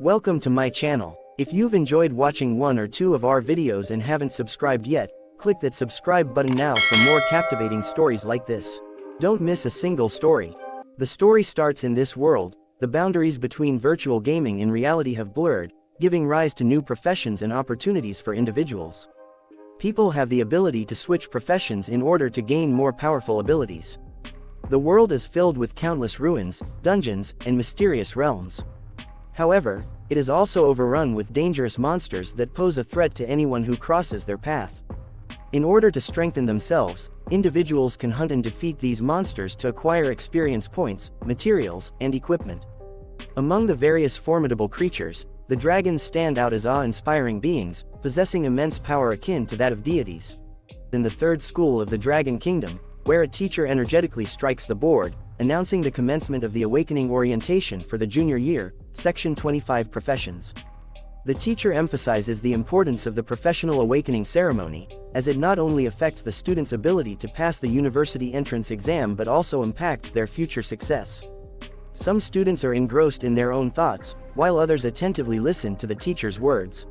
Welcome to my channel. If you've enjoyed watching one or two of our videos and haven't subscribed yet, click that subscribe button now for more captivating stories like this. Don't miss a single story. The story starts in this world. The boundaries between virtual gaming and reality have blurred, giving rise to new professions and opportunities for individuals. People have the ability to switch professions in order to gain more powerful abilities. The world is filled with countless ruins, dungeons, and mysterious realms. However, it is also overrun with dangerous monsters that pose a threat to anyone who crosses their path. In order to strengthen themselves, individuals can hunt and defeat these monsters to acquire experience points, materials, and equipment. Among the various formidable creatures, the dragons stand out as awe-inspiring beings, possessing immense power akin to that of deities. In the third school of the Dragon Kingdom, where a teacher energetically strikes the board, announcing the commencement of the awakening orientation for the junior year, Section 25 Professions. The teacher emphasizes the importance of the professional awakening ceremony, as it not only affects the student's ability to pass the university entrance exam but also impacts their future success. Some students are engrossed in their own thoughts, while others attentively listen to the teacher's words.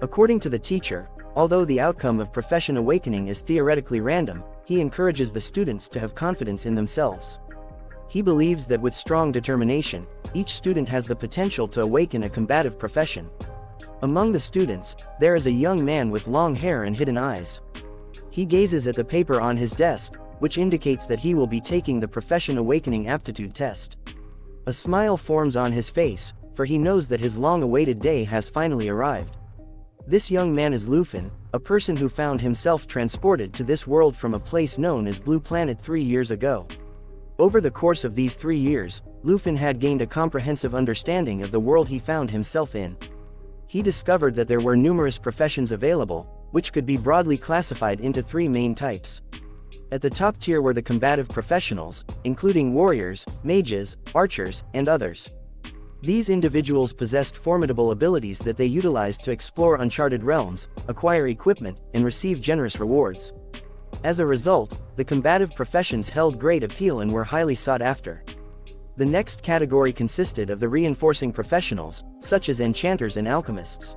According to the teacher, although the outcome of profession awakening is theoretically random, he encourages the students to have confidence in themselves. He believes that with strong determination, each student has the potential to awaken a combative profession. Among the students, there is a young man with long hair and hidden eyes. He gazes at the paper on his desk, which indicates that he will be taking the Profession Awakening Aptitude Test. A smile forms on his face, for he knows that his long-awaited day has finally arrived. This young man is Lufin, a person who found himself transported to this world from a place known as Blue Planet 3 years ago. Over the course of these 3 years, Lufin had gained a comprehensive understanding of the world he found himself in. He discovered that there were numerous professions available, which could be broadly classified into 3 main types. At the top tier were the combative professionals, including warriors, mages, archers, and others. These individuals possessed formidable abilities that they utilized to explore uncharted realms, acquire equipment, and receive generous rewards. As a result, the combative professions held great appeal and were highly sought after. The next category consisted of the reinforcing professionals, such as enchanters and alchemists.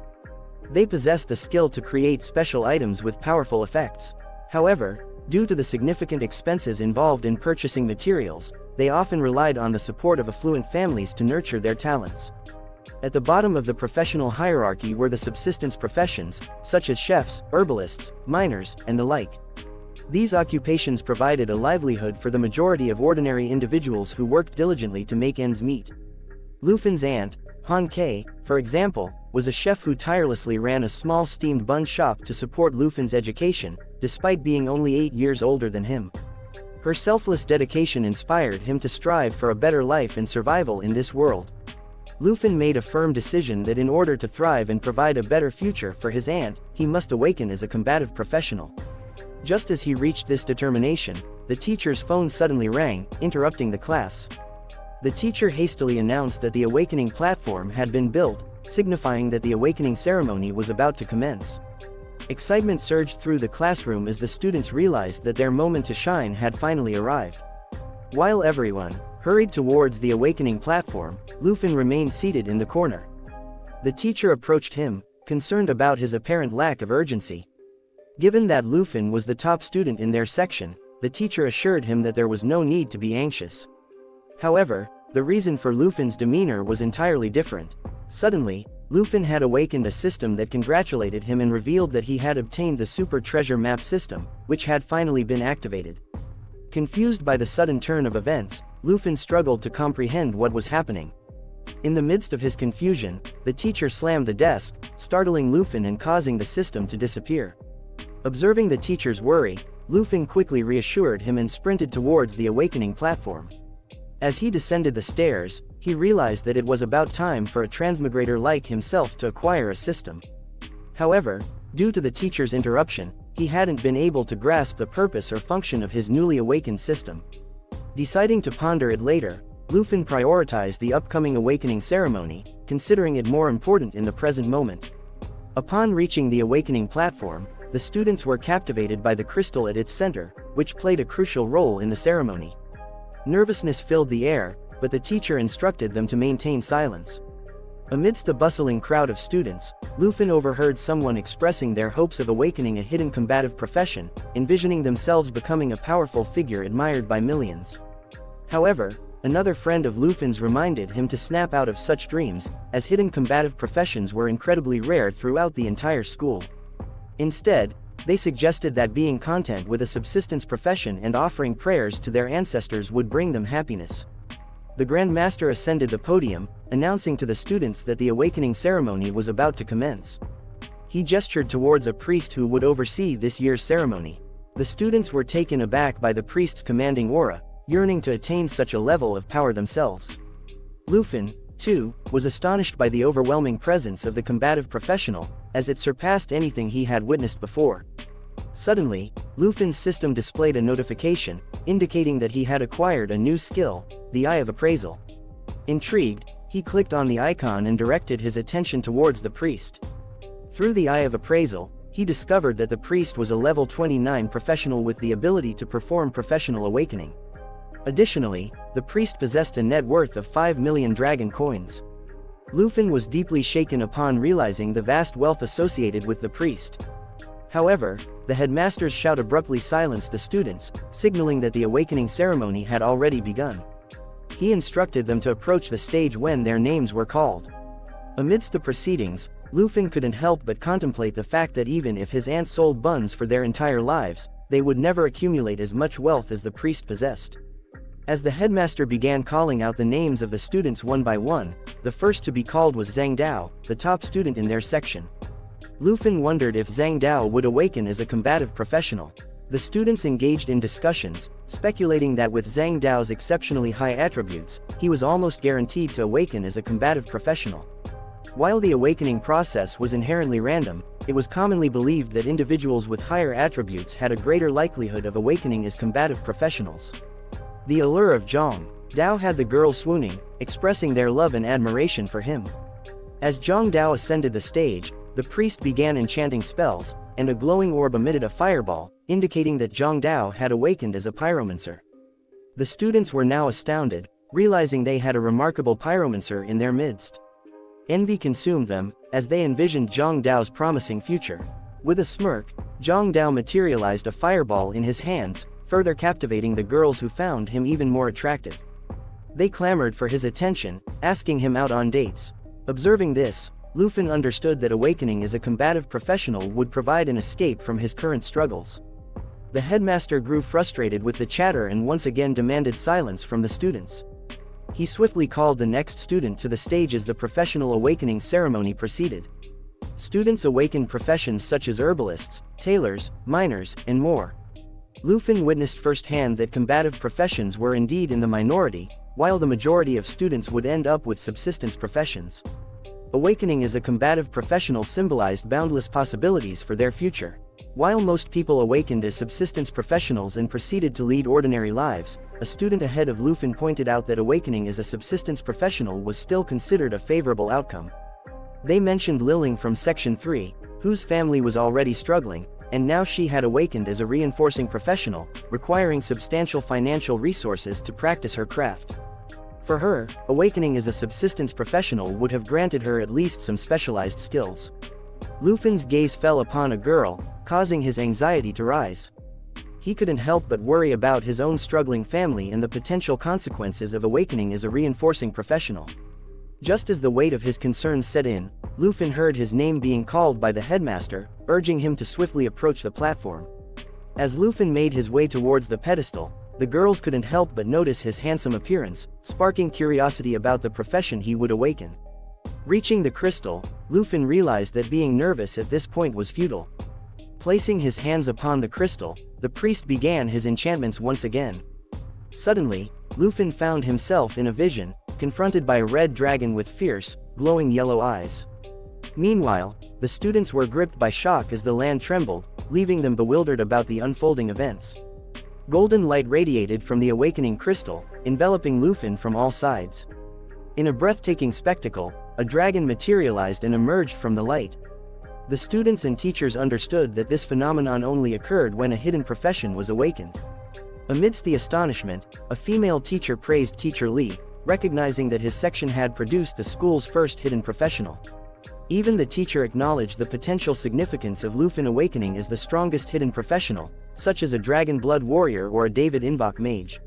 They possessed the skill to create special items with powerful effects. However, due to the significant expenses involved in purchasing materials, they often relied on the support of affluent families to nurture their talents. At the bottom of the professional hierarchy were the subsistence professions, such as chefs, herbalists, miners, and the like. These occupations provided a livelihood for the majority of ordinary individuals who worked diligently to make ends meet. Lufin's aunt, Han Kei, for example, was a chef who tirelessly ran a small steamed bun shop to support Lufin's education, despite being only 8 years older than him. Her selfless dedication inspired him to strive for a better life and survival in this world. Lufin made a firm decision that in order to thrive and provide a better future for his aunt, he must awaken as a combative professional. Just as he reached this determination, the teacher's phone suddenly rang, interrupting the class. The teacher hastily announced that the awakening platform had been built, signifying that the awakening ceremony was about to commence. Excitement surged through the classroom as the students realized that their moment to shine had finally arrived. While everyone hurried towards the awakening platform, Lufin remained seated in the corner. The teacher approached him, concerned about his apparent lack of urgency. Given that Lufin was the top student in their section, the teacher assured him that there was no need to be anxious. However, the reason for Lufin's demeanor was entirely different. Suddenly, Lufin had awakened a system that congratulated him and revealed that he had obtained the Super Treasure Map system, which had finally been activated. Confused by the sudden turn of events, Lufin struggled to comprehend what was happening. In the midst of his confusion, the teacher slammed the desk, startling Lufin and causing the system to disappear. Observing the teacher's worry, Lufin quickly reassured him and sprinted towards the awakening platform. As he descended the stairs, he realized that it was about time for a transmigrator like himself to acquire a system. However, due to the teacher's interruption, he hadn't been able to grasp the purpose or function of his newly awakened system. Deciding to ponder it later, Lufin prioritized the upcoming awakening ceremony, considering it more important in the present moment. Upon reaching the awakening platform, the students were captivated by the crystal at its center, which played a crucial role in the ceremony. Nervousness filled the air, but the teacher instructed them to maintain silence. Amidst the bustling crowd of students, Lufin overheard someone expressing their hopes of awakening a hidden combative profession, envisioning themselves becoming a powerful figure admired by millions. However, another friend of Lufin's reminded him to snap out of such dreams, as hidden combative professions were incredibly rare throughout the entire school. Instead, they suggested that being content with a subsistence profession and offering prayers to their ancestors would bring them happiness. The Grand Master ascended the podium, announcing to the students that the awakening ceremony was about to commence. He gestured towards a priest who would oversee this year's ceremony. The students were taken aback by the priest's commanding aura, yearning to attain such a level of power themselves. Lufin, too, was astonished by the overwhelming presence of the combative professional, as it surpassed anything he had witnessed before. Suddenly, Lufin's system displayed a notification, indicating that he had acquired a new skill, the Eye of Appraisal. Intrigued, he clicked on the icon and directed his attention towards the priest. Through the Eye of Appraisal, he discovered that the priest was a level 29 professional with the ability to perform professional awakening. Additionally, the priest possessed a net worth of 5 million dragon coins. Lufin was deeply shaken upon realizing the vast wealth associated with the priest. However, the headmaster's shout abruptly silenced the students, signaling that the awakening ceremony had already begun. He instructed them to approach the stage when their names were called. Amidst the proceedings, Lufin couldn't help but contemplate the fact that even if his aunt sold buns for their entire lives, they would never accumulate as much wealth as the priest possessed. As the headmaster began calling out the names of the students one by one, the first to be called was Zhang Dao, the top student in their section. Lufin wondered if Zhang Dao would awaken as a combative professional. The students engaged in discussions, speculating that with Zhang Dao's exceptionally high attributes, he was almost guaranteed to awaken as a combative professional. While the awakening process was inherently random, it was commonly believed that individuals with higher attributes had a greater likelihood of awakening as combative professionals. The allure of Zhang Dao had the girls swooning, expressing their love and admiration for him. As Zhang Dao ascended the stage, the priest began enchanting spells, and a glowing orb emitted a fireball, indicating that Zhang Dao had awakened as a pyromancer. The students were now astounded, realizing they had a remarkable pyromancer in their midst. Envy consumed them, as they envisioned Zhang Dao's promising future. With a smirk, Zhang Dao materialized a fireball in his hands, further captivating the girls who found him even more attractive. They clamored for his attention, asking him out on dates. Observing this, Lufin understood that awakening as a combative professional would provide an escape from his current struggles. The headmaster grew frustrated with the chatter and once again demanded silence from the students. He swiftly called the next student to the stage as the professional awakening ceremony proceeded. Students awakened professions such as herbalists, tailors, miners, and more. Lufin witnessed firsthand that combative professions were indeed in the minority, while the majority of students would end up with subsistence professions. Awakening as a combative professional symbolized boundless possibilities for their future. While most people awakened as subsistence professionals and proceeded to lead ordinary lives, a student ahead of Lufin pointed out that awakening as a subsistence professional was still considered a favorable outcome. They mentioned Liling from Section 3, whose family was already struggling, and now she had awakened as a reinforcing professional, requiring substantial financial resources to practice her craft. For her, awakening as a subsistence professional would have granted her at least some specialized skills. Lufin's gaze fell upon a girl, causing his anxiety to rise. He couldn't help but worry about his own struggling family and the potential consequences of awakening as a reinforcing professional. Just as the weight of his concerns set in, Lufin heard his name being called by the headmaster, urging him to swiftly approach the platform. As Lufin made his way towards the pedestal, the girls couldn't help but notice his handsome appearance, sparking curiosity about the profession he would awaken. Reaching the crystal, Lufin realized that being nervous at this point was futile. Placing his hands upon the crystal, the priest began his enchantments once again. Suddenly, Lufin found himself in a vision, confronted by a red dragon with fierce, glowing yellow eyes. Meanwhile, the students were gripped by shock as the land trembled, leaving them bewildered about the unfolding events. Golden light radiated from the awakening crystal, enveloping Lufin from all sides. In a breathtaking spectacle, a dragon materialized and emerged from the light. The students and teachers understood that this phenomenon only occurred when a hidden profession was awakened. Amidst the astonishment, a female teacher praised Teacher Li, recognizing that his section had produced the school's first hidden professional. Even the teacher acknowledged the potential significance of Lufin awakening as the strongest hidden professional, such as a dragon blood warrior or a David Invoke mage.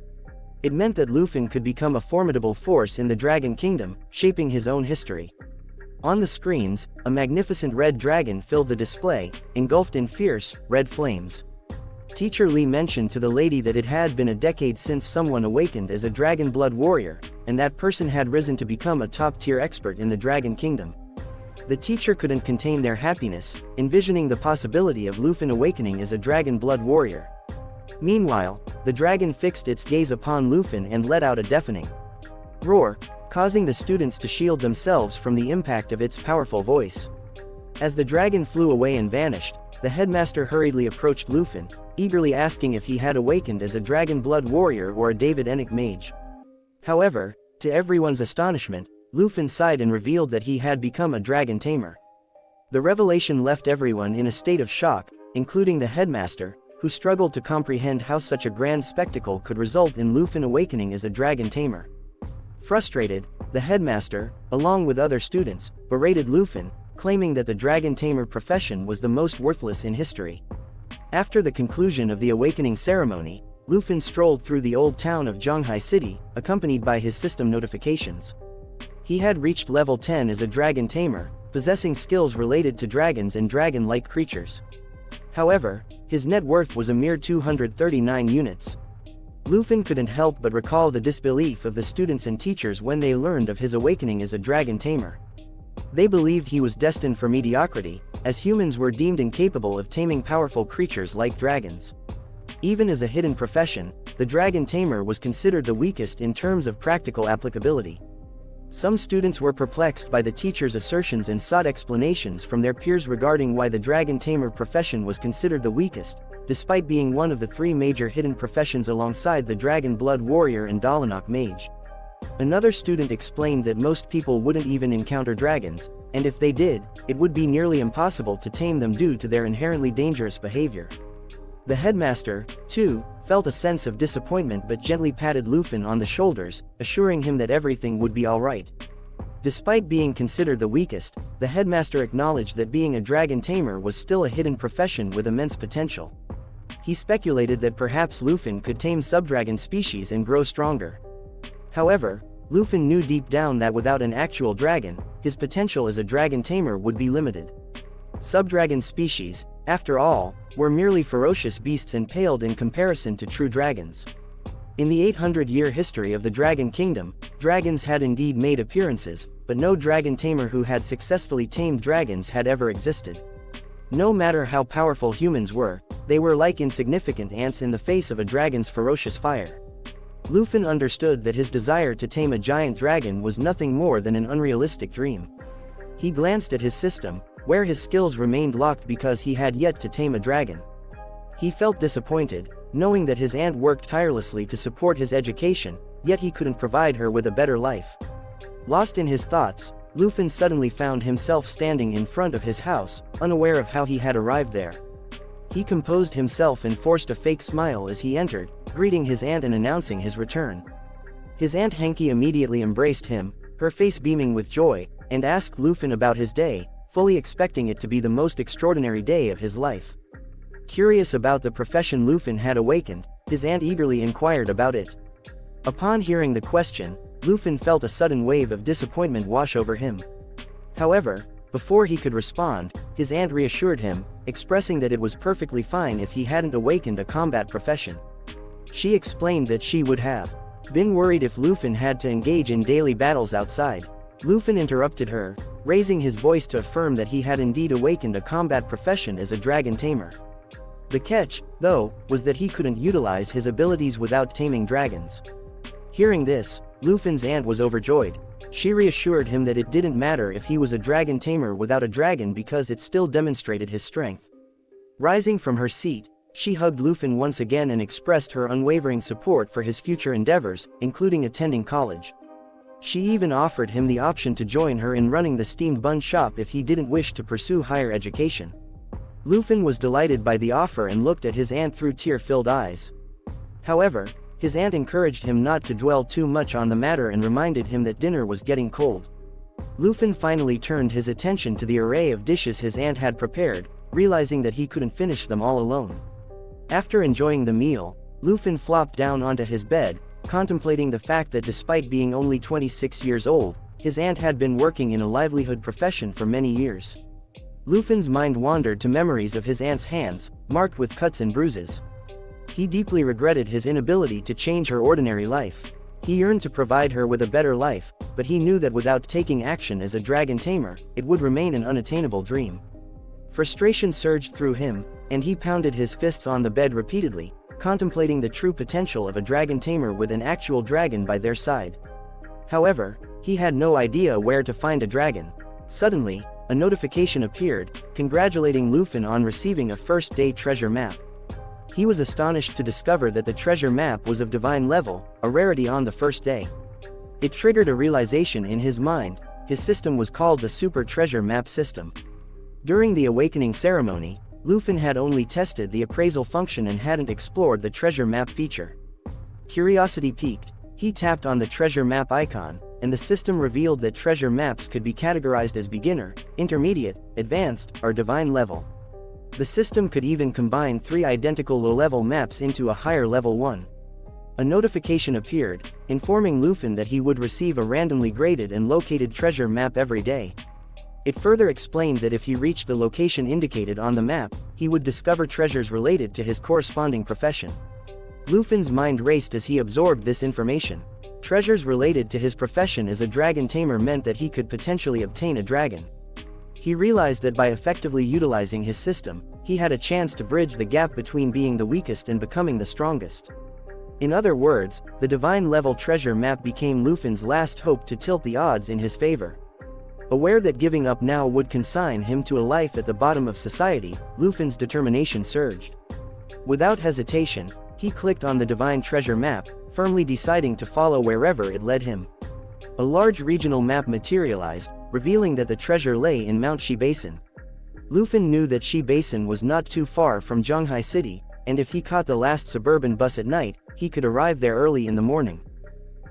It meant that Lufin could become a formidable force in the Dragon Kingdom, shaping his own history. On the screens, a magnificent red dragon filled the display, engulfed in fierce, red flames. Teacher Lee mentioned to the lady that it had been a decade since someone awakened as a dragon blood warrior, and that person had risen to become a top-tier expert in the Dragon Kingdom. The teacher couldn't contain their happiness, envisioning the possibility of Lufin awakening as a dragon blood warrior. Meanwhile, the dragon fixed its gaze upon Lufin and let out a deafening roar, causing the students to shield themselves from the impact of its powerful voice. As the dragon flew away and vanished, the headmaster hurriedly approached Lufin, eagerly asking if he had awakened as a dragon blood warrior or a David Invoke mage. However, to everyone's astonishment, Lufin sighed and revealed that he had become a Dragon Tamer. The revelation left everyone in a state of shock, including the headmaster, who struggled to comprehend how such a grand spectacle could result in Lufin awakening as a Dragon Tamer. Frustrated, the headmaster, along with other students, berated Lufin, claiming that the Dragon Tamer profession was the most worthless in history. After the conclusion of the awakening ceremony, Lufin strolled through the old town of Zhonghai City, accompanied by his system notifications. He had reached level 10 as a Dragon Tamer, possessing skills related to dragons and dragon-like creatures. However, his net worth was a mere 239 units. Lufin couldn't help but recall the disbelief of the students and teachers when they learned of his awakening as a Dragon Tamer. They believed he was destined for mediocrity, as humans were deemed incapable of taming powerful creatures like dragons. Even as a hidden profession, the Dragon Tamer was considered the weakest in terms of practical applicability. Some students were perplexed by the teacher's assertions and sought explanations from their peers regarding why the Dragon Tamer profession was considered the weakest, despite being one of the three major hidden professions alongside the Dragon Blood Warrior and Dalinok Mage. Another student explained that most people wouldn't even encounter dragons, and if they did, it would be nearly impossible to tame them due to their inherently dangerous behavior. The headmaster, too, felt a sense of disappointment but gently patted Lufin on the shoulders, assuring him that everything would be alright. Despite being considered the weakest, the headmaster acknowledged that being a Dragon Tamer was still a hidden profession with immense potential. He speculated that perhaps Lufin could tame subdragon species and grow stronger. However, Lufin knew deep down that without an actual dragon, his potential as a Dragon Tamer would be limited. Subdragon species, after all, were merely ferocious beasts and paled in comparison to true dragons. In the 800-year history of the Dragon Kingdom, dragons had indeed made appearances, but no Dragon Tamer who had successfully tamed dragons had ever existed. No matter how powerful humans were, they were like insignificant ants in the face of a dragon's ferocious fire. Lufin understood that his desire to tame a giant dragon was nothing more than an unrealistic dream. He glanced at his system, where his skills remained locked because he had yet to tame a dragon. He felt disappointed, knowing that his aunt worked tirelessly to support his education, yet he couldn't provide her with a better life. Lost in his thoughts, Lufin suddenly found himself standing in front of his house, unaware of how he had arrived there. He composed himself and forced a fake smile as he entered, greeting his aunt and announcing his return. His Aunt Henki immediately embraced him, her face beaming with joy, and asked Lufin about his day, fully expecting it to be the most extraordinary day of his life. Curious about the profession Lufin had awakened, his aunt eagerly inquired about it. Upon hearing the question, Lufin felt a sudden wave of disappointment wash over him. However, before he could respond, his aunt reassured him, expressing that it was perfectly fine if he hadn't awakened a combat profession. She explained that she would have been worried if Lufin had to engage in daily battles outside. Lufin interrupted her, raising his voice to affirm that he had indeed awakened a combat profession as a Dragon Tamer. The catch, though, was that he couldn't utilize his abilities without taming dragons. Hearing this, Lufin's aunt was overjoyed. She reassured him that it didn't matter if he was a Dragon Tamer without a dragon because it still demonstrated his strength. Rising from her seat, she hugged Lufin once again and expressed her unwavering support for his future endeavors, including attending college. She even offered him the option to join her in running the steamed bun shop if he didn't wish to pursue higher education. Lufin was delighted by the offer and looked at his aunt through tear-filled eyes. However, His aunt encouraged him not to dwell too much on the matter and reminded him that dinner was getting cold. Lufin finally turned his attention to the array of dishes his aunt had prepared, realizing that he couldn't finish them all alone. After enjoying the meal, Lufin flopped down onto his bed, contemplating the fact that despite being only 26 years old, his aunt had been working in a livelihood profession for many years. Lufin's mind wandered to memories of his aunt's hands, marked with cuts and bruises. He deeply regretted his inability to change her ordinary life. He yearned to provide her with a better life, but he knew that without taking action as a dragon tamer, it would remain an unattainable dream. Frustration surged through him, and he pounded his fists on the bed repeatedly, contemplating the true potential of a dragon tamer with an actual dragon by their side. However, he had no idea where to find a dragon. Suddenly, a notification appeared, congratulating Lufin on receiving a first-day treasure map. He was astonished to discover that the treasure map was of divine level, a rarity on the first day. It triggered a realization in his mind. His system was called the Super Treasure Map System. During the awakening ceremony, Lufin had only tested the appraisal function and hadn't explored the treasure map feature. Curiosity piqued, he tapped on the treasure map icon, and the system revealed that treasure maps could be categorized as beginner, intermediate, advanced, or divine level. The system could even combine 3 identical low-level maps into a higher level one. A notification appeared, informing Lufin that he would receive a randomly graded and located treasure map every day. It further explained that if he reached the location indicated on the map, he would discover treasures related to his corresponding profession. Lufin's mind raced as he absorbed this information. Treasures related to his profession as a dragon tamer meant that he could potentially obtain a dragon. He realized that by effectively utilizing his system, he had a chance to bridge the gap between being the weakest and becoming the strongest. In other words, the divine level treasure map became Lufin's last hope to tilt the odds in his favor. Aware that giving up now would consign him to a life at the bottom of society, Lufin's determination surged. Without hesitation, he clicked on the divine treasure map, firmly deciding to follow wherever it led him. A large regional map materialized, revealing that the treasure lay in Mount Shi Basin. Lufin knew that Shi Basin was not too far from Zhonghai City, and if he caught the last suburban bus at night, he could arrive there early in the morning.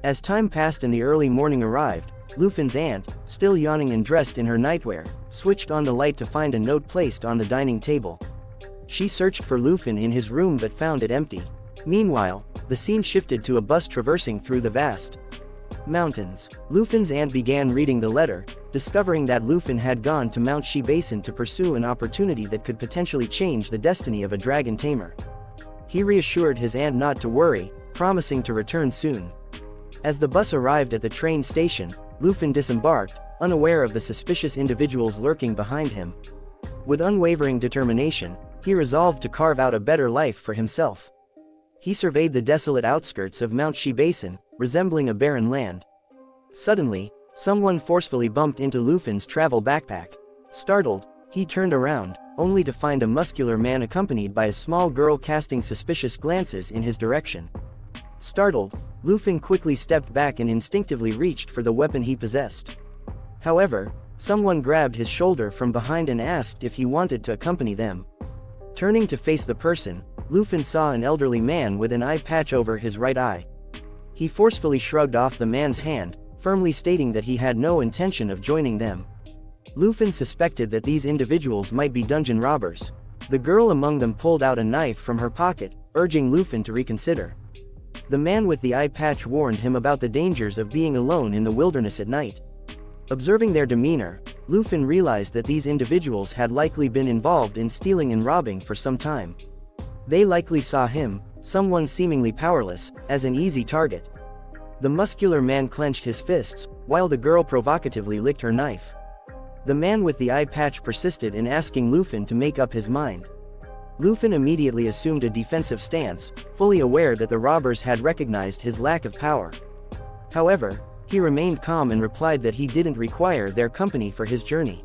As time passed and the early morning arrived, Lufin's aunt, still yawning and dressed in her nightwear, switched on the light to find a note placed on the dining table. She searched for Lufin in his room but found it empty. Meanwhile, the scene shifted to a bus traversing through the vast mountains. Lufin's aunt began reading the letter, discovering that Lufin had gone to Mount Shi Basin to pursue an opportunity that could potentially change the destiny of a dragon tamer. He reassured his aunt not to worry, promising to return soon. As the bus arrived at the train station, Lufin disembarked, unaware of the suspicious individuals lurking behind him. With unwavering determination, he resolved to carve out a better life for himself. He surveyed the desolate outskirts of Mount Shi Basin, resembling a barren land. Suddenly, someone forcefully bumped into Lufin's travel backpack. Startled, he turned around, only to find a muscular man accompanied by a small girl casting suspicious glances in his direction. Startled, Lufin quickly stepped back and instinctively reached for the weapon he possessed. However, someone grabbed his shoulder from behind and asked if he wanted to accompany them. Turning to face the person, Lufin saw an elderly man with an eye patch over his right eye. He forcefully shrugged off the man's hand, firmly stating that he had no intention of joining them. Lufin suspected that these individuals might be dungeon robbers. The girl among them pulled out a knife from her pocket, urging Lufin to reconsider. The man with the eye patch warned him about the dangers of being alone in the wilderness at night. Observing their demeanor, Lufin realized that these individuals had likely been involved in stealing and robbing for some time. They likely saw him, someone seemingly powerless, as an easy target. The muscular man clenched his fists, while the girl provocatively licked her knife. The man with the eye patch persisted in asking Lufin to make up his mind. Lufin immediately assumed a defensive stance, fully aware that the robbers had recognized his lack of power. However, he remained calm and replied that he didn't require their company for his journey.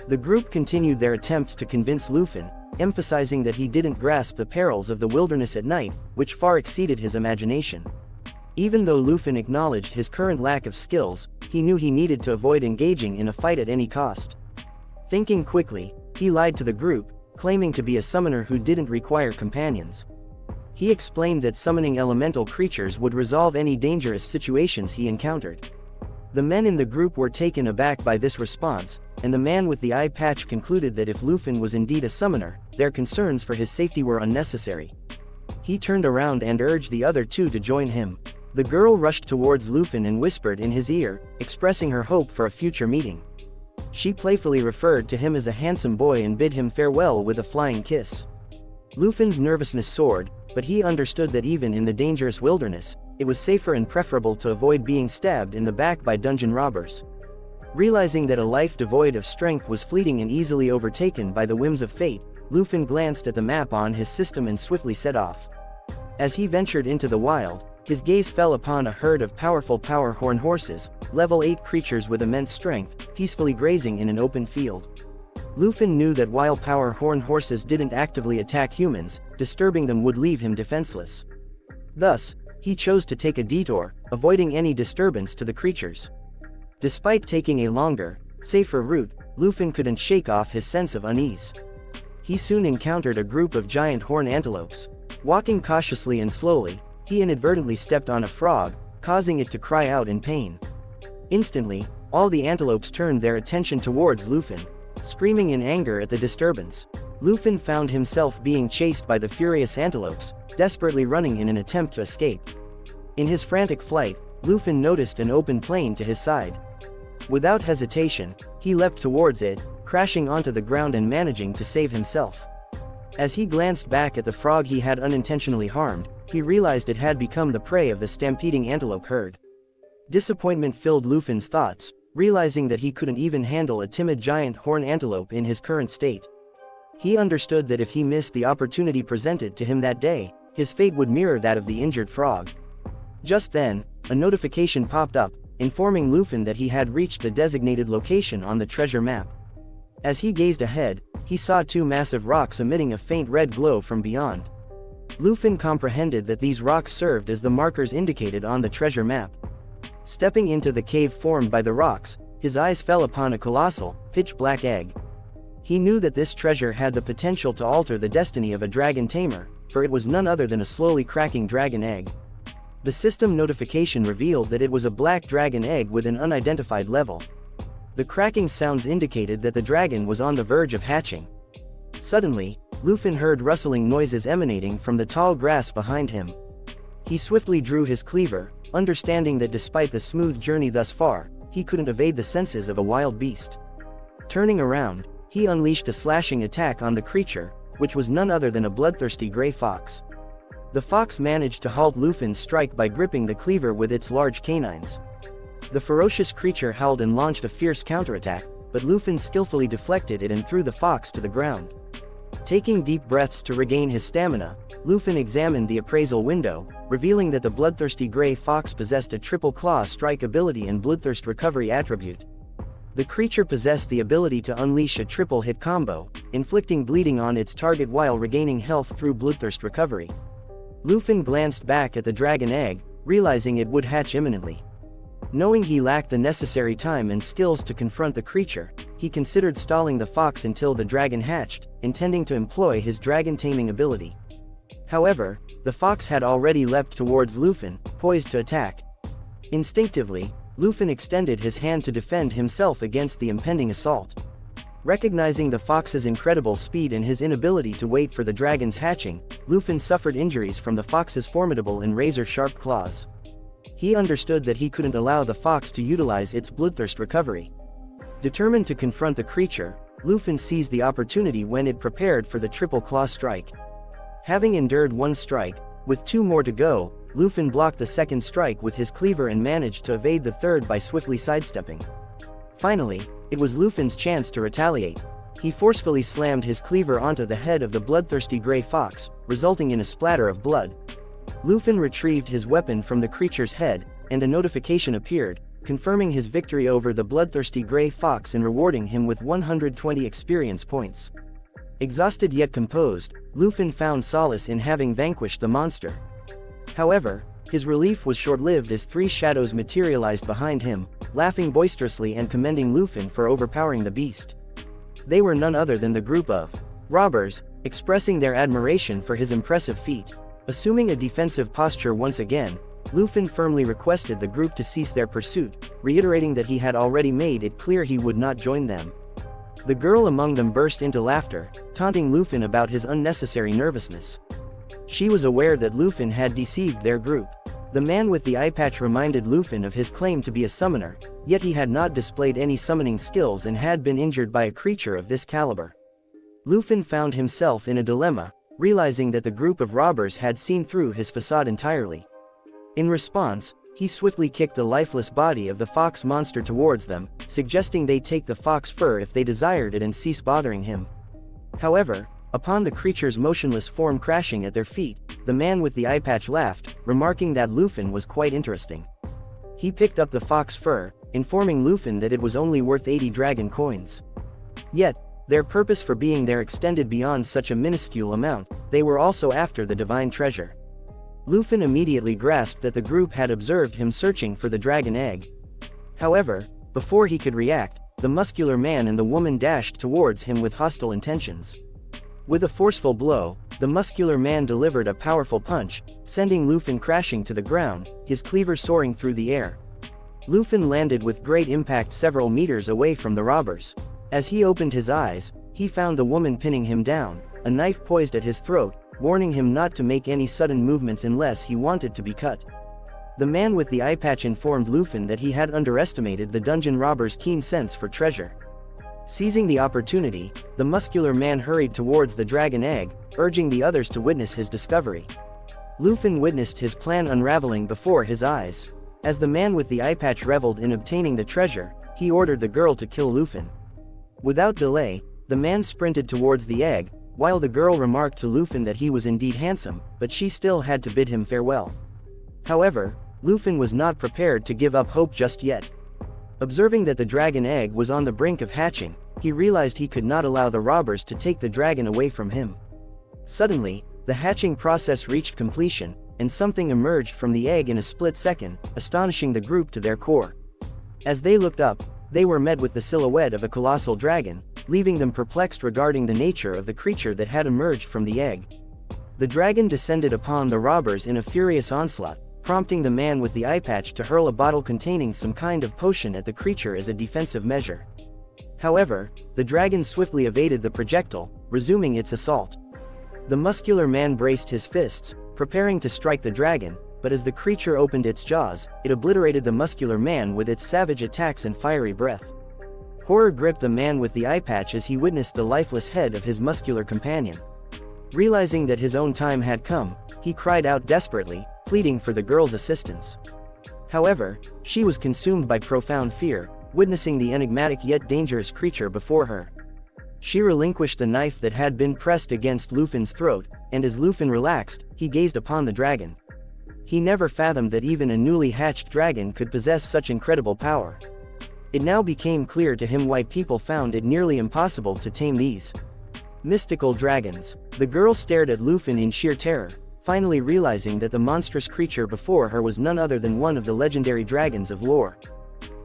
The group continued their attempts to convince Lufin, emphasizing that he didn't grasp the perils of the wilderness at night, which far exceeded his imagination. Even though Lufin acknowledged his current lack of skills, he knew he needed to avoid engaging in a fight at any cost. Thinking quickly, he lied to the group, claiming to be a summoner who didn't require companions. He explained that summoning elemental creatures would resolve any dangerous situations he encountered. The men in the group were taken aback by this response, and the man with the eye patch concluded that if Lufin was indeed a summoner, their concerns for his safety were unnecessary. He turned around and urged the other two to join him. The girl rushed towards Lufin and whispered in his ear, expressing her hope for a future meeting. She playfully referred to him as a handsome boy and bid him farewell with a flying kiss. Lufin's nervousness soared, but he understood that even in the dangerous wilderness, it was safer and preferable to avoid being stabbed in the back by dungeon robbers. Realizing that a life devoid of strength was fleeting and easily overtaken by the whims of fate, Lufin glanced at the map on his system and swiftly set off. As he ventured into the wild, his gaze fell upon a herd of powerful power horn horses, level 8 creatures with immense strength, peacefully grazing in an open field. Lufin knew that while power horn horses didn't actively attack humans, disturbing them would leave him defenseless. Thus, he chose to take a detour, avoiding any disturbance to the creatures. Despite taking a longer, safer route, Lufin couldn't shake off his sense of unease. He soon encountered a group of giant horn antelopes. Walking cautiously and slowly, he inadvertently stepped on a frog, causing it to cry out in pain. Instantly, all the antelopes turned their attention towards Lufin, screaming in anger at the disturbance. Lufin found himself being chased by the furious antelopes, desperately running in an attempt to escape. In his frantic flight, Lufin noticed an open plain to his side. Without hesitation, he leapt towards it, crashing onto the ground and managing to save himself. As he glanced back at the frog he had unintentionally harmed, he realized it had become the prey of the stampeding antelope herd. Disappointment filled Lufin's thoughts, realizing that he couldn't even handle a timid giant horn antelope in his current state. He understood that if he missed the opportunity presented to him that day, his fate would mirror that of the injured frog. Just then, a notification popped up, informing Lufin that he had reached the designated location on the treasure map. As he gazed ahead, he saw two massive rocks emitting a faint red glow from beyond. Lufin comprehended that these rocks served as the markers indicated on the treasure map. Stepping into the cave formed by the rocks, his eyes fell upon a colossal, pitch-black egg. He knew that this treasure had the potential to alter the destiny of a Dragon Tamer, for it was none other than a slowly cracking dragon egg. The system notification revealed that it was a black dragon egg with an unidentified level. The cracking sounds indicated that the dragon was on the verge of hatching. Suddenly, Lufin heard rustling noises emanating from the tall grass behind him. He swiftly drew his cleaver, understanding that despite the smooth journey thus far, he couldn't evade the senses of a wild beast. Turning around, he unleashed a slashing attack on the creature, which was none other than a bloodthirsty gray fox. The fox managed to halt Lufin's strike by gripping the cleaver with its large canines. The ferocious creature howled and launched a fierce counterattack, but Lufin skillfully deflected it and threw the fox to the ground. Taking deep breaths to regain his stamina, Lufin examined the appraisal window, revealing that the bloodthirsty gray fox possessed a triple claw strike ability and bloodthirst recovery attribute. The creature possessed the ability to unleash a triple hit combo, inflicting bleeding on its target while regaining health through bloodthirst recovery. Lufin glanced back at the dragon egg, realizing it would hatch imminently. Knowing he lacked the necessary time and skills to confront the creature, he considered stalling the fox until the dragon hatched, intending to employ his dragon taming ability. However, the fox had already leapt towards Lufin, poised to attack. Instinctively, Lufin extended his hand to defend himself against the impending assault. Recognizing the fox's incredible speed and his inability to wait for the dragon's hatching, Lufin suffered injuries from the fox's formidable and razor-sharp claws. He understood that he couldn't allow the fox to utilize its bloodthirst recovery. Determined to confront the creature, Lufin seized the opportunity when it prepared for the triple claw strike. Having endured one strike, with two more to go, Lufin blocked the second strike with his cleaver and managed to evade the third by swiftly sidestepping. Finally, it was Lufin's chance to retaliate. He forcefully slammed his cleaver onto the head of the bloodthirsty gray fox, resulting in a splatter of blood. Lufin retrieved his weapon from the creature's head, and a notification appeared, confirming his victory over the bloodthirsty gray fox and rewarding him with 120 experience points. Exhausted yet composed, Lufin found solace in having vanquished the monster. However, his relief was short-lived as three shadows materialized behind him, laughing boisterously and commending Lufin for overpowering the beast. They were none other than the group of robbers, expressing their admiration for his impressive feat. Assuming a defensive posture once again, Lufin firmly requested the group to cease their pursuit, reiterating that he had already made it clear he would not join them. The girl among them burst into laughter, taunting Lufin about his unnecessary nervousness. She was aware that Lufin had deceived their group. The man with the eye patch reminded Lufin of his claim to be a summoner, yet he had not displayed any summoning skills and had been injured by a creature of this caliber. Lufin found himself in a dilemma, realizing that the group of robbers had seen through his facade entirely. In response, he swiftly kicked the lifeless body of the fox monster towards them, suggesting they take the fox fur if they desired it and cease bothering him. However, upon the creature's motionless form crashing at their feet, the man with the eye patch laughed, remarking that Lufin was quite interesting. He picked up the fox fur, informing Lufin that it was only worth 80 dragon coins. Yet, their purpose for being there extended beyond such a minuscule amount. They were also after the divine treasure. Lufin immediately grasped that the group had observed him searching for the dragon egg. However, before he could react, the muscular man and the woman dashed towards him with hostile intentions. With a forceful blow, the muscular man delivered a powerful punch, sending Lufin crashing to the ground, his cleaver soaring through the air. Lufin landed with great impact several meters away from the robbers. As he opened his eyes, he found the woman pinning him down, a knife poised at his throat, warning him not to make any sudden movements unless he wanted to be cut. The man with the eye patch informed Lufin that he had underestimated the dungeon robber's keen sense for treasure. Seizing the opportunity, the muscular man hurried towards the dragon egg, urging the others to witness his discovery. Lufin witnessed his plan unraveling before his eyes. As the man with the eye patch reveled in obtaining the treasure, he ordered the girl to kill Lufin. Without delay, the man sprinted towards the egg, while the girl remarked to Lufin that he was indeed handsome, but she still had to bid him farewell. However, Lufin was not prepared to give up hope just yet. Observing that the dragon egg was on the brink of hatching, he realized he could not allow the robbers to take the dragon away from him. Suddenly, the hatching process reached completion, and something emerged from the egg in a split second, astonishing the group to their core. As they looked up, they were met with the silhouette of a colossal dragon, leaving them perplexed regarding the nature of the creature that had emerged from the egg. The dragon descended upon the robbers in a furious onslaught, prompting the man with the eye patch to hurl a bottle containing some kind of potion at the creature as a defensive measure. However, the dragon swiftly evaded the projectile, resuming its assault. The muscular man braced his fists, preparing to strike the dragon, but as the creature opened its jaws, it obliterated the muscular man with its savage attacks and fiery breath. Horror gripped the man with the eye patch as he witnessed the lifeless head of his muscular companion. Realizing that his own time had come, he cried out desperately, pleading for the girl's assistance. However, she was consumed by profound fear, witnessing the enigmatic yet dangerous creature before her. She relinquished the knife that had been pressed against Lufin's throat, and as Lufin relaxed, he gazed upon the dragon. He never fathomed that even a newly hatched dragon could possess such incredible power. It now became clear to him why people found it nearly impossible to tame these mystical dragons. The girl stared at Lufin in sheer terror, finally realizing that the monstrous creature before her was none other than one of the legendary dragons of lore.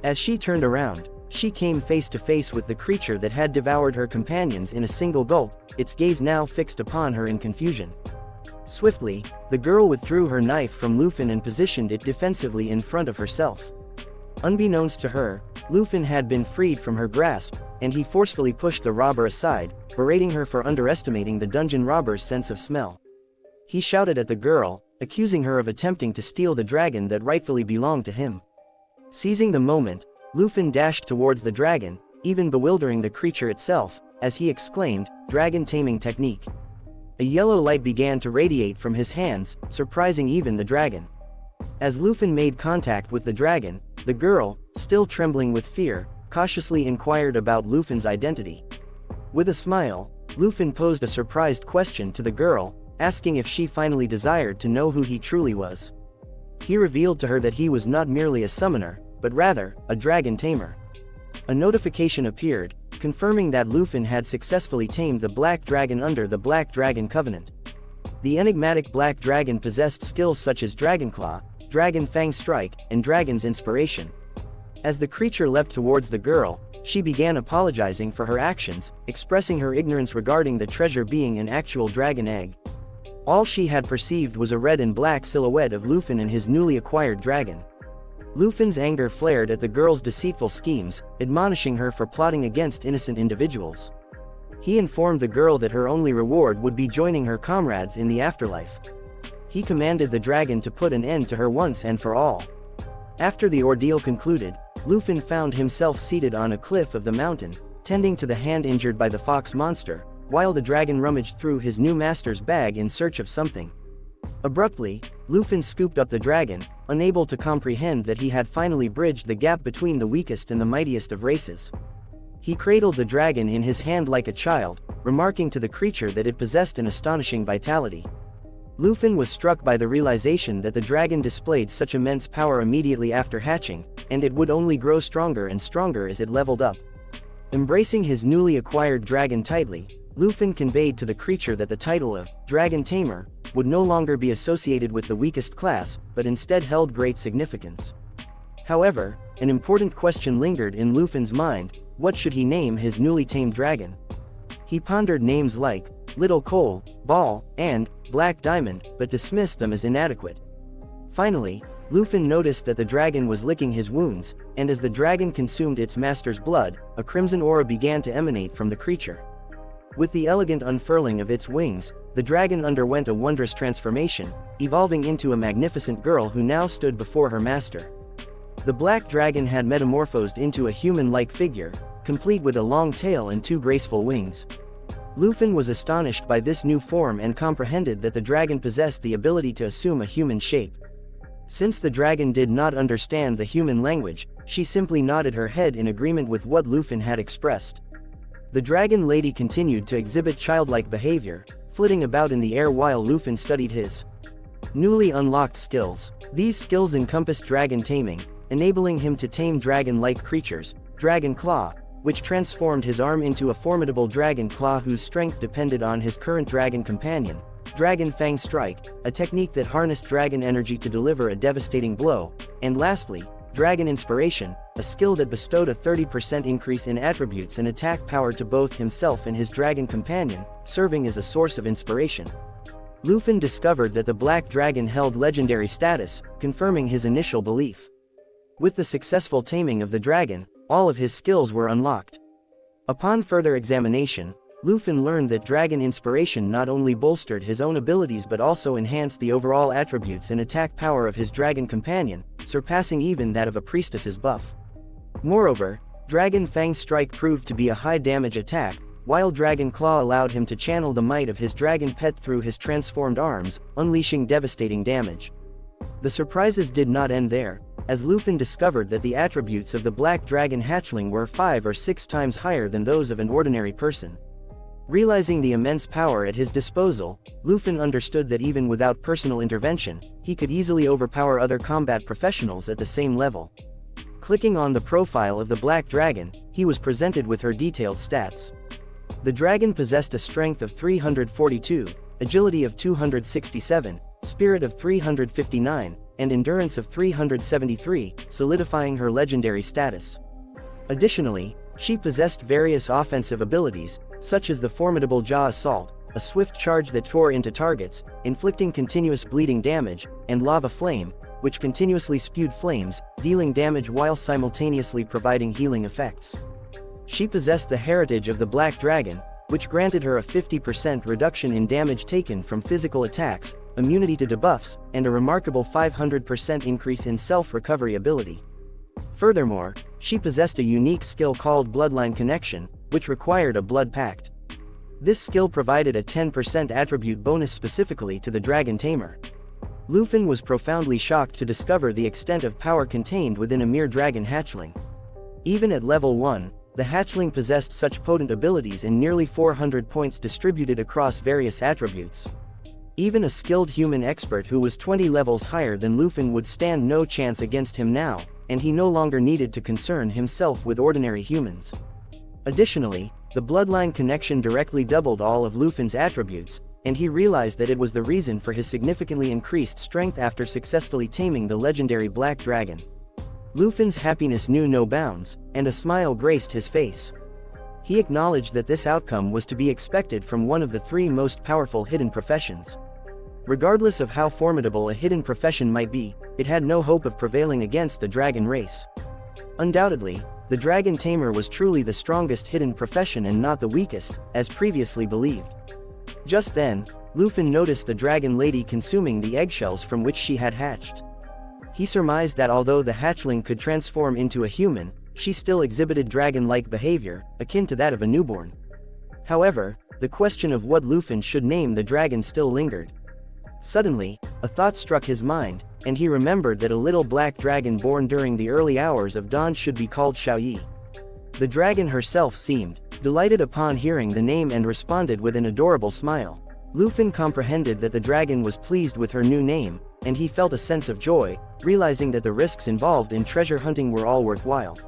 As she turned around, she came face to face with the creature that had devoured her companions in a single gulp, its gaze now fixed upon her in confusion. Swiftly, the girl withdrew her knife from Lufin and positioned it defensively in front of herself. Unbeknownst to her, Lufin had been freed from her grasp, and he forcefully pushed the robber aside, berating her for underestimating the dungeon robber's sense of smell. He shouted at the girl, accusing her of attempting to steal the dragon that rightfully belonged to him. Seizing the moment, Lufin dashed towards the dragon, even bewildering the creature itself, as he exclaimed, "Dragon taming technique." A yellow light began to radiate from his hands, surprising even the dragon. As Lufin made contact with the dragon, the girl, still trembling with fear, cautiously inquired about Lufin's identity. With a smile, Lufin posed a surprised question to the girl, asking if she finally desired to know who he truly was. He revealed to her that he was not merely a summoner, but rather, a dragon tamer. A notification appeared, confirming that Lufin had successfully tamed the Black Dragon under the Black Dragon Covenant. The enigmatic Black Dragon possessed skills such as Dragon Claw, Dragon Fang Strike, and Dragon's Inspiration. As the creature leapt towards the girl, she began apologizing for her actions, expressing her ignorance regarding the treasure being an actual dragon egg. All she had perceived was a red and black silhouette of Lufin and his newly acquired dragon. Lufin's anger flared at the girl's deceitful schemes, admonishing her for plotting against innocent individuals. He informed the girl that her only reward would be joining her comrades in the afterlife. He commanded the dragon to put an end to her once and for all. After the ordeal concluded, Lufin found himself seated on a cliff of the mountain, tending to the hand injured by the fox monster, while the dragon rummaged through his new master's bag in search of something. Abruptly, Lufin scooped up the dragon, unable to comprehend that he had finally bridged the gap between the weakest and the mightiest of races. He cradled the dragon in his hand like a child, remarking to the creature that it possessed an astonishing vitality. Lufin was struck by the realization that the dragon displayed such immense power immediately after hatching, and it would only grow stronger and stronger as it leveled up. Embracing his newly acquired dragon tightly, Lufin conveyed to the creature that the title of Dragon Tamer would no longer be associated with the weakest class, but instead held great significance. However, an important question lingered in Lufin's mind: what should he name his newly tamed dragon? He pondered names like Little Coal, Ball, and Black Diamond, but dismissed them as inadequate. Finally, Lufin noticed that the dragon was licking his wounds, and as the dragon consumed its master's blood, a crimson aura began to emanate from the creature. With the elegant unfurling of its wings, the dragon underwent a wondrous transformation, evolving into a magnificent girl who now stood before her master. The black dragon had metamorphosed into a human-like figure, complete with a long tail and 2 graceful wings. Lufin was astonished by this new form and comprehended that the dragon possessed the ability to assume a human shape. Since the dragon did not understand the human language, she simply nodded her head in agreement with what Lufin had expressed. The dragon lady continued to exhibit childlike behavior, flitting about in the air while Lufin studied his newly unlocked skills. These skills encompassed dragon taming, enabling him to tame dragon-like creatures, dragon claw, which transformed his arm into a formidable dragon claw whose strength depended on his current dragon companion, dragon fang strike, a technique that harnessed dragon energy to deliver a devastating blow, and lastly, dragon inspiration, a skill that bestowed a 30% increase in attributes and attack power to both himself and his dragon companion, serving as a source of inspiration. Lufin discovered that the black dragon held legendary status, confirming his initial belief. With the successful taming of the dragon, all of his skills were unlocked. Upon further examination, Lufin learned that dragon inspiration not only bolstered his own abilities but also enhanced the overall attributes and attack power of his dragon companion, surpassing even that of a priestess's buff. Moreover, Dragon Fang Strike proved to be a high-damage attack, while Dragon Claw allowed him to channel the might of his dragon pet through his transformed arms, unleashing devastating damage. The surprises did not end there, as Lufin discovered that the attributes of the black dragon hatchling were 5 or 6 times higher than those of an ordinary person. Realizing the immense power at his disposal, Lufin understood that even without personal intervention, he could easily overpower other combat professionals at the same level. Clicking on the profile of the black dragon, he was presented with her detailed stats. The dragon possessed a strength of 342, agility of 267, spirit of 359, and endurance of 373, solidifying her legendary status. Additionally, she possessed various offensive abilities, such as the formidable Jaw Assault, a swift charge that tore into targets, inflicting continuous bleeding damage, and Lava Flame, which continuously spewed flames, dealing damage while simultaneously providing healing effects. She possessed the heritage of the Black Dragon, which granted her a 50% reduction in damage taken from physical attacks, immunity to debuffs, and a remarkable 500% increase in self-recovery ability. Furthermore, she possessed a unique skill called Bloodline Connection, which required a blood pact. This skill provided a 10% attribute bonus specifically to the Dragon Tamer. Lufin was profoundly shocked to discover the extent of power contained within a mere dragon hatchling. Even at level 1, the hatchling possessed such potent abilities and nearly 400 points distributed across various attributes. Even a skilled human expert who was 20 levels higher than Lufin would stand no chance against him now, and he no longer needed to concern himself with ordinary humans. Additionally, the bloodline connection directly doubled all of Lufin's attributes, and he realized that it was the reason for his significantly increased strength after successfully taming the legendary Black Dragon. Lufin's happiness knew no bounds, and a smile graced his face. He acknowledged that this outcome was to be expected from one of the 3 most powerful hidden professions. Regardless of how formidable a hidden profession might be, it had no hope of prevailing against the dragon race. Undoubtedly, the Dragon Tamer was truly the strongest hidden profession and not the weakest, as previously believed. Just then, Lufin noticed the dragon lady consuming the eggshells from which she had hatched. He surmised that although the hatchling could transform into a human, she still exhibited dragon-like behavior, akin to that of a newborn. However, the question of what Lufin should name the dragon still lingered. Suddenly, a thought struck his mind, and he remembered that a little black dragon born during the early hours of dawn should be called Xiaoyi. The dragon herself seemed delighted upon hearing the name and responded with an adorable smile. Lufin comprehended that the dragon was pleased with her new name, and he felt a sense of joy, realizing that the risks involved in treasure hunting were all worthwhile.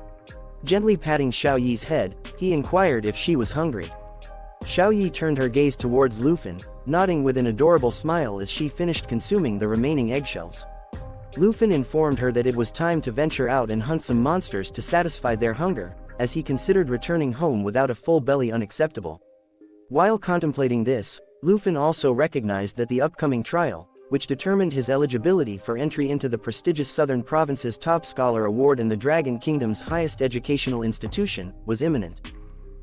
Gently patting Xiaoyi's head, he inquired if she was hungry. Xiaoyi turned her gaze towards Lufin, nodding with an adorable smile as she finished consuming the remaining eggshells. Lufin informed her that it was time to venture out and hunt some monsters to satisfy their hunger, as he considered returning home without a full belly unacceptable. While contemplating this, Lufin also recognized that the upcoming trial, which determined his eligibility for entry into the prestigious Southern Province's Top Scholar Award and the Dragon Kingdom's highest educational institution, was imminent.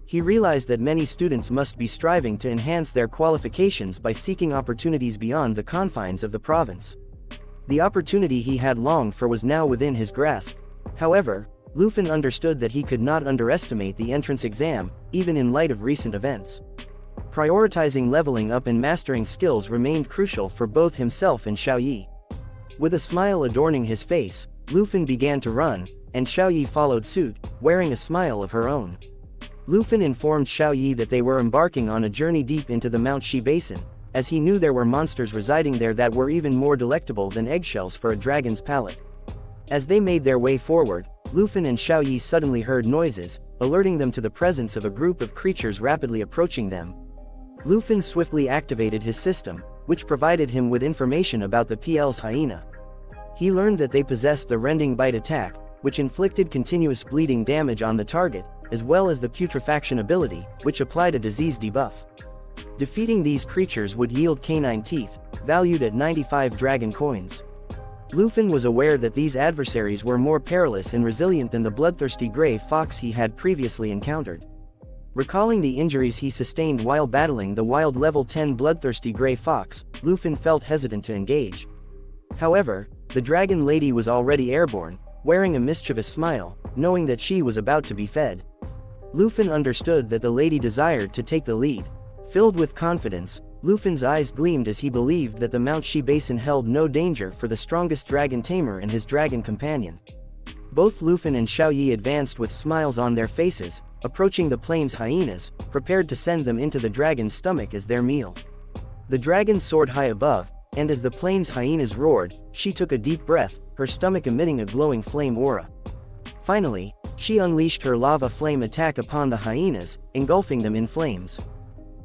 He realized that many students must be striving to enhance their qualifications by seeking opportunities beyond the confines of the province. The opportunity he had longed for was now within his grasp. However, Lufin understood that he could not underestimate the entrance exam, even in light of recent events. Prioritizing leveling up and mastering skills remained crucial for both himself and Xiaoyi. With a smile adorning his face, Lufin began to run, and Xiaoyi followed suit, wearing a smile of her own. Lufin informed Xiaoyi that they were embarking on a journey deep into the Mount Shi Basin, as he knew there were monsters residing there that were even more delectable than eggshells for a dragon's palate. As they made their way forward, Lufin and Xiaoyi suddenly heard noises, alerting them to the presence of a group of creatures rapidly approaching them. Lufin swiftly activated his system, which provided him with information about the PL's hyena. He learned that they possessed the rending bite attack, which inflicted continuous bleeding damage on the target, as well as the putrefaction ability, which applied a disease debuff. Defeating these creatures would yield canine teeth, valued at 95 dragon coins. Lufin was aware that these adversaries were more perilous and resilient than the bloodthirsty gray fox he had previously encountered. Recalling the injuries he sustained while battling the wild level 10 bloodthirsty gray fox, Lufin felt hesitant to engage. However, the dragon lady was already airborne, wearing a mischievous smile, knowing that she was about to be fed. Lufin understood that the lady desired to take the lead. Filled with confidence, Lufin's eyes gleamed as he believed that the Mount Shi Basin held no danger for the strongest Dragon Tamer and his dragon companion. Both Lufin and Xiaoyi advanced with smiles on their faces, approaching the plains hyenas, prepared to send them into the dragon's stomach as their meal. The dragon soared high above, and as the plains hyenas roared, she took a deep breath, her stomach emitting a glowing flame aura. Finally, she unleashed her lava flame attack upon the hyenas, engulfing them in flames.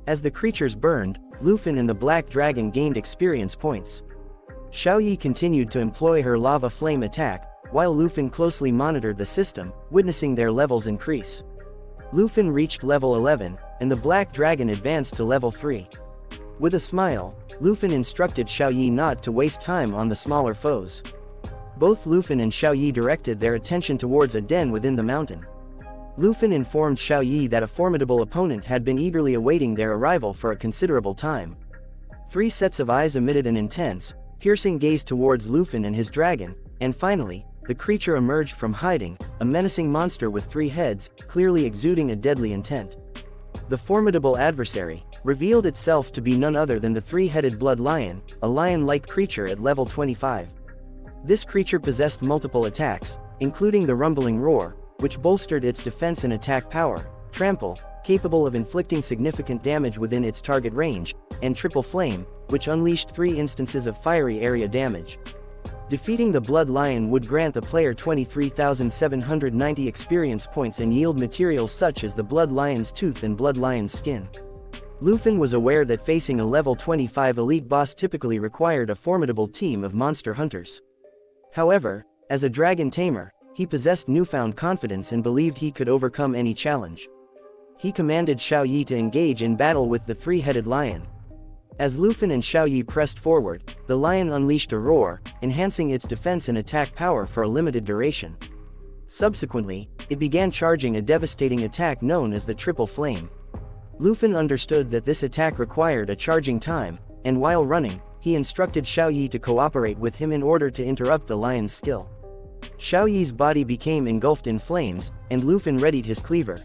As the creatures burned, Lufin and the black dragon gained experience points. Xiaoyi continued to employ her lava flame attack, while Lufin closely monitored the system, witnessing their levels increase. Lufin reached level 11, and the black dragon advanced to level 3. With a smile, Lufin instructed Xiaoyi not to waste time on the smaller foes. Both Lufin and Xiaoyi directed their attention towards a den within the mountain. Lufin informed Xiaoyi that a formidable opponent had been eagerly awaiting their arrival for a considerable time. 3 sets of eyes emitted an intense, piercing gaze towards Lufin and his dragon, and finally, the creature emerged from hiding, a menacing monster with 3 heads, clearly exuding a deadly intent. The formidable adversary revealed itself to be none other than the 3-headed blood lion, a lion-like creature at level 25. This creature possessed multiple attacks, including the rumbling roar, which bolstered its defense and attack power, trample, capable of inflicting significant damage within its target range, and triple flame, which unleashed 3 instances of fiery area damage. Defeating the Blood Lion would grant the player 23,790 experience points and yield materials such as the Blood Lion's tooth and Blood Lion's skin. Lufin was aware that facing a level 25 elite boss typically required a formidable team of monster hunters. However, as a Dragon Tamer, he possessed newfound confidence and believed he could overcome any challenge. He commanded Xiaoyi to engage in battle with the 3-headed lion. As Lufin and Xiaoyi pressed forward, the lion unleashed a roar, enhancing its defense and attack power for a limited duration. Subsequently, it began charging a devastating attack known as the Triple Flame. Lufin understood that this attack required a charging time, and while running, he instructed Xiaoyi to cooperate with him in order to interrupt the lion's skill. Xiaoyi's body became engulfed in flames, and Lufin readied his cleaver.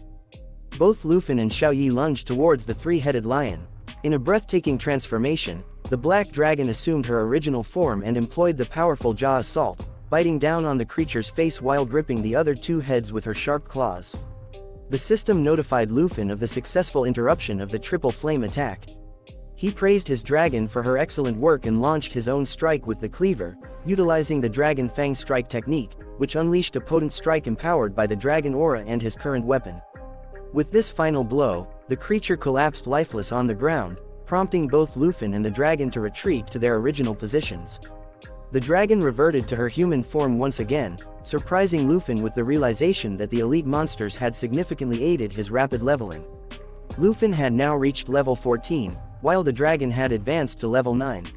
Both Lufin and Xiaoyi lunged towards the three-headed lion. In a breathtaking transformation, the black dragon assumed her original form and employed the powerful jaw assault, biting down on the creature's face while gripping the other two heads with her sharp claws. The system notified Lufin of the successful interruption of the Triple Flame attack. He praised his dragon for her excellent work and launched his own strike with the cleaver, utilizing the Dragon Fang strike technique, which unleashed a potent strike empowered by the dragon aura and his current weapon. With this final blow, the creature collapsed lifeless on the ground, prompting both Lufin and the dragon to retreat to their original positions. The dragon reverted to her human form once again, surprising Lufin with the realization that the elite monsters had significantly aided his rapid leveling. Lufin had now reached level 14, while the dragon had advanced to level 9.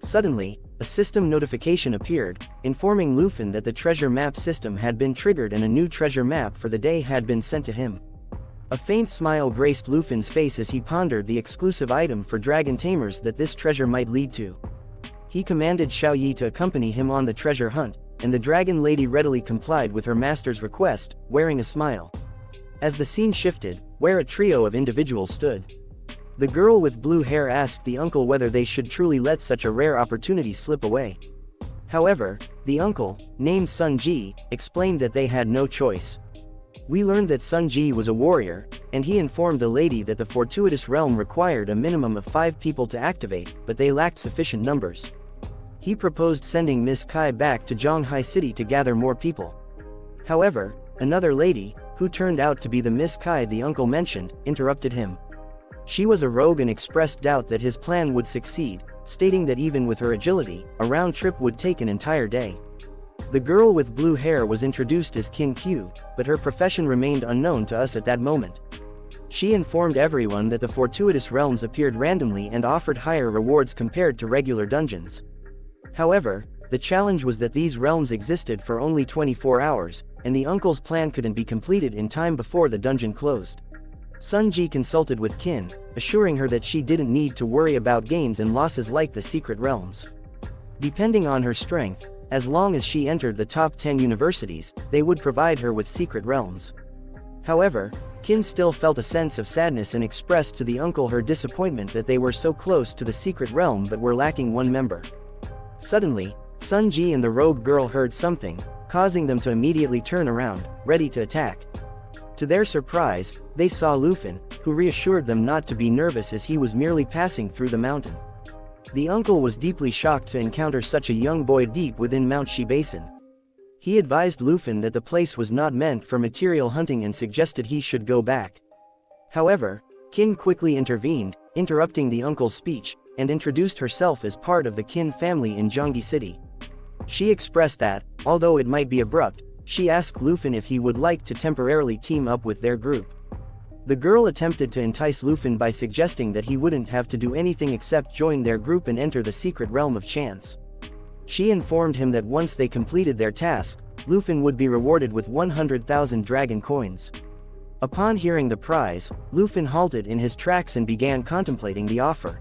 Suddenly, a system notification appeared, informing Lufin that the treasure map system had been triggered and a new treasure map for the day had been sent to him. A faint smile graced Lufin's face as he pondered the exclusive item for Dragon Tamers that this treasure might lead to. He commanded Xiaoyi to accompany him on the treasure hunt, and the dragon lady readily complied with her master's request, wearing a smile. As the scene shifted, where a trio of individuals stood, the girl with blue hair asked the uncle whether they should truly let such a rare opportunity slip away. However, the uncle, named Sun Ji, explained that they had no choice. We learned that Sun Ji was a warrior, and he informed the lady that the fortuitous realm required a minimum of 5 people to activate, but they lacked sufficient numbers. He proposed sending Miss Kai back to Zhonghai City to gather more people. However, another lady, who turned out to be the Miss Kai the uncle mentioned, interrupted him. She was a rogue and expressed doubt that his plan would succeed, stating that even with her agility, a round trip would take an entire day. The girl with blue hair was introduced as Qin Q, but her profession remained unknown to us at that moment. She informed everyone that the fortuitous realms appeared randomly and offered higher rewards compared to regular dungeons. However, the challenge was that these realms existed for only 24 hours, and the uncle's plan couldn't be completed in time before the dungeon closed. Sun Ji consulted with Qin, assuring her that she didn't need to worry about gains and losses like the secret realms. Depending on her strength, as long as she entered the top 10 universities, they would provide her with secret realms. However, Qin still felt a sense of sadness and expressed to the uncle her disappointment that they were so close to the secret realm but were lacking one member. Suddenly, Sun Ji and the rogue girl heard something, causing them to immediately turn around, ready to attack. To their surprise, they saw Lufin, who reassured them not to be nervous as he was merely passing through the mountain. The uncle was deeply shocked to encounter such a young boy deep within Mount Shi Basin. He advised Lufin that the place was not meant for material hunting and suggested he should go back. However, Qin quickly intervened, interrupting the uncle's speech, and introduced herself as part of the Qin family in Zhongyi City. She expressed that, although it might be abrupt, she asked Lufin if he would like to temporarily team up with their group. The girl attempted to entice Lufin by suggesting that he wouldn't have to do anything except join their group and enter the secret realm of chance. She informed him that once they completed their task, Lufin would be rewarded with 100,000 dragon coins. Upon hearing the prize, Lufin halted in his tracks and began contemplating the offer.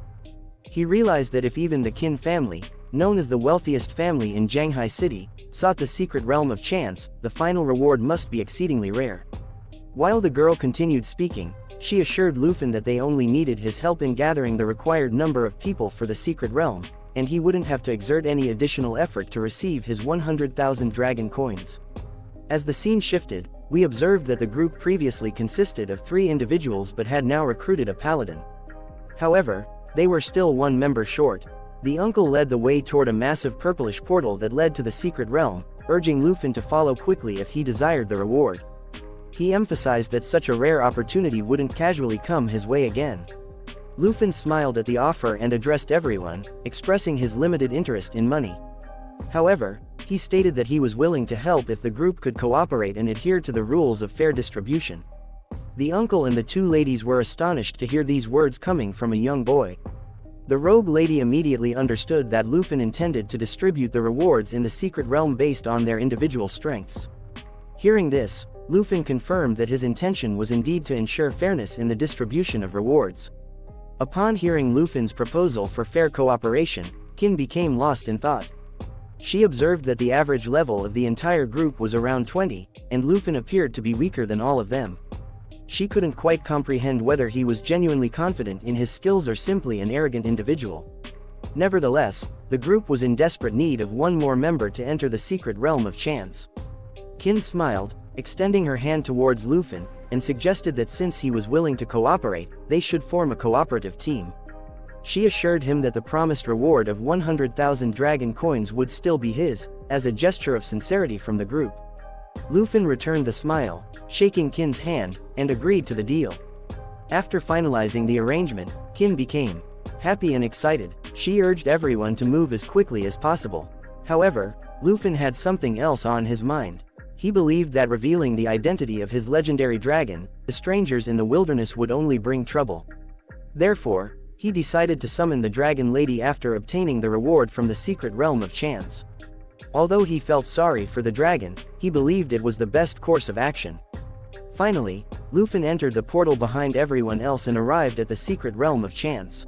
He realized that if even the Qin family, known as the wealthiest family in Zhonghai City, sought the secret realm of chance, the final reward must be exceedingly rare. While the girl continued speaking, she assured Lufin that they only needed his help in gathering the required number of people for the secret realm, and he wouldn't have to exert any additional effort to receive his 100,000 dragon coins. As the scene shifted, we observed that the group previously consisted of 3 individuals but had now recruited a paladin. However, they were still 1 member short. The uncle led the way toward a massive purplish portal that led to the secret realm, urging Lufin to follow quickly if he desired the reward. He emphasized that such a rare opportunity wouldn't casually come his way again. Lufin smiled at the offer and addressed everyone, expressing his limited interest in money. However, he stated that he was willing to help if the group could cooperate and adhere to the rules of fair distribution. The uncle and the 2 ladies were astonished to hear these words coming from a young boy. The rogue lady immediately understood that Lufin intended to distribute the rewards in the secret realm based on their individual strengths. Hearing this, Lufin confirmed that his intention was indeed to ensure fairness in the distribution of rewards. Upon hearing Lufin's proposal for fair cooperation, Qin became lost in thought. She observed that the average level of the entire group was around 20, and Lufin appeared to be weaker than all of them. She couldn't quite comprehend whether he was genuinely confident in his skills or simply an arrogant individual. Nevertheless, the group was in desperate need of one more member to enter the secret realm of chance. Qin smiled, extending her hand towards Lufin, and suggested that since he was willing to cooperate, they should form a cooperative team. She assured him that the promised reward of 100,000 dragon coins would still be his, as a gesture of sincerity from the group. Lufin returned the smile, shaking Qin's hand, and agreed to the deal. After finalizing the arrangement, Qin became happy and excited. She urged everyone to move as quickly as possible. However, Lufin had something else on his mind. He believed that revealing the identity of his legendary dragon, the strangers in the wilderness, would only bring trouble. Therefore, he decided to summon the Dragon Lady after obtaining the reward from the secret realm of chance. Although he felt sorry for the dragon, he believed it was the best course of action. Finally, Lufin entered the portal behind everyone else and arrived at the secret realm of chance.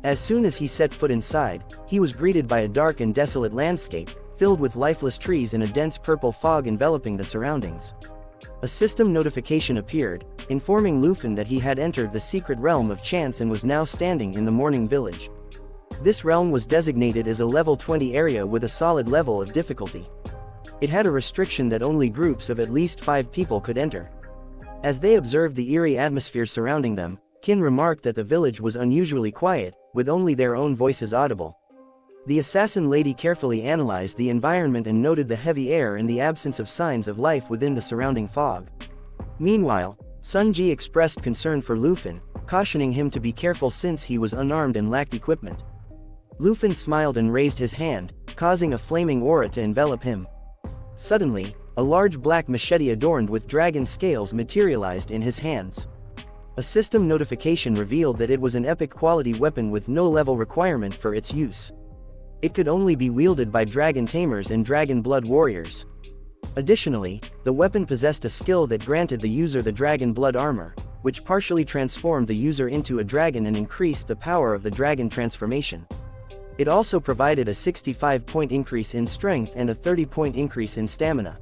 As soon as he set foot inside, he was greeted by a dark and desolate landscape, filled with lifeless trees and a dense purple fog enveloping the surroundings. A system notification appeared, informing Lufin that he had entered the secret realm of chance and was now standing in the Morning Village. This realm was designated as a level 20 area with a solid level of difficulty. It had a restriction that only groups of at least 5 people could enter. As they observed the eerie atmosphere surrounding them, Qin remarked that the village was unusually quiet, with only their own voices audible. The assassin lady carefully analyzed the environment and noted the heavy air and the absence of signs of life within the surrounding fog. Meanwhile, Sun Ji expressed concern for Lufin, cautioning him to be careful since he was unarmed and lacked equipment. Lufin smiled and raised his hand, causing a flaming aura to envelop him. Suddenly, a large black machete adorned with dragon scales materialized in his hands. A system notification revealed that it was an epic quality weapon with no level requirement for its use. It could only be wielded by Dragon Tamers and Dragon Blood Warriors. Additionally, the weapon possessed a skill that granted the user the Dragon Blood Armor, which partially transformed the user into a dragon and increased the power of the dragon transformation. It also provided a 65-point increase in strength and a 30-point increase in stamina.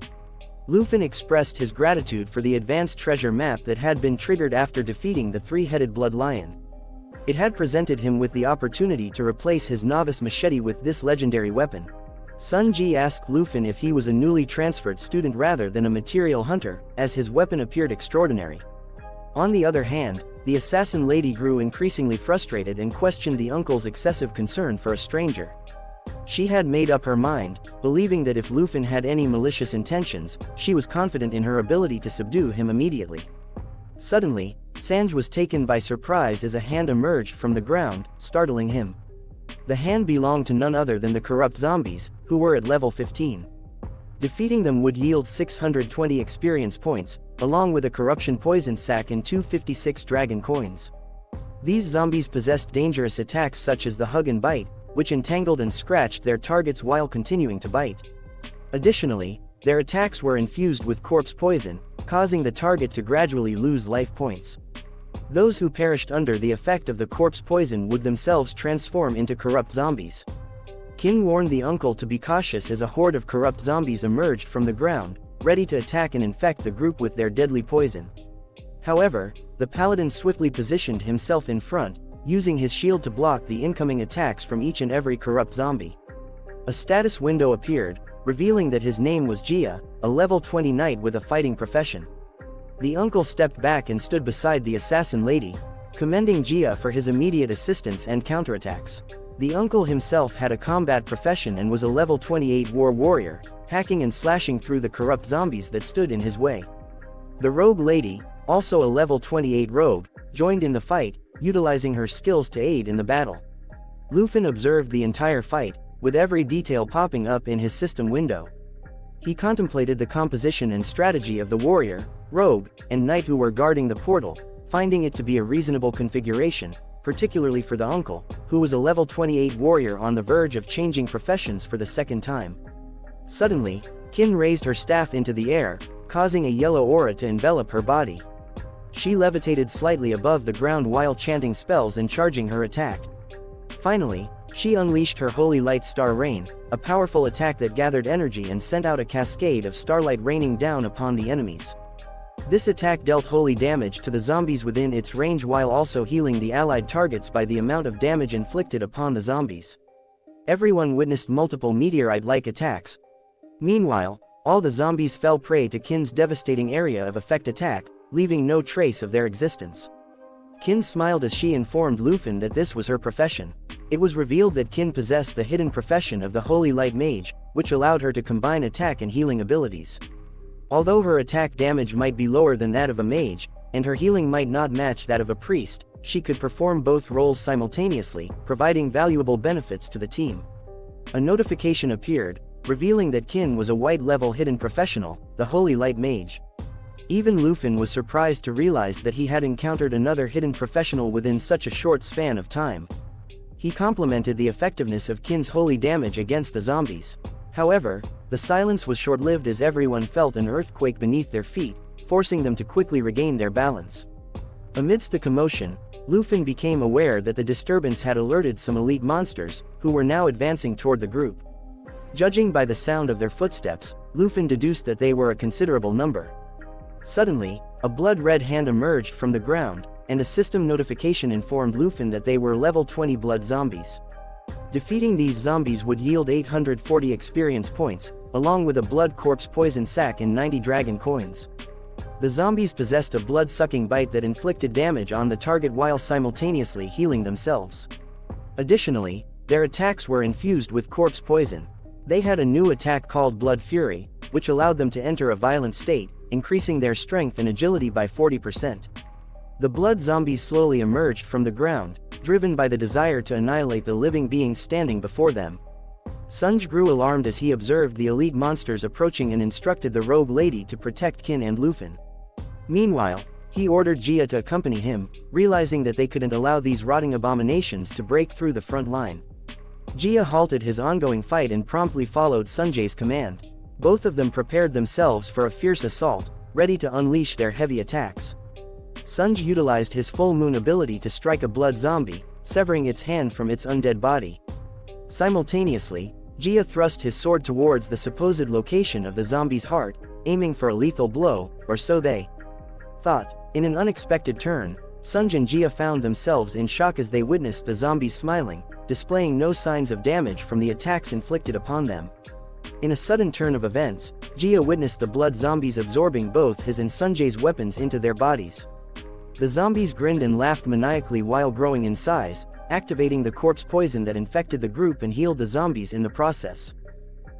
Lufin expressed his gratitude for the advanced treasure map that had been triggered after defeating the 3-headed blood lion. It had presented him with the opportunity to replace his novice machete with this legendary weapon. Sun Ji asked Lufin if he was a newly transferred student rather than a material hunter, as his weapon appeared extraordinary. On the other hand, the assassin lady grew increasingly frustrated and questioned the uncle's excessive concern for a stranger. She had made up her mind, believing that if Lufin had any malicious intentions, she was confident in her ability to subdue him immediately. Suddenly, Sanj was taken by surprise as a hand emerged from the ground, startling him. The hand belonged to none other than the corrupt zombies, who were at level 15. Defeating them would yield 620 experience points, along with a corruption poison sac and 256 dragon coins. These zombies possessed dangerous attacks such as the hug and bite, which entangled and scratched their targets while continuing to bite. Additionally, their attacks were infused with corpse poison, causing the target to gradually lose life points. Those who perished under the effect of the corpse poison would themselves transform into corrupt zombies. Qin warned the uncle to be cautious as a horde of corrupt zombies emerged from the ground, ready to attack and infect the group with their deadly poison. However, the paladin swiftly positioned himself in front, using his shield to block the incoming attacks from each and every corrupt zombie. A status window appeared, revealing that his name was Jia, a level 20 knight with a fighting profession. The uncle stepped back and stood beside the assassin lady, commending Jia for his immediate assistance and counterattacks. The uncle himself had a combat profession and was a level 28 war warrior, hacking and slashing through the corrupt zombies that stood in his way. The rogue lady, also a level 28 rogue, joined in the fight, utilizing her skills to aid in the battle. Lufin observed the entire fight, with every detail popping up in his system window. He contemplated the composition and strategy of the warrior, rogue, and knight who were guarding the portal, finding it to be a reasonable configuration, particularly for the uncle, who was a level 28 warrior on the verge of changing professions for the second time. Suddenly, Qin raised her staff into the air, causing a yellow aura to envelop her body. She levitated slightly above the ground while chanting spells and charging her attack. Finally, she unleashed her Holy Light Star Rain, a powerful attack that gathered energy and sent out a cascade of starlight raining down upon the enemies. This attack dealt holy damage to the zombies within its range while also healing the allied targets by the amount of damage inflicted upon the zombies. Everyone witnessed multiple meteorite-like attacks. Meanwhile, all the zombies fell prey to Qin's devastating area of effect attack, leaving no trace of their existence. Qin smiled as she informed Lufin that this was her profession. It was revealed that Qin possessed the hidden profession of the Holy Light Mage, which allowed her to combine attack and healing abilities. Although her attack damage might be lower than that of a mage, and her healing might not match that of a priest, she could perform both roles simultaneously, providing valuable benefits to the team. A notification appeared, revealing that Qin was a white-level hidden professional, the Holy Light Mage. Even Lufin was surprised to realize that he had encountered another hidden professional within such a short span of time. He complimented the effectiveness of Qin's holy damage against the zombies. However, the silence was short-lived as everyone felt an earthquake beneath their feet, forcing them to quickly regain their balance. Amidst the commotion, Lufin became aware that the disturbance had alerted some elite monsters, who were now advancing toward the group. Judging by the sound of their footsteps, Lufin deduced that they were a considerable number. Suddenly, a blood-red hand emerged from the ground, and a system notification informed Lufin that they were level 20 blood zombies. Defeating these zombies would yield 840 experience points, along with a blood corpse poison sac and 90 dragon coins. The zombies possessed a blood-sucking bite that inflicted damage on the target while simultaneously healing themselves. Additionally, their attacks were infused with corpse poison. They had a new attack called Blood Fury, which allowed them to enter a violent state, increasing their strength and agility by 40%. The blood zombies slowly emerged from the ground, driven by the desire to annihilate the living beings standing before them. Sunj grew alarmed as he observed the elite monsters approaching and instructed the rogue lady to protect Qin and Lufin. Meanwhile, he ordered Jia to accompany him, realizing that they couldn't allow these rotting abominations to break through the front line. Jia halted his ongoing fight and promptly followed Sunjay's command. Both of them prepared themselves for a fierce assault, ready to unleash their heavy attacks. Sunj utilized his full moon ability to strike a blood zombie, severing its hand from its undead body. Simultaneously, Jia thrust his sword towards the supposed location of the zombie's heart, aiming for a lethal blow, or so they thought. In an unexpected turn, Sunj and Jia found themselves in shock as they witnessed the zombies smiling, displaying no signs of damage from the attacks inflicted upon them. In a sudden turn of events, Jia witnessed the blood zombies absorbing both his and Sunjay's weapons into their bodies. The zombies grinned and laughed maniacally while growing in size, activating the corpse poison that infected the group and healed the zombies in the process.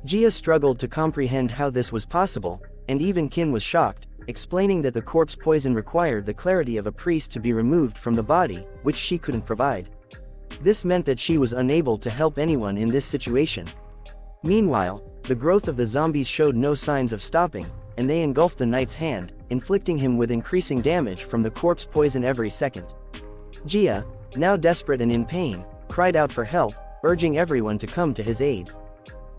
Jia struggled to comprehend how this was possible, and even Qin was shocked, explaining that the corpse poison required the clarity of a priest to be removed from the body, which she couldn't provide. This meant that she was unable to help anyone in this situation. Meanwhile, the growth of the zombies showed no signs of stopping, and they engulfed the knight's hand, inflicting him with increasing damage from the corpse poison every second. Jia, now desperate and in pain, cried out for help, urging everyone to come to his aid.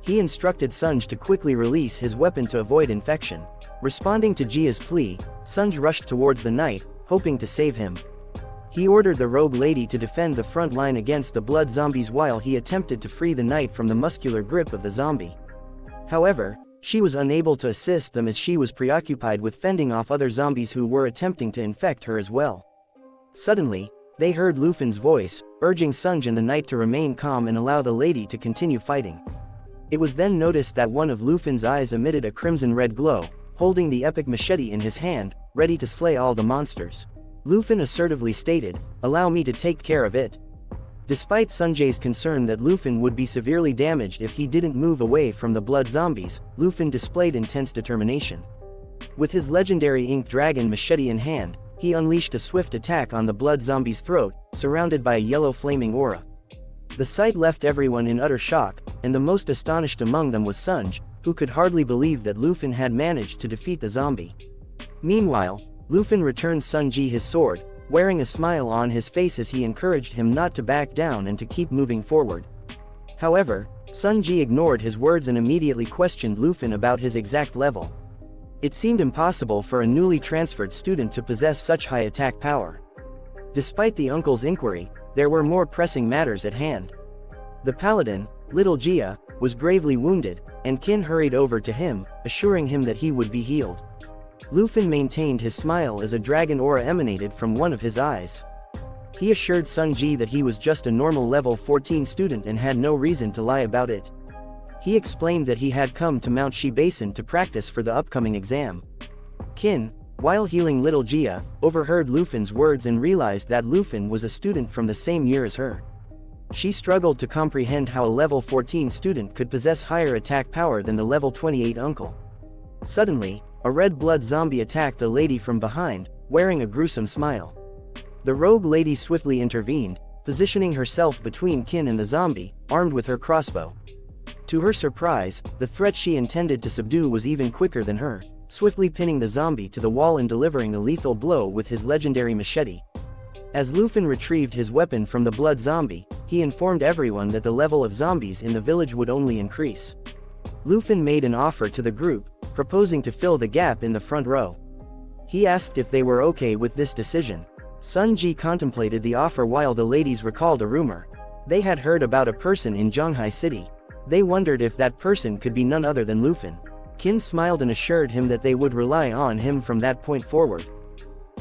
He instructed Sunj to quickly release his weapon to avoid infection. Responding to Jia's plea, Sunj rushed towards the knight, hoping to save him. He ordered the rogue lady to defend the front line against the blood zombies while he attempted to free the knight from the muscular grip of the zombie. However, she was unable to assist them as she was preoccupied with fending off other zombies who were attempting to infect her as well. Suddenly, they heard Lufin's voice, urging Sunj and the knight to remain calm and allow the lady to continue fighting. It was then noticed that one of Lufin's eyes emitted a crimson-red glow, holding the epic machete in his hand, ready to slay all the monsters. Lufin assertively stated, "Allow me to take care of it." Despite Sunjay's concern that Lufin would be severely damaged if he didn't move away from the blood zombies, Lufin displayed intense determination. With his legendary ink dragon machete in hand, he unleashed a swift attack on the blood zombie's throat, surrounded by a yellow flaming aura. The sight left everyone in utter shock, and the most astonished among them was Sunj, who could hardly believe that Lufin had managed to defeat the zombie. Meanwhile, Lufin returned Sunji his sword, wearing a smile on his face as he encouraged him not to back down and to keep moving forward. However, Sunji ignored his words and immediately questioned Lufin about his exact level. It seemed impossible for a newly transferred student to possess such high attack power. Despite the uncle's inquiry, there were more pressing matters at hand. The paladin, Little Jia, was gravely wounded, and Qin hurried over to him, assuring him that he would be healed. Lufin maintained his smile as a dragon aura emanated from one of his eyes. He assured Sunji that he was just a normal level 14 student and had no reason to lie about it. He explained that he had come to Mount Shi Basin to practice for the upcoming exam. Qin, while healing Little Jia, overheard Lufin's words and realized that Lufin was a student from the same year as her. She struggled to comprehend how a level 14 student could possess higher attack power than the level 28 uncle. Suddenly, a red blood zombie attacked the lady from behind, wearing a gruesome smile. The rogue lady swiftly intervened, positioning herself between Qin and the zombie, armed with her crossbow. To her surprise, the threat she intended to subdue was even quicker than her, swiftly pinning the zombie to the wall and delivering a lethal blow with his legendary machete. As Lufin retrieved his weapon from the blood zombie, he informed everyone that the level of zombies in the village would only increase. Lufin made an offer to the group, proposing to fill the gap in the front row. He asked if they were okay with this decision. Sunji contemplated the offer while the ladies recalled a rumor. They had heard about a person in Zhanghai City. They wondered if that person could be none other than Lufin. Qin smiled and assured him that they would rely on him from that point forward.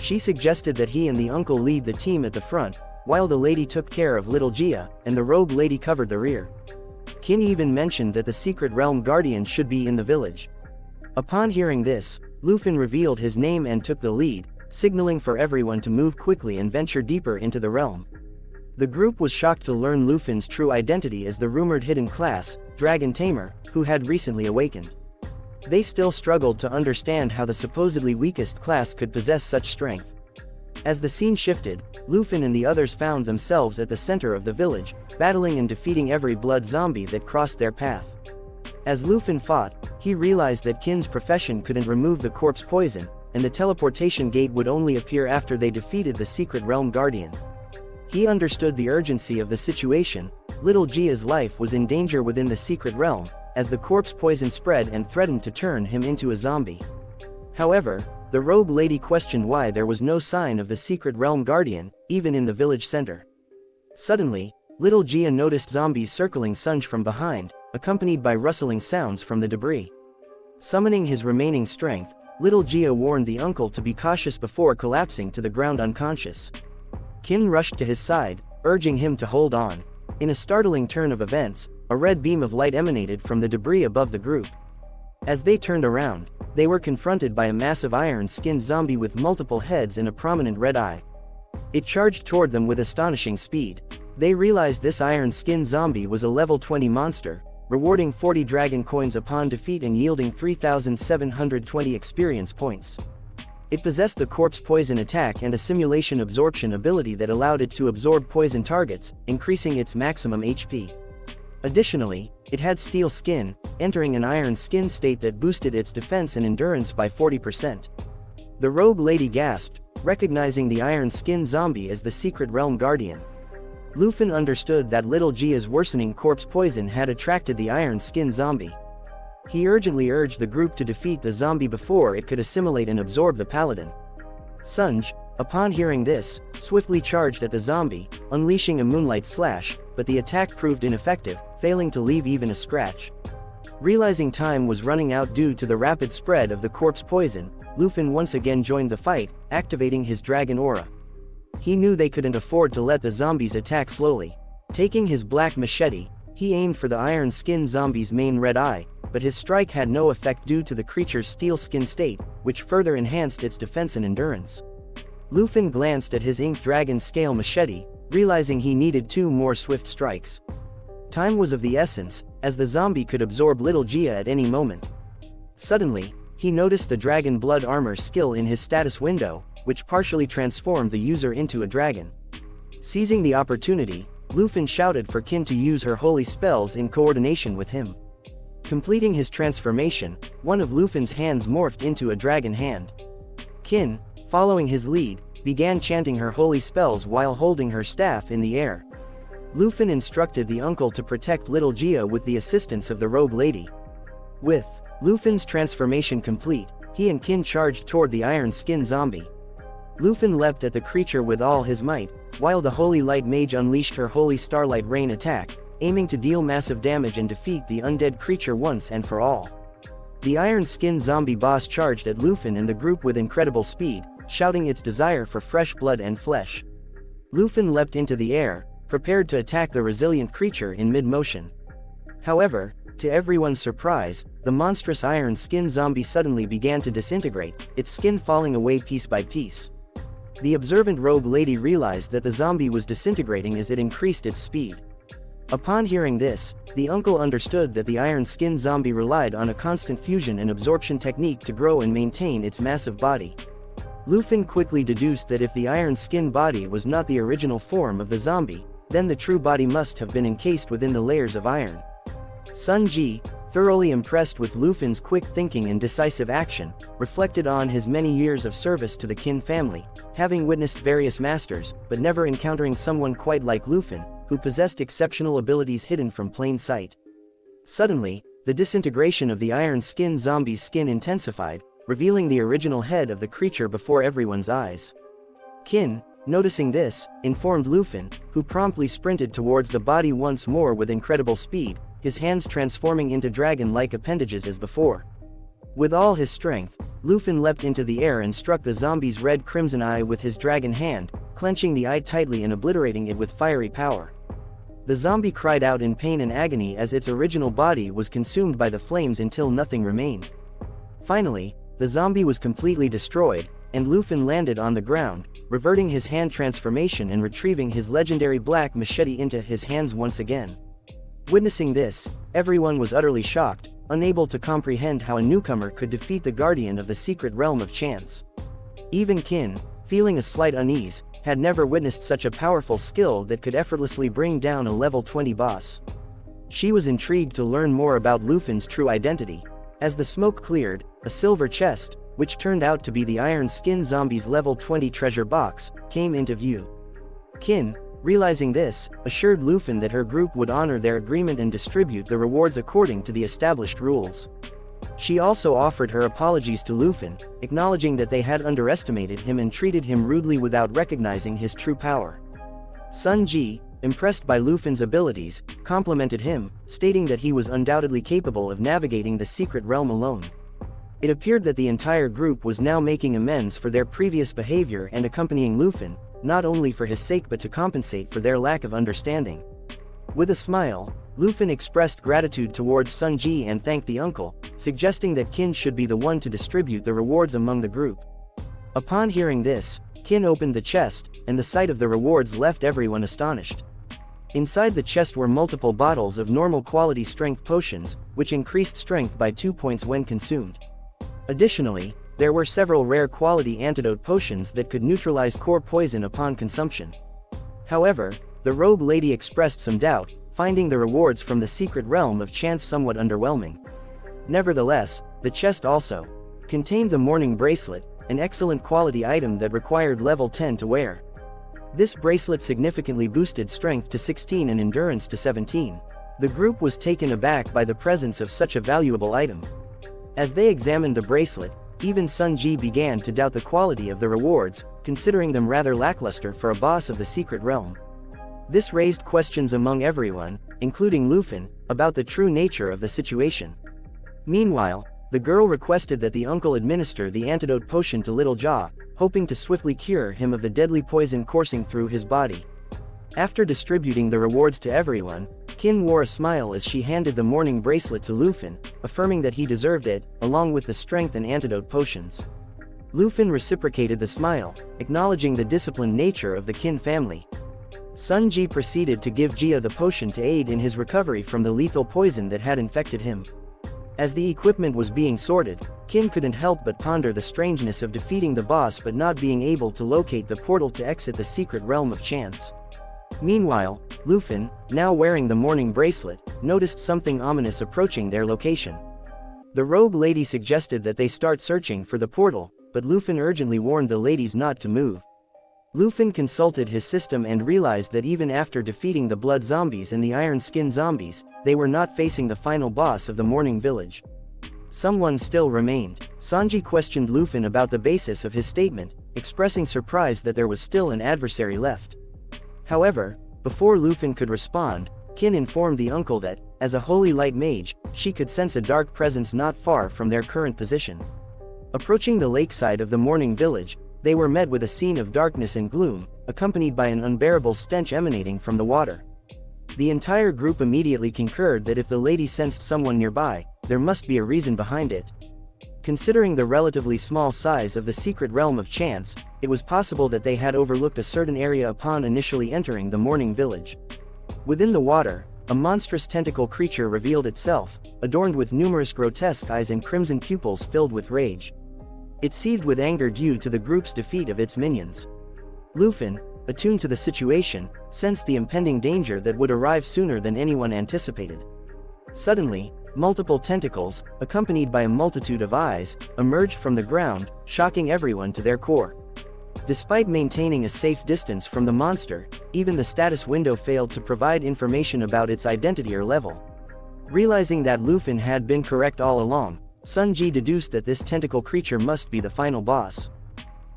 She suggested that he and the uncle lead the team at the front, while the lady took care of Little Jia, and the rogue lady covered the rear. Qin even mentioned that the secret realm guardian should be in the village. Upon hearing this, Lufin revealed his name and took the lead, signaling for everyone to move quickly and venture deeper into the realm. The group was shocked to learn Lufin's true identity as the rumored hidden class, Dragon Tamer, who had recently awakened. They still struggled to understand how the supposedly weakest class could possess such strength. As the scene shifted, Lufin and the others found themselves at the center of the village, battling and defeating every blood zombie that crossed their path. As Lufin fought, he realized that Qin's profession couldn't remove the corpse poison, and the teleportation gate would only appear after they defeated the secret realm guardian. He understood the urgency of the situation. Little Jia's life was in danger within the secret realm, as the corpse poison spread and threatened to turn him into a zombie. However, the rogue lady questioned why there was no sign of the secret realm guardian, even in the village center. Suddenly, Little Jia noticed zombies circling Sunj from behind, accompanied by rustling sounds from the debris. Summoning his remaining strength, Little Jia warned the uncle to be cautious before collapsing to the ground unconscious. Qin rushed to his side, urging him to hold on. In a startling turn of events, a red beam of light emanated from the debris above the group. As they turned around, they were confronted by a massive iron-skinned zombie with multiple heads and a prominent red eye. It charged toward them with astonishing speed. They realized this iron-skinned zombie was a level 20 monster, rewarding 40 dragon coins upon defeat and yielding 3,720 experience points. It possessed the corpse poison attack and a simulation absorption ability that allowed it to absorb poison targets, increasing its maximum HP. Additionally, it had steel skin, entering an iron skin state that boosted its defense and endurance by 40%. The rogue lady gasped, recognizing the iron skin zombie as the secret realm guardian. Lufin understood that Little Jia's worsening corpse poison had attracted the iron skin zombie. He urgently urged the group to defeat the zombie before it could assimilate and absorb the paladin. Sunj, upon hearing this, swiftly charged at the zombie, unleashing a moonlight slash, but the attack proved ineffective, failing to leave even a scratch. Realizing time was running out due to the rapid spread of the corpse poison, Lufin once again joined the fight, activating his dragon aura. He knew they couldn't afford to let the zombies attack slowly. Taking his black machete, he aimed for the iron-skinned zombie's main red eye, but his strike had no effect due to the creature's steel skin state, which further enhanced its defense and endurance. Lufin glanced at his ink dragon scale machete, realizing he needed 2 more swift strikes. Time was of the essence, as the zombie could absorb Little Jia at any moment. Suddenly, he noticed the dragon blood armor skill in his status window, which partially transformed the user into a dragon. Seizing the opportunity, Lufin shouted for Qin to use her holy spells in coordination with him. Completing his transformation, one of Lufin's hands morphed into a dragon hand. Qin, following his lead, began chanting her holy spells while holding her staff in the air. Lufin instructed the uncle to protect little Jia with the assistance of the rogue lady. With Lufin's transformation complete, he and Qin charged toward the iron-skinned zombie. Lufin leapt at the creature with all his might, while the Holy Light Mage unleashed her Holy Starlight Rain attack, aiming to deal massive damage and defeat the undead creature once and for all. The iron-skinned zombie boss charged at Lufin and the group with incredible speed, shouting its desire for fresh blood and flesh. Lufin leapt into the air, prepared to attack the resilient creature in mid-motion. However, to everyone's surprise, the monstrous iron-skinned zombie suddenly began to disintegrate, its skin falling away piece by piece. The observant rogue lady realized that the zombie was disintegrating as it increased its speed. Upon hearing this, the uncle understood that the iron-skinned zombie relied on a constant fusion and absorption technique to grow and maintain its massive body. Lufin quickly deduced that if the iron-skinned body was not the original form of the zombie, then the true body must have been encased within the layers of iron. Sun Ji, thoroughly impressed with Lufin's quick thinking and decisive action, reflected on his many years of service to the Qin family, having witnessed various masters, but never encountering someone quite like Lufin, who possessed exceptional abilities hidden from plain sight. Suddenly, the disintegration of the iron-skinned zombie's skin intensified, revealing the original head of the creature before everyone's eyes. Qin, noticing this, informed Lufin, who promptly sprinted towards the body once more with incredible speed, his hands transforming into dragon-like appendages as before. With all his strength, Lufin leapt into the air and struck the zombie's red-crimson eye with his dragon hand, clenching the eye tightly and obliterating it with fiery power. The zombie cried out in pain and agony as its original body was consumed by the flames until nothing remained. Finally, the zombie was completely destroyed, and Lufin landed on the ground, reverting his hand transformation and retrieving his legendary black machete into his hands once again. Witnessing this, everyone was utterly shocked, unable to comprehend how a newcomer could defeat the guardian of the secret realm of chance. Even Qin, feeling a slight unease, had never witnessed such a powerful skill that could effortlessly bring down a level 20 boss. She was intrigued to learn more about Lufin's true identity. As the smoke cleared, a silver chest, which turned out to be the iron-skinned zombie's level 20 treasure box, came into view. Qin, realizing this, assured Lufin that her group would honor their agreement and distribute the rewards according to the established rules. She also offered her apologies to Lufin, acknowledging that they had underestimated him and treated him rudely without recognizing his true power. Sun Ji, impressed by Lufin's abilities, complimented him, stating that he was undoubtedly capable of navigating the secret realm alone. It appeared that the entire group was now making amends for their previous behavior and accompanying Lufin, not only for his sake but to compensate for their lack of understanding. With a smile, Lufin expressed gratitude towards Sun Ji and thanked the uncle, suggesting that Qin should be the one to distribute the rewards among the group. Upon hearing this, Qin opened the chest, and the sight of the rewards left everyone astonished. Inside the chest were multiple bottles of normal quality strength potions, which increased strength by 2 points when consumed. Additionally, there were several rare quality antidote potions that could neutralize core poison upon consumption. However, the rogue lady expressed some doubt, finding the rewards from the secret realm of chance somewhat underwhelming. Nevertheless, the chest also contained the morning bracelet, an excellent quality item that required level 10 to wear. This bracelet significantly boosted strength to 16 and endurance to 17. The group was taken aback by the presence of such a valuable item. As they examined the bracelet, even Sun Ji began to doubt the quality of the rewards, considering them rather lackluster for a boss of the secret realm. This raised questions among everyone, including Lufin, about the true nature of the situation. Meanwhile, the girl requested that the uncle administer the antidote potion to Little Jia, hoping to swiftly cure him of the deadly poison coursing through his body. After distributing the rewards to everyone, Qin wore a smile as she handed the morning bracelet to Lufin, affirming that he deserved it, along with the strength and antidote potions. Lufin reciprocated the smile, acknowledging the disciplined nature of the Qin family. Sun Ji proceeded to give Jia the potion to aid in his recovery from the lethal poison that had infected him. As the equipment was being sorted, Qin couldn't help but ponder the strangeness of defeating the boss but not being able to locate the portal to exit the secret realm of chance. Meanwhile, Lufin, now wearing the morning bracelet, noticed something ominous approaching their location. The rogue lady suggested that they start searching for the portal, but Lufin urgently warned the ladies not to move. Lufin consulted his system and realized that even after defeating the blood zombies and the iron skin zombies, they were not facing the final boss of the Morning Village. Someone still remained. Sanji questioned Lufin about the basis of his statement, expressing surprise that there was still an adversary left. However, before Lufin could respond, Kin informed the uncle that, as a holy light mage, she could sense a dark presence not far from their current position. Approaching the lakeside of the Morning Village, they were met with a scene of darkness and gloom, accompanied by an unbearable stench emanating from the water. The entire group immediately concurred that if the lady sensed someone nearby, there must be a reason behind it. Considering the relatively small size of the secret realm of chance, it was possible that they had overlooked a certain area upon initially entering the Morning Village. Within the water, a monstrous tentacle creature revealed itself, adorned with numerous grotesque eyes and crimson pupils filled with rage. It seethed with anger due to the group's defeat of its minions. Lufin, attuned to the situation, sensed the impending danger that would arrive sooner than anyone anticipated. Suddenly, multiple tentacles, accompanied by a multitude of eyes, emerged from the ground, shocking everyone to their core. Despite maintaining a safe distance from the monster, even the status window failed to provide information about its identity or level. Realizing that Lufin had been correct all along, Sanji deduced that this tentacle creature must be the final boss.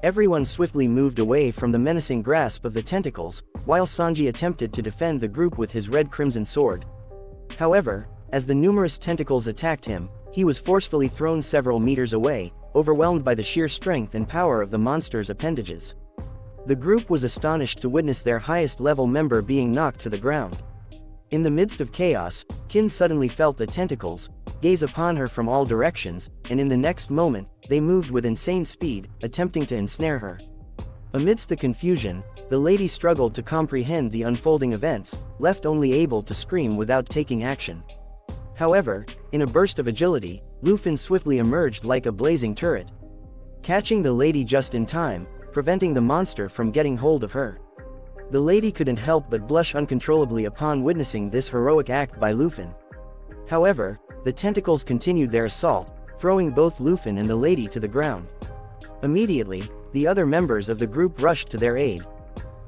Everyone swiftly moved away from the menacing grasp of the tentacles, while Sanji attempted to defend the group with his red-crimson sword. However, as the numerous tentacles attacked him, he was forcefully thrown several meters away, overwhelmed by the sheer strength and power of the monster's appendages. The group was astonished to witness their highest-level member being knocked to the ground. In the midst of chaos, Kin suddenly felt the tentacles gaze upon her from all directions, and in the next moment, they moved with insane speed, attempting to ensnare her. Amidst the confusion, the lady struggled to comprehend the unfolding events, left only able to scream without taking action. However, in a burst of agility, Lufin swiftly emerged like a blazing turret, catching the lady just in time, preventing the monster from getting hold of her. The lady couldn't help but blush uncontrollably upon witnessing this heroic act by Lufin. However, the tentacles continued their assault, throwing both Lufin and the lady to the ground. Immediately, the other members of the group rushed to their aid.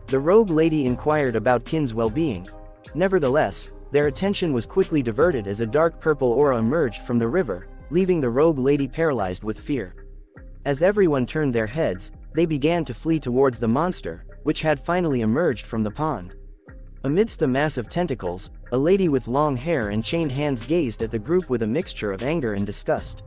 The rogue lady inquired about Kin's well-being. Nevertheless, their attention was quickly diverted as a dark purple aura emerged from the river, leaving the rogue lady paralyzed with fear. As everyone turned their heads, they began to flee towards the monster, which had finally emerged from the pond. Amidst the mass of tentacles, a lady with long hair and chained hands gazed at the group with a mixture of anger and disgust.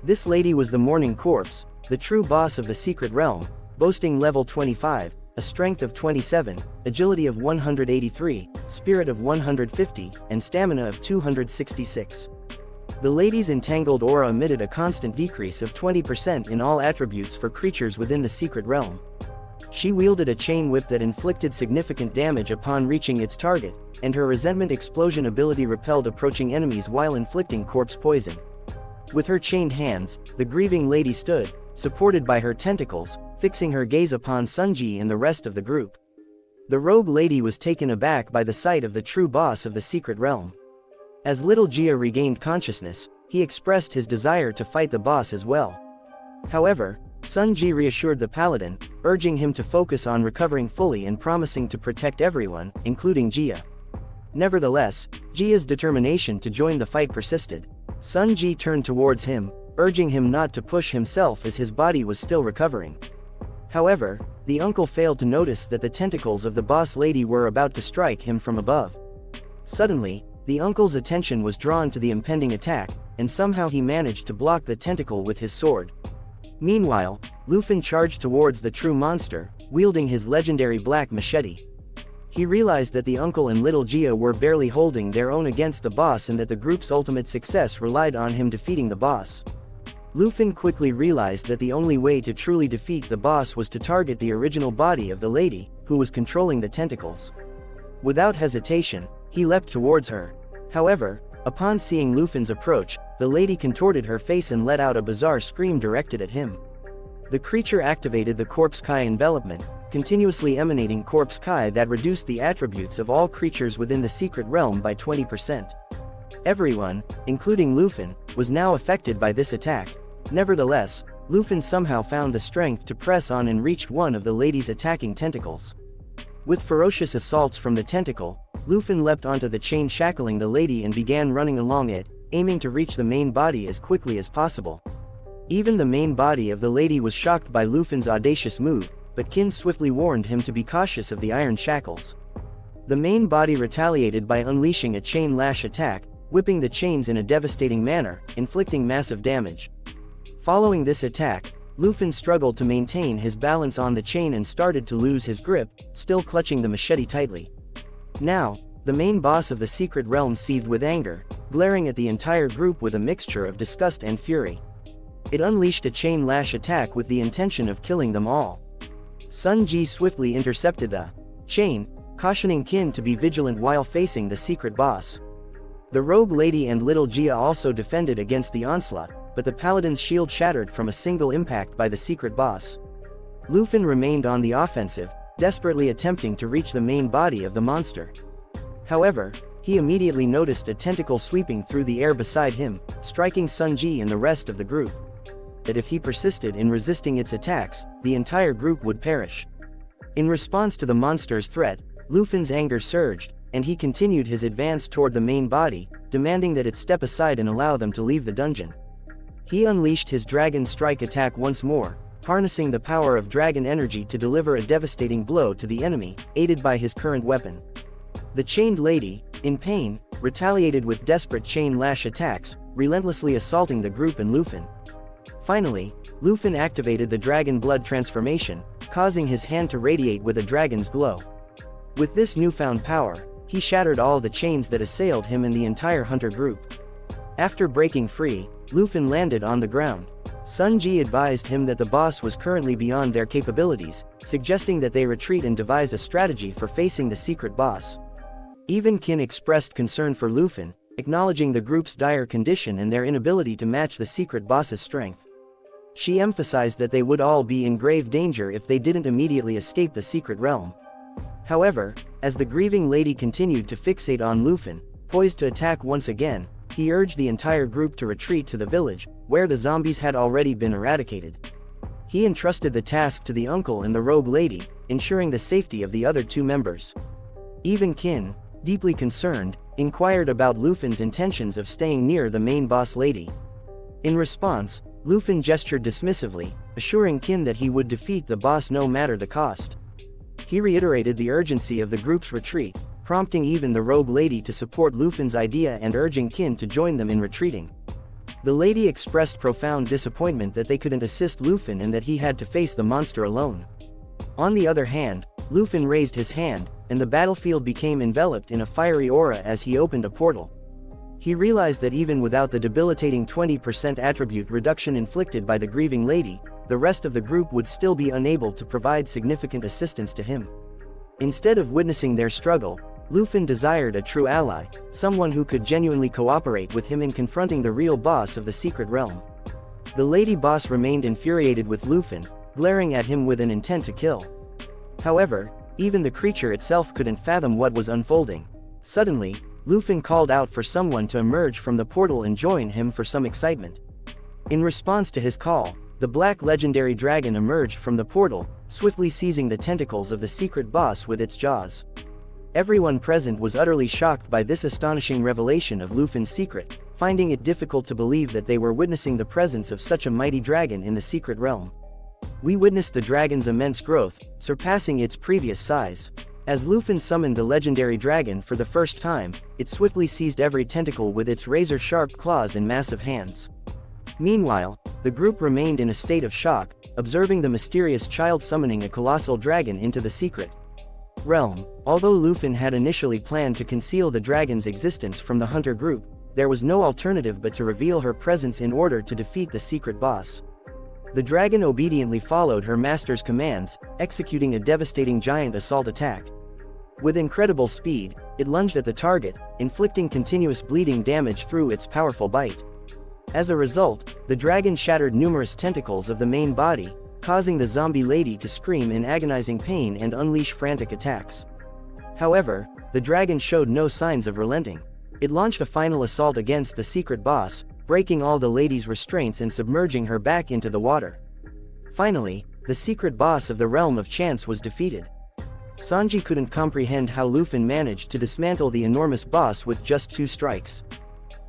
This lady was the Morning Corpse, the true boss of the secret realm, boasting level 25, a strength of 27, agility of 183, spirit of 150, and stamina of 266. The lady's entangled aura emitted a constant decrease of 20% in all attributes for creatures within the secret realm. She wielded a chain whip that inflicted significant damage upon reaching its target, and her resentment explosion ability repelled approaching enemies while inflicting corpse poison. With her chained hands, the grieving lady stood, supported by her tentacles, fixing her gaze upon Sanji and the rest of the group. The rogue lady was taken aback by the sight of the true boss of the secret realm. As little Jia regained consciousness, he expressed his desire to fight the boss as well. However, Sanji reassured the paladin, urging him to focus on recovering fully and promising to protect everyone, including Jia. Nevertheless, Jia's determination to join the fight persisted. Sanji turned towards him, urging him not to push himself as his body was still recovering. However, the uncle failed to notice that the tentacles of the boss lady were about to strike him from above. Suddenly, the uncle's attention was drawn to the impending attack, and somehow he managed to block the tentacle with his sword. Meanwhile, Lufin charged towards the true monster, wielding his legendary black machete. He realized that the uncle and little Jia were barely holding their own against the boss and that the group's ultimate success relied on him defeating the boss. Lufin quickly realized that the only way to truly defeat the boss was to target the original body of the lady, who was controlling the tentacles. Without hesitation, he leapt towards her. However, upon seeing Lufin's approach, the lady contorted her face and let out a bizarre scream directed at him. The creature activated the Corpse Kai envelopment, continuously emanating Corpse Kai that reduced the attributes of all creatures within the secret realm by 20%. Everyone, including Lufin, was now affected by this attack. Nevertheless, Lufin somehow found the strength to press on and reached one of the lady's attacking tentacles. With ferocious assaults from the tentacle, Lufin leapt onto the chain shackling the lady and began running along it, aiming to reach the main body as quickly as possible. Even the main body of the lady was shocked by Lufin's audacious move, but Qin swiftly warned him to be cautious of the iron shackles. The main body retaliated by unleashing a chain lash attack, whipping the chains in a devastating manner, inflicting massive damage. Following this attack, Lufin struggled to maintain his balance on the chain and started to lose his grip, still clutching the machete tightly. Now, the main boss of the secret realm seethed with anger, glaring at the entire group with a mixture of disgust and fury. It unleashed a chain lash attack with the intention of killing them all. Sun Ji swiftly intercepted the chain, cautioning Qin to be vigilant while facing the secret boss. The rogue lady and little Jia also defended against the onslaught, but the paladin's shield shattered from a single impact by the secret boss. Lufin remained on the offensive, desperately attempting to reach the main body of the monster. However, he immediately noticed a tentacle sweeping through the air beside him, striking Sun Ji and the rest of the group. That if he persisted in resisting its attacks, the entire group would perish. In response to the monster's threat, Lufin's anger surged, and he continued his advance toward the main body, demanding that it step aside and allow them to leave the dungeon. He unleashed his dragon strike attack once more, harnessing the power of dragon energy to deliver a devastating blow to the enemy, aided by his current weapon. The chained lady, in pain, retaliated with desperate chain lash attacks, relentlessly assaulting the group and Lufin. Finally, Lufin activated the dragon blood transformation, causing his hand to radiate with a dragon's glow. With this newfound power, he shattered all the chains that assailed him and the entire hunter group. After breaking free, Lufin landed on the ground. Sun Ji advised him that the boss was currently beyond their capabilities, suggesting that they retreat and devise a strategy for facing the secret boss. Even Qin expressed concern for Lufin, acknowledging the group's dire condition and their inability to match the secret boss's strength. She emphasized that they would all be in grave danger if they didn't immediately escape the secret realm. However, as the grieving lady continued to fixate on Lufin, poised to attack once again, he urged the entire group to retreat to the village, where the zombies had already been eradicated. He entrusted the task to the uncle and the rogue lady, ensuring the safety of the other two members. Even Qin, deeply concerned, inquired about Lufin's intentions of staying near the main boss lady. In response, Lufin gestured dismissively, assuring Qin that he would defeat the boss no matter the cost. He reiterated the urgency of the group's retreat, prompting even the rogue lady to support Lufin's idea and urging Qin to join them in retreating. The lady expressed profound disappointment that they couldn't assist Lufin and that he had to face the monster alone. On the other hand, Lufin raised his hand, and the battlefield became enveloped in a fiery aura as he opened a portal. He realized that even without the debilitating 20% attribute reduction inflicted by the grieving lady, the rest of the group would still be unable to provide significant assistance to him. Instead of witnessing their struggle, Lufin desired a true ally, someone who could genuinely cooperate with him in confronting the real boss of the secret realm. The lady boss remained infuriated with Lufin, glaring at him with an intent to kill. However, even the creature itself couldn't fathom what was unfolding. Suddenly, Lufin called out for someone to emerge from the portal and join him for some excitement. In response to his call, the black legendary dragon emerged from the portal, swiftly seizing the tentacles of the secret boss with its jaws. Everyone present was utterly shocked by this astonishing revelation of Lufin's secret, finding it difficult to believe that they were witnessing the presence of such a mighty dragon in the secret realm. We witnessed the dragon's immense growth, surpassing its previous size. As Lufin summoned the legendary dragon for the first time, it swiftly seized every tentacle with its razor-sharp claws and massive hands. Meanwhile, the group remained in a state of shock, observing the mysterious child summoning a colossal dragon into the secret realm. Although Lufin had initially planned to conceal the dragon's existence from the hunter group, there was no alternative but to reveal her presence in order to defeat the secret boss. The dragon obediently followed her master's commands, executing a devastating giant assault attack. With incredible speed, it lunged at the target, inflicting continuous bleeding damage through its powerful bite. As a result, the dragon shattered numerous tentacles of the main body, causing the zombie lady to scream in agonizing pain and unleash frantic attacks. However, the dragon showed no signs of relenting. It launched a final assault against the secret boss, breaking all the lady's restraints and submerging her back into the water. Finally, the secret boss of the realm of chance was defeated. Sanji couldn't comprehend how Luffy managed to dismantle the enormous boss with just 2 strikes.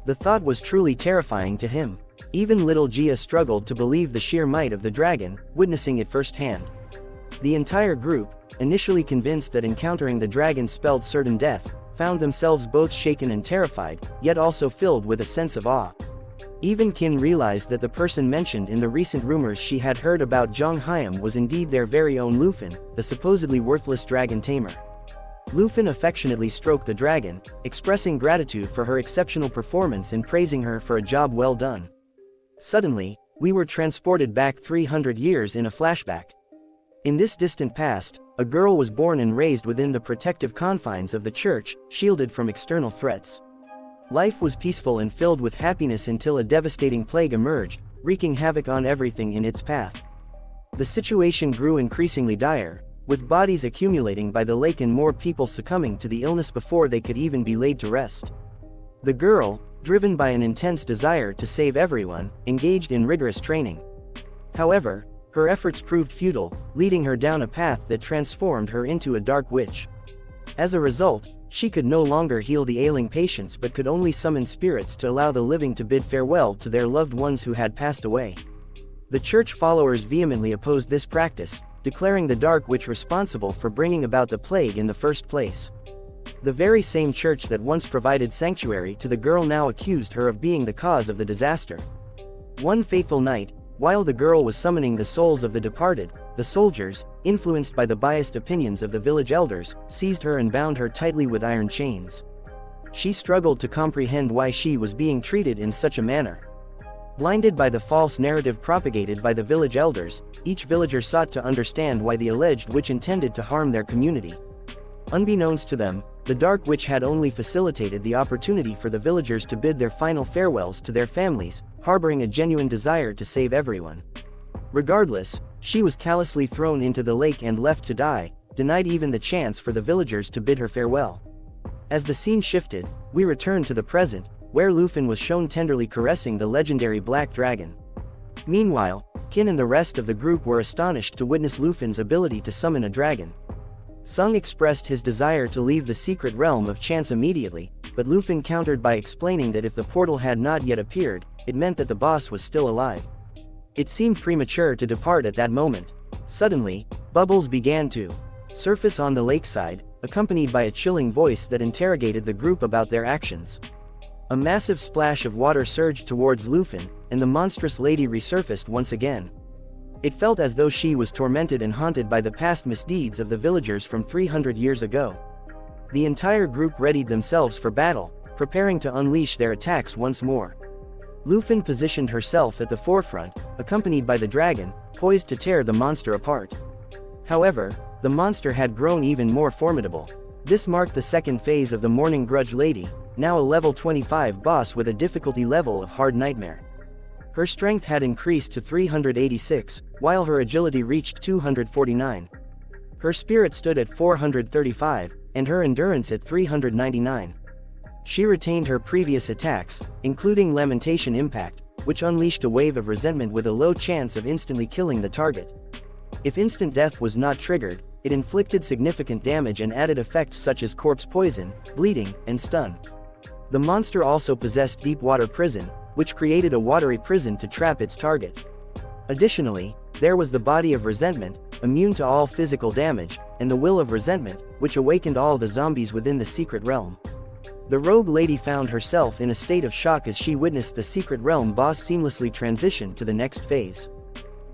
The thought was truly terrifying to him. Even little Gia struggled to believe the sheer might of the dragon, witnessing it firsthand. The entire group, initially convinced that encountering the dragon spelled certain death, found themselves both shaken and terrified, yet also filled with a sense of awe. Even Qin realized that the person mentioned in the recent rumors she had heard about Zhang Hyam was indeed their very own Luffy, the supposedly worthless Dragon Tamer. Luffy affectionately stroked the dragon, expressing gratitude for her exceptional performance and praising her for a job well done. Suddenly, we were transported back 300 years in a flashback. In this distant past, a girl was born and raised within the protective confines of the church, shielded from external threats. Life was peaceful and filled with happiness until a devastating plague emerged, wreaking havoc on everything in its path. The situation grew increasingly dire, with bodies accumulating by the lake and more people succumbing to the illness before they could even be laid to rest. The girl, driven by an intense desire to save everyone, engaged in rigorous training. However, her efforts proved futile, leading her down a path that transformed her into a dark witch. As a result, she could no longer heal the ailing patients but could only summon spirits to allow the living to bid farewell to their loved ones who had passed away. The church followers vehemently opposed this practice, declaring the Dark Witch responsible for bringing about the plague in the first place. The very same church that once provided sanctuary to the girl now accused her of being the cause of the disaster. One fateful night, while the girl was summoning the souls of the departed, the soldiers, influenced by the biased opinions of the village elders, seized her and bound her tightly with iron chains. She struggled to comprehend why she was being treated in such a manner. Blinded by the false narrative propagated by the village elders, each villager sought to understand why the alleged witch intended to harm their community. Unbeknownst to them, the Dark Witch had only facilitated the opportunity for the villagers to bid their final farewells to their families, harboring a genuine desire to save everyone. Regardless, she was callously thrown into the lake and left to die, denied even the chance for the villagers to bid her farewell. As the scene shifted, we returned to the present, where Luffy was shown tenderly caressing the legendary Black Dragon. Meanwhile, Qin and the rest of the group were astonished to witness Luffy's ability to summon a dragon. Sung expressed his desire to leave the secret realm of chance immediately, but Luffy countered by explaining that if the portal had not yet appeared, it meant that the boss was still alive. It seemed premature to depart at that moment. Suddenly, bubbles began to surface on the lakeside, accompanied by a chilling voice that interrogated the group about their actions. A massive splash of water surged towards Luffy, and the monstrous lady resurfaced once again. It felt as though she was tormented and haunted by the past misdeeds of the villagers from 300 years ago. The entire group readied themselves for battle, preparing to unleash their attacks once more. Luffy positioned herself at the forefront, accompanied by the dragon, poised to tear the monster apart. However, the monster had grown even more formidable. This marked the second phase of the Morning Grudge Lady, now a level 25 boss with a difficulty level of Hard Nightmare. Her strength had increased to 386, while her agility reached 249. Her spirit stood at 435, and her endurance at 399. She retained her previous attacks, including Lamentation Impact, which unleashed a wave of resentment with a low chance of instantly killing the target. If instant death was not triggered, it inflicted significant damage and added effects such as corpse poison, bleeding, and stun. The monster also possessed Deep Water Prison, which created a watery prison to trap its target. Additionally, there was the Body of Resentment, immune to all physical damage, and the Will of Resentment, which awakened all the zombies within the secret realm. The rogue lady found herself in a state of shock as she witnessed the secret realm boss seamlessly transition to the next phase.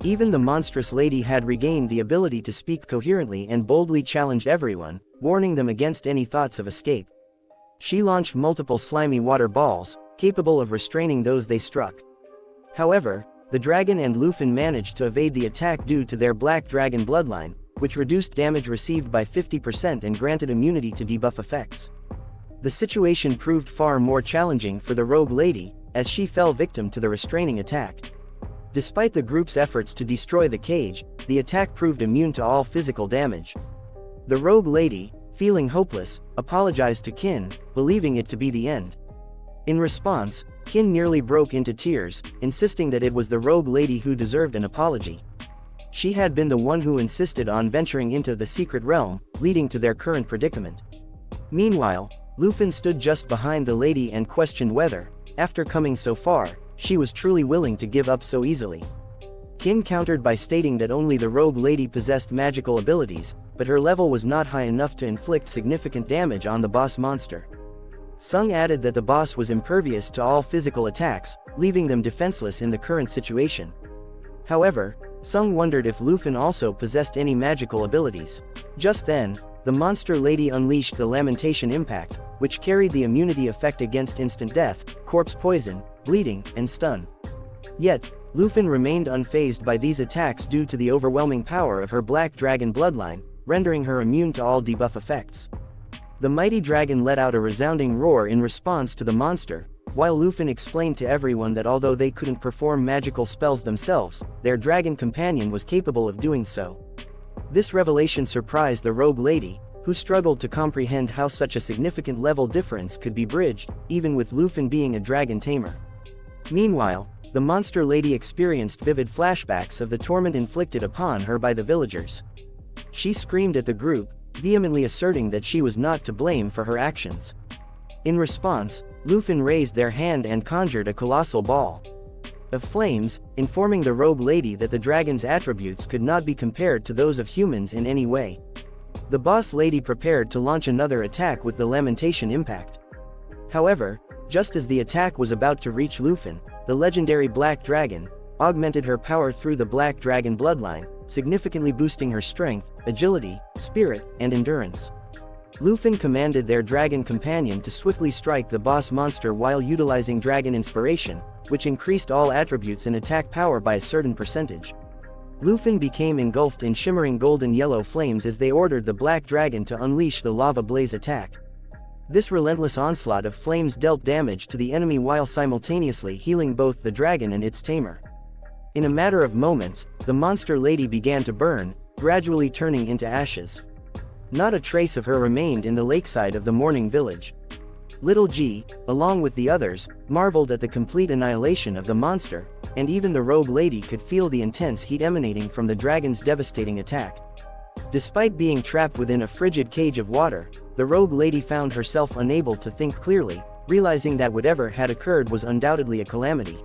Even the monstrous lady had regained the ability to speak coherently and boldly challenged everyone, warning them against any thoughts of escape. She launched multiple slimy water balls, capable of restraining those they struck. However, the dragon and Luffy managed to evade the attack due to their Black Dragon bloodline, which reduced damage received by 50% and granted immunity to debuff effects. The situation proved far more challenging for the rogue lady, as she fell victim to the restraining attack. Despite the group's efforts to destroy the cage, the attack proved immune to all physical damage. The rogue lady, feeling hopeless, apologized to Qin, believing it to be the end. In response, Qin nearly broke into tears, insisting that it was the rogue lady who deserved an apology. She had been the one who insisted on venturing into the secret realm, leading to their current predicament. Meanwhile, Lufin stood just behind the lady and questioned whether, after coming so far, she was truly willing to give up so easily. Qin countered by stating that only the rogue lady possessed magical abilities, but her level was not high enough to inflict significant damage on the boss monster. Sung added that the boss was impervious to all physical attacks, leaving them defenseless in the current situation. However, Sung wondered if Lufin also possessed any magical abilities. Just then, the monster lady unleashed the Lamentation Impact, which carried the immunity effect against instant death, corpse poison, bleeding, and stun. Yet, Lufin remained unfazed by these attacks due to the overwhelming power of her black dragon bloodline, rendering her immune to all debuff effects. The mighty dragon let out a resounding roar in response to the monster, while Lufin explained to everyone that although they couldn't perform magical spells themselves, their dragon companion was capable of doing so. This revelation surprised the rogue lady, who struggled to comprehend how such a significant level difference could be bridged, even with Lufin being a dragon tamer. Meanwhile, the monster lady experienced vivid flashbacks of the torment inflicted upon her by the villagers. She screamed at the group, vehemently asserting that she was not to blame for her actions. In response, Lufin raised their hand and conjured a colossal ball of flames, informing the rogue lady that the dragon's attributes could not be compared to those of humans in any way. The boss lady prepared to launch another attack with the Lamentation Impact. However, just as the attack was about to reach Lufin, the legendary Black Dragon augmented her power through the Black Dragon bloodline, significantly boosting her strength, agility, spirit, and endurance. Lufin commanded their dragon companion to swiftly strike the boss monster while utilizing Dragon Inspiration, which increased all attributes and attack power by a certain percentage. Lufin became engulfed in shimmering golden-yellow flames as they ordered the Black Dragon to unleash the Lava Blaze attack. This relentless onslaught of flames dealt damage to the enemy while simultaneously healing both the dragon and its tamer. In a matter of moments, the monster lady began to burn, gradually turning into ashes. Not a trace of her remained in the lakeside of the Morning Village. Little G, along with the others, marveled at the complete annihilation of the monster, and even the rogue lady could feel the intense heat emanating from the dragon's devastating attack. Despite being trapped within a frigid cage of water, the rogue lady found herself unable to think clearly, realizing that whatever had occurred was undoubtedly a calamity.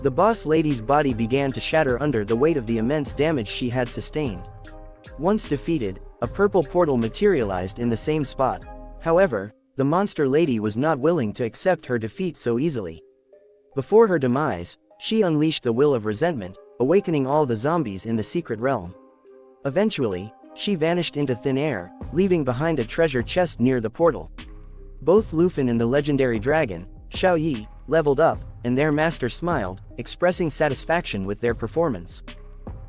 The boss lady's body began to shatter under the weight of the immense damage she had sustained. Once defeated, a purple portal materialized in the same spot. However, the monster lady was not willing to accept her defeat so easily. Before her demise, she unleashed the will of resentment, awakening all the zombies in the secret realm. Eventually, she vanished into thin air, leaving behind a treasure chest near the portal. Both Lufin and the legendary dragon, Xiao Yi, leveled up, and their master smiled, expressing satisfaction with their performance.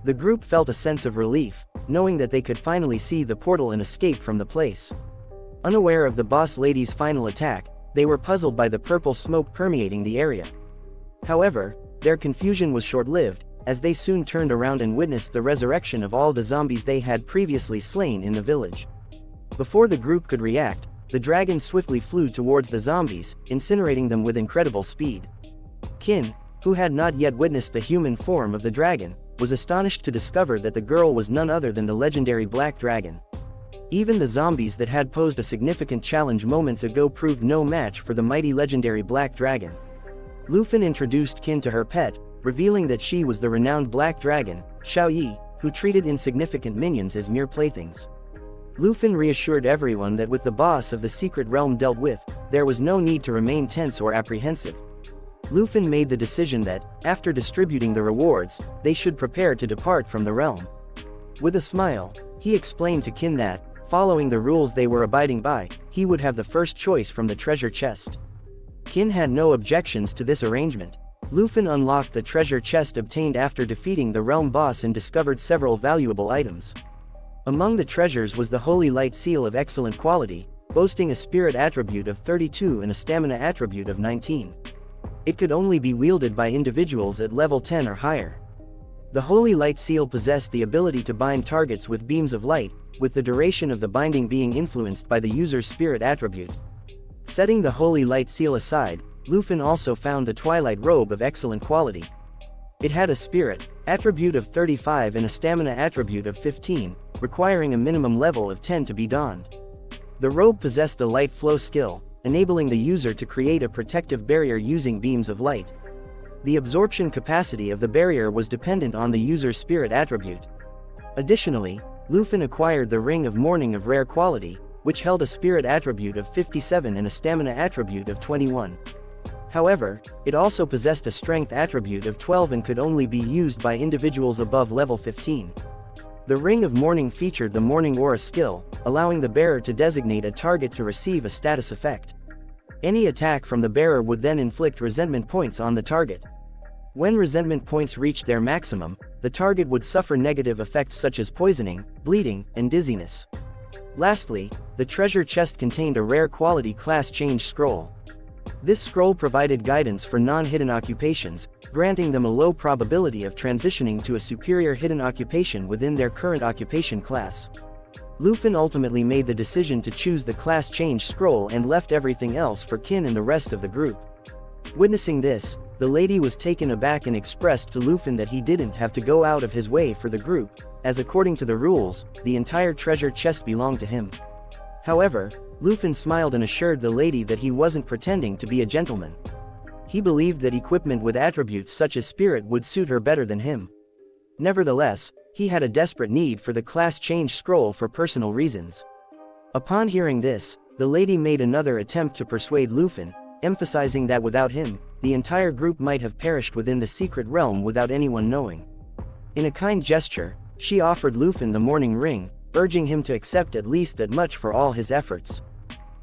The group felt a sense of relief, knowing that they could finally see the portal and escape from the place. Unaware of the boss lady's final attack, they were puzzled by the purple smoke permeating the area. However, their confusion was short-lived, as they soon turned around and witnessed the resurrection of all the zombies they had previously slain in the village. Before the group could react, the dragon swiftly flew towards the zombies, incinerating them with incredible speed. Qin, who had not yet witnessed the human form of the dragon, was astonished to discover that the girl was none other than the legendary Black Dragon. Even the zombies that had posed a significant challenge moments ago proved no match for the mighty legendary Black Dragon. Lufin introduced Qin to her pet, revealing that she was the renowned Black Dragon, Xiao Yi, who treated insignificant minions as mere playthings. Lufin reassured everyone that with the boss of the secret realm dealt with, there was no need to remain tense or apprehensive. Lufin made the decision that, after distributing the rewards, they should prepare to depart from the realm. With a smile, he explained to Qin that, following the rules they were abiding by, he would have the first choice from the treasure chest. Qin had no objections to this arrangement. Lufin unlocked the treasure chest obtained after defeating the realm boss and discovered several valuable items. Among the treasures was the Holy Light Seal of excellent quality, boasting a spirit attribute of 32 and a stamina attribute of 19. It could only be wielded by individuals at level 10 or higher. The Holy Light Seal possessed the ability to bind targets with beams of light, with the duration of the binding being influenced by the user's spirit attribute. Setting the Holy Light Seal aside, Lufin also found the Twilight Robe of excellent quality. It had a spirit attribute of 35 and a stamina attribute of 15, requiring a minimum level of 10 to be donned. The robe possessed the light flow skill, enabling the user to create a protective barrier using beams of light. The absorption capacity of the barrier was dependent on the user's spirit attribute. Additionally, Lufin acquired the Ring of Mourning of rare quality, which held a spirit attribute of 57 and a stamina attribute of 21. However, it also possessed a strength attribute of 12 and could only be used by individuals above level 15. The Ring of Mourning featured the Mourning Aura skill, allowing the bearer to designate a target to receive a status effect. Any attack from the bearer would then inflict resentment points on the target. When resentment points reached their maximum, the target would suffer negative effects such as poisoning, bleeding, and dizziness. Lastly, the treasure chest contained a rare quality class change scroll. This scroll provided guidance for non-hidden occupations, granting them a low probability of transitioning to a superior hidden occupation within their current occupation class. Lufin ultimately made the decision to choose the class change scroll and left everything else for Kin and the rest of the group. Witnessing this, the lady was taken aback and expressed to Lufin that he didn't have to go out of his way for the group, as according to the rules, the entire treasure chest belonged to him. However, Lufin smiled and assured the lady that he wasn't pretending to be a gentleman. He believed that equipment with attributes such as spirit would suit her better than him. Nevertheless, he had a desperate need for the class change scroll for personal reasons. Upon hearing this, the lady made another attempt to persuade Lufin, emphasizing that without him, the entire group might have perished within the secret realm without anyone knowing. In a kind gesture, she offered Lufin the Mourning Ring, urging him to accept at least that much for all his efforts.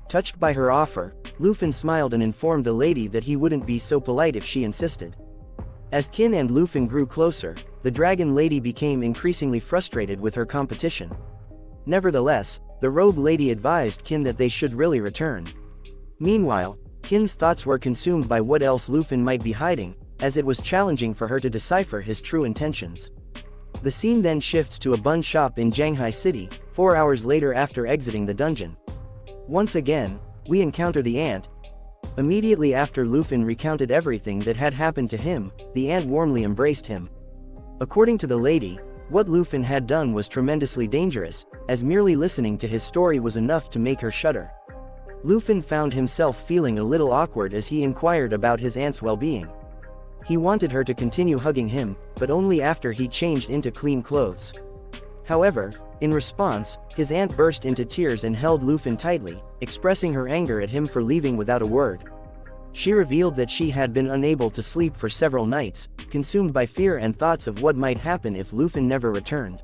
Touched by her offer, Lufin smiled and informed the lady that he wouldn't be so polite if she insisted. As Kin and Lufin grew closer, the dragon lady became increasingly frustrated with her competition. Nevertheless, the robe lady advised Kin that they should really return. Meanwhile, Kin's thoughts were consumed by what else Lufin might be hiding, as it was challenging for her to decipher his true intentions. The scene then shifts to a bun shop in Shanghai City, 4 hours later after exiting the dungeon. Once again, we encounter the ant. Immediately after Lufin recounted everything that had happened to him, the ant warmly embraced him. According to the lady, what Lufin had done was tremendously dangerous, as merely listening to his story was enough to make her shudder. Lufin found himself feeling a little awkward as he inquired about his aunt's well-being. He wanted her to continue hugging him, but only after he changed into clean clothes. However, in response, his aunt burst into tears and held Lufin tightly, expressing her anger at him for leaving without a word. She revealed that she had been unable to sleep for several nights, consumed by fear and thoughts of what might happen if Lufin never returned.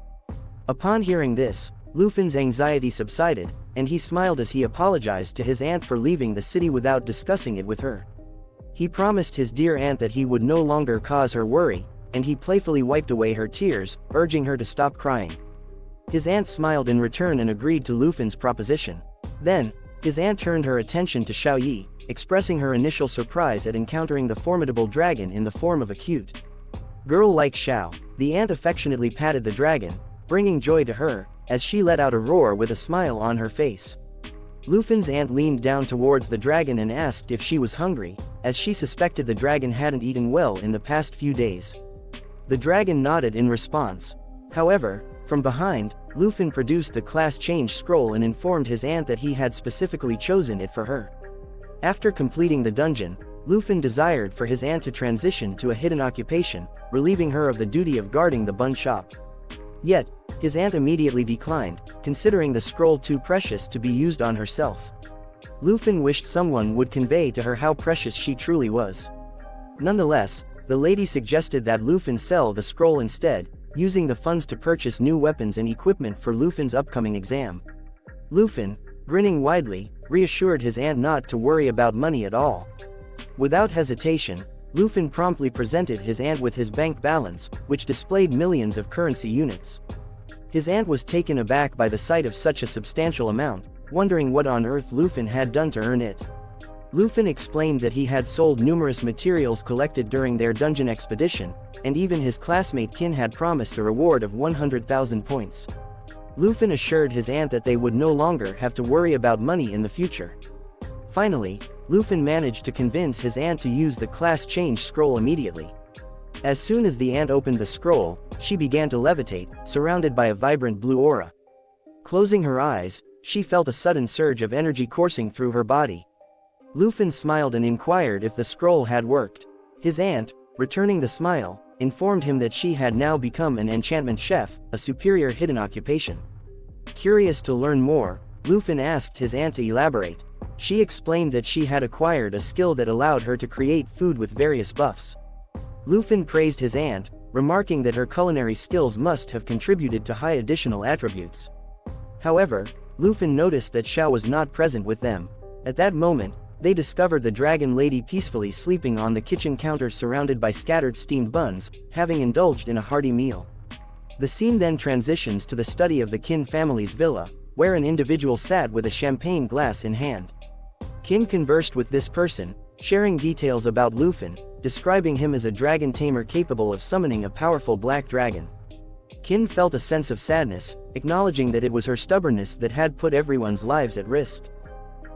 Upon hearing this, Lufin's anxiety subsided, and he smiled as he apologized to his aunt for leaving the city without discussing it with her. He promised his dear aunt that he would no longer cause her worry, and he playfully wiped away her tears, urging her to stop crying. His aunt smiled in return and agreed to Lufin's proposition. Then, his aunt turned her attention to Xiao Yi, expressing her initial surprise at encountering the formidable dragon in the form of a cute girl like Xiao. The aunt affectionately patted the dragon, bringing joy to her, as she let out a roar with a smile on her face. Lufin's aunt leaned down towards the dragon and asked if she was hungry, as she suspected the dragon hadn't eaten well in the past few days. The dragon nodded in response. However, from behind, Lufin produced the class change scroll and informed his aunt that he had specifically chosen it for her. After completing the dungeon, Lufin desired for his aunt to transition to a hidden occupation, relieving her of the duty of guarding the bun shop. Yet, his aunt immediately declined, considering the scroll too precious to be used on herself. Lufin wished someone would convey to her how precious she truly was. Nonetheless, the lady suggested that Lufin sell the scroll instead, using the funds to purchase new weapons and equipment for Lufin's upcoming exam. Lufin, grinning widely, reassured his aunt not to worry about money at all. Without hesitation, Lufin promptly presented his aunt with his bank balance, which displayed millions of currency units. His aunt was taken aback by the sight of such a substantial amount, wondering what on earth Lufin had done to earn it. Lufin explained that he had sold numerous materials collected during their dungeon expedition, and even his classmate Kin had promised a reward of 100,000 points. Lufin assured his aunt that they would no longer have to worry about money in the future. Finally, Lufin managed to convince his aunt to use the class change scroll immediately. As soon as the aunt opened the scroll, she began to levitate, surrounded by a vibrant blue aura. Closing her eyes, she felt a sudden surge of energy coursing through her body. Lufin smiled and inquired if the scroll had worked. His aunt, returning the smile, informed him that she had now become an enchantment chef, a superior hidden occupation. Curious to learn more, Lufin asked his aunt to elaborate. She explained that she had acquired a skill that allowed her to create food with various buffs. Lufin praised his aunt, remarking that her culinary skills must have contributed to high additional attributes. However, Lufin noticed that Xiao was not present with them. At that moment, they discovered the dragon lady peacefully sleeping on the kitchen counter surrounded by scattered steamed buns, having indulged in a hearty meal. The scene then transitions to the study of the Qin family's villa, where an individual sat with a champagne glass in hand. Qin conversed with this person, sharing details about Lufin, describing him as a dragon tamer capable of summoning a powerful black dragon. Qin felt a sense of sadness, acknowledging that it was her stubbornness that had put everyone's lives at risk.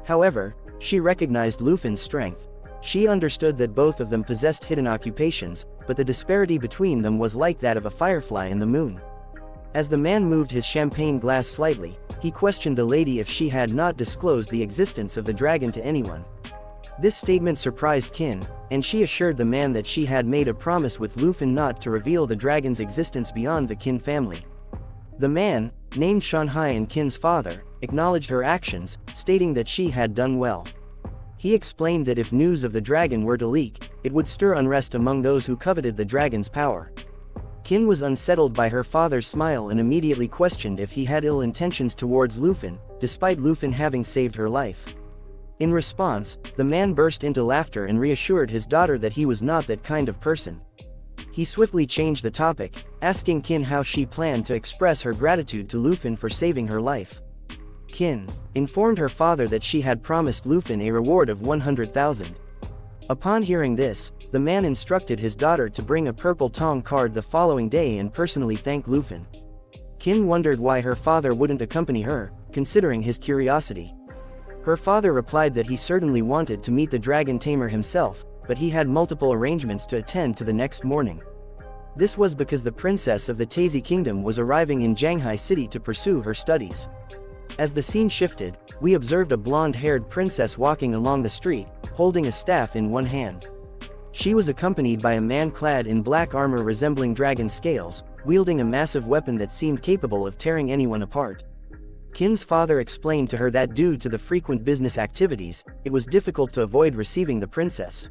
However, she recognized Lufin's strength. She understood that both of them possessed hidden occupations, but the disparity between them was like that of a firefly in the moon. As the man moved his champagne glass slightly, he questioned the lady if she had not disclosed the existence of the dragon to anyone. This statement surprised Qin, and she assured the man that she had made a promise with Lufin not to reveal the dragon's existence beyond the Qin family. The man, named Shanhai and Qin's father, acknowledged her actions, stating that she had done well. He explained that if news of the dragon were to leak, it would stir unrest among those who coveted the dragon's power. Qin was unsettled by her father's smile and immediately questioned if he had ill intentions towards Lufin, despite Lufin having saved her life. In response, the man burst into laughter and reassured his daughter that he was not that kind of person. He swiftly changed the topic, asking Qin how she planned to express her gratitude to Lufin for saving her life. Qin informed her father that she had promised Lufin a reward of 100,000. Upon hearing this, the man instructed his daughter to bring a purple tong card the following day and personally thank Lufin. Qin wondered why her father wouldn't accompany her, considering his curiosity. Her father replied that he certainly wanted to meet the Dragon Tamer himself, but he had multiple arrangements to attend to the next morning. This was because the princess of the Tazi Kingdom was arriving in Shanghai City to pursue her studies. As the scene shifted, we observed a blonde-haired princess walking along the street, holding a staff in one hand. She was accompanied by a man clad in black armor resembling dragon scales, wielding a massive weapon that seemed capable of tearing anyone apart. Qin's father explained to her that due to the frequent business activities, it was difficult to avoid receiving the princess.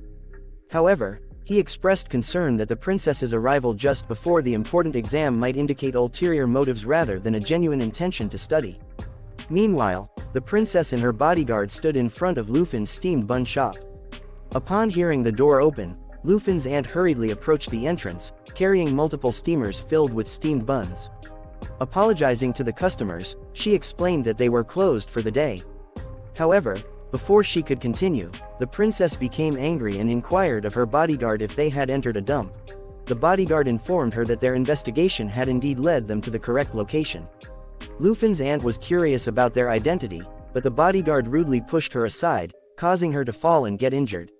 However, he expressed concern that the princess's arrival just before the important exam might indicate ulterior motives rather than a genuine intention to study. Meanwhile, the princess and her bodyguard stood in front of Lufin's steamed bun shop. Upon hearing the door open, Lufin's aunt hurriedly approached the entrance, carrying multiple steamers filled with steamed buns. Apologizing to the customers, she explained that they were closed for the day. However, before she could continue, the princess became angry and inquired of her bodyguard if they had entered a dump. The bodyguard informed her that their investigation had indeed led them to the correct location. Lufin's aunt was curious about their identity, but the bodyguard rudely pushed her aside, causing her to fall and get injured.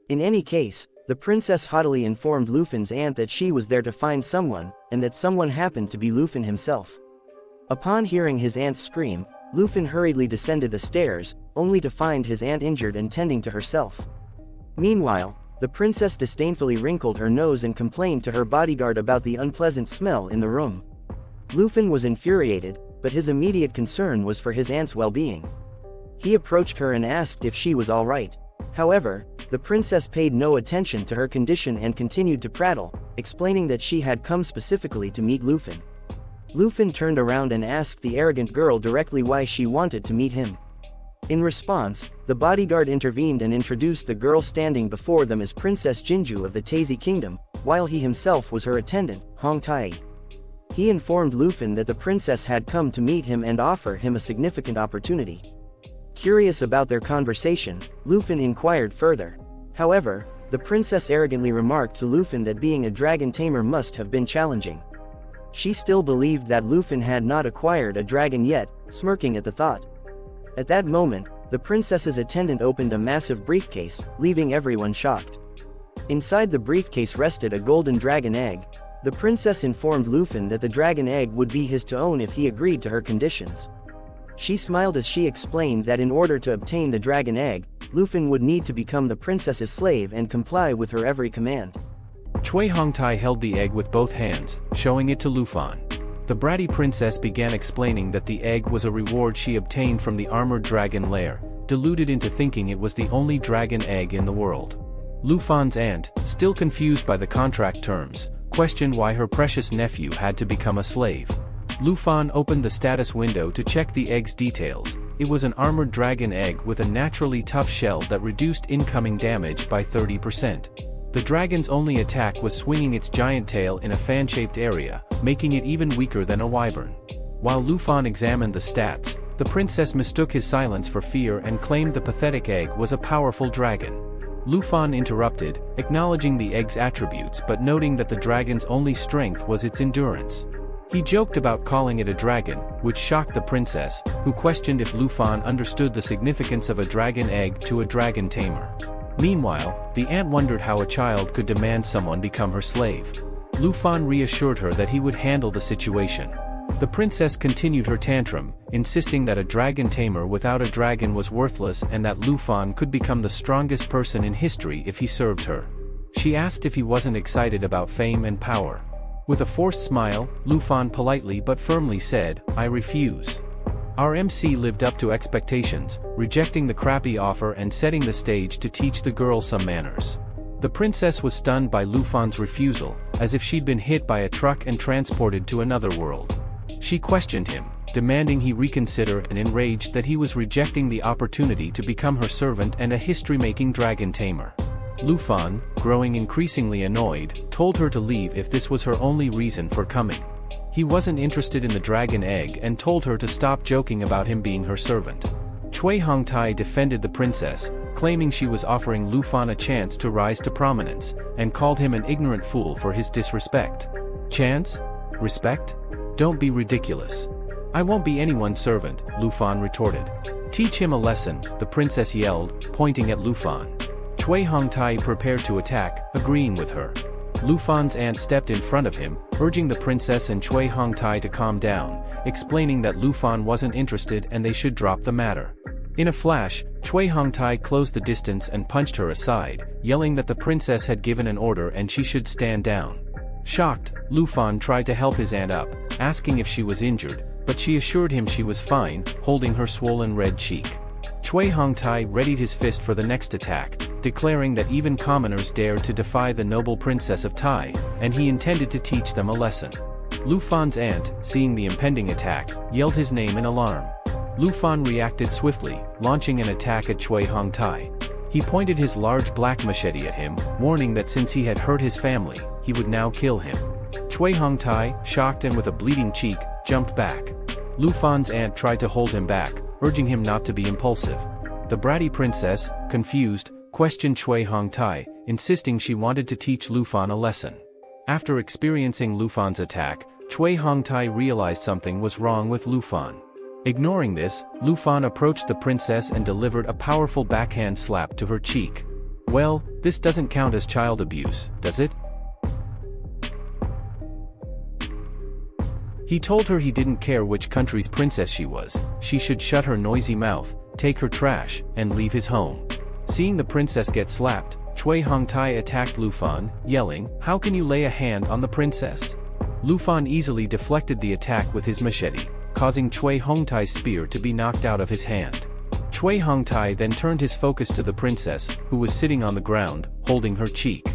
In any case, the princess haughtily informed Lufin's aunt that she was there to find someone, and that someone happened to be Lufin himself. Upon hearing his aunt's scream, Lufin hurriedly descended the stairs, only to find his aunt injured and tending to herself. Meanwhile, the princess disdainfully wrinkled her nose and complained to her bodyguard about the unpleasant smell in the room. Lufin was infuriated, but his immediate concern was for his aunt's well-being. He approached her and asked if she was all right. However, the princess paid no attention to her condition and continued to prattle, explaining that she had come specifically to meet Lufin. Lufin turned around and asked the arrogant girl directly why she wanted to meet him. In response, the bodyguard intervened and introduced the girl standing before them as Princess Jinju of the Tazi Kingdom, while he himself was her attendant, Hong Tai. He informed Lufin that the princess had come to meet him and offer him a significant opportunity. Curious about their conversation, Lufin inquired further. However, the princess arrogantly remarked to Lufin that being a dragon tamer must have been challenging. She still believed that Lufin had not acquired a dragon yet, smirking at the thought. At that moment, The princess's attendant opened a massive briefcase, leaving everyone shocked. Inside the briefcase rested a golden dragon egg. The princess informed Lufan that the dragon egg would be his to own if he agreed to her conditions. She smiled as she explained that in order to obtain the dragon egg, Lufan would need to become the princess's slave and comply with her every command. Cui Hongtai held the egg with both hands, showing it to Lufan. The bratty princess began explaining that the egg was a reward she obtained from the armored dragon lair, deluded into thinking it was the only dragon egg in the world. Lufan's aunt, still confused by the contract terms, questioned why her precious nephew had to become a slave. Lufan opened the status window to check the egg's details. It was an armored dragon egg with a naturally tough shell that reduced incoming damage by 30%. The dragon's only attack was swinging its giant tail in a fan-shaped area, making it even weaker than a wyvern. While Lufan examined the stats, the princess mistook his silence for fear and claimed the pathetic egg was a powerful dragon. Lufan interrupted, acknowledging the egg's attributes but noting that the dragon's only strength was its endurance. He joked about calling it a dragon, which shocked the princess, who questioned if Lufan understood the significance of a dragon egg to a dragon tamer. Meanwhile, the aunt wondered how a child could demand someone become her slave. Lufan reassured her that he would handle the situation. The princess continued her tantrum, insisting that a dragon tamer without a dragon was worthless and that Lufan could become the strongest person in history if he served her. She asked if he wasn't excited about fame and power. With a forced smile, Lufan politely but firmly said, "I refuse." Our MC lived up to expectations, rejecting the crappy offer and setting the stage to teach the girl some manners. The princess was stunned by Lufan's refusal, as if she'd been hit by a truck and transported to another world. She questioned him, demanding he reconsider, and enraged that he was rejecting the opportunity to become her servant and a history-making dragon tamer. Lufan, growing increasingly annoyed, told her to leave if this was her only reason for coming. He wasn't interested in the dragon egg and told her to stop joking about him being her servant. Cui Hongtai defended the princess, claiming she was offering Lufan a chance to rise to prominence, and called him an ignorant fool for his disrespect. Chance? Respect? Don't be ridiculous. I won't be anyone's servant, Lufan retorted. Teach him a lesson, the princess yelled, pointing at Lufan. Cui Hongtai prepared to attack, agreeing with her. Lufan's aunt stepped in front of him, urging the princess and Cui Hongtai to calm down, explaining that Lufan wasn't interested and they should drop the matter. In a flash, Cui Hongtai closed the distance and punched her aside, yelling that the princess had given an order and she should stand down. Shocked, Lufan tried to help his aunt up, asking if she was injured, but she assured him she was fine, holding her swollen red cheek. Cui Hongtai readied his fist for the next attack, declaring that even commoners dared to defy the noble princess of Tai, and he intended to teach them a lesson. Lufan's aunt, seeing the impending attack, yelled his name in alarm. Lufan reacted swiftly, launching an attack at Cui Hongtai. He pointed his large black machete at him, warning that since he had hurt his family, he would now kill him. Cui Hongtai, shocked and with a bleeding cheek, jumped back. Lufan's aunt tried to hold him back, urging him not to be impulsive. The bratty princess, confused, questioned Cui Hongtai, insisting she wanted to teach Lufan a lesson. After experiencing Lufan's attack, Cui Hongtai realized something was wrong with Lufan. Ignoring this, Lufan approached the princess and delivered a powerful backhand slap to her cheek. Well, this doesn't count as child abuse, does it? He told her he didn't care which country's princess she was, she should shut her noisy mouth, take her trash, and leave his home. Seeing the princess get slapped, Cui Hongtai attacked Lufan, yelling, "How can you lay a hand on the princess?" Lufan easily deflected the attack with his machete, causing Cui Hongtai's spear to be knocked out of his hand. Cui Hongtai then turned his focus to the princess, who was sitting on the ground, holding her cheek.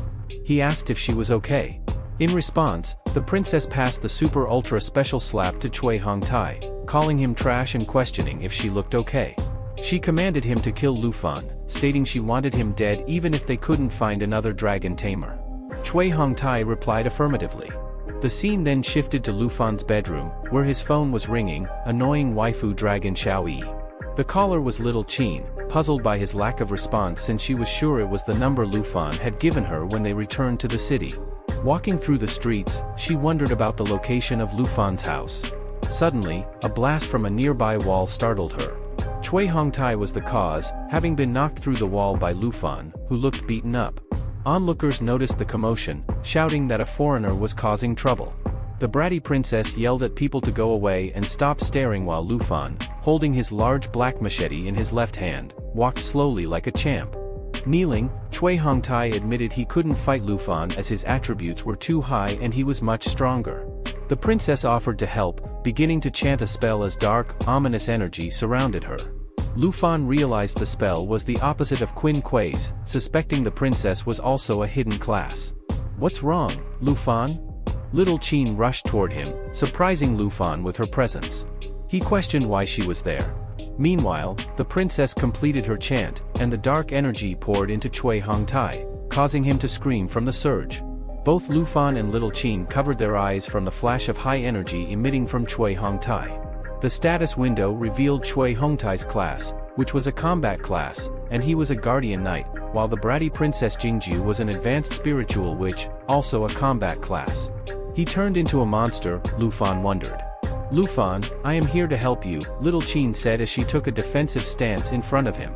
He asked if she was okay. In response, the princess passed the super ultra special slap to Cui Hongtai, calling him trash and questioning if she looked okay. She commanded him to kill Lufan, stating she wanted him dead even if they couldn't find another dragon tamer. Cui Hongtai replied affirmatively. The scene then shifted to Lufan's bedroom, where his phone was ringing, annoying waifu dragon Xiaoyi. The caller was little Qin, puzzled by his lack of response since she was sure it was the number Lufan had given her when they returned to the city. Walking through the streets, she wondered about the location of Lufan's house. Suddenly, a blast from a nearby wall startled her. Chui Hongtai was the cause, having been knocked through the wall by Lufan, who looked beaten up. Onlookers noticed the commotion, shouting that a foreigner was causing trouble. The bratty princess yelled at people to go away and stop staring while Lufan, holding his large black machete in his left hand, walked slowly like a champ. Kneeling, Chui Hongtai admitted he couldn't fight Lufan as his attributes were too high and he was much stronger. The princess offered to help, beginning to chant a spell as dark, ominous energy surrounded her. Lufan realized the spell was the opposite of Qin Kuei's, suspecting the princess was also a hidden class. "What's wrong, Lufan?" Little Qin rushed toward him, surprising Lufan with her presence. He questioned why she was there. Meanwhile, the princess completed her chant, and the dark energy poured into Chui Hongtai, causing him to scream from the surge. Both Lufan and Little Qin covered their eyes from the flash of high energy emitting from Chui Hongtai. The status window revealed Chui Hongtai's class, which was a combat class, and he was a guardian knight, while the bratty princess Jingju was an advanced spiritual witch, also a combat class. He turned into a monster, Lufan wondered. "Lufan, I am here to help you," Little Qin said as she took a defensive stance in front of him.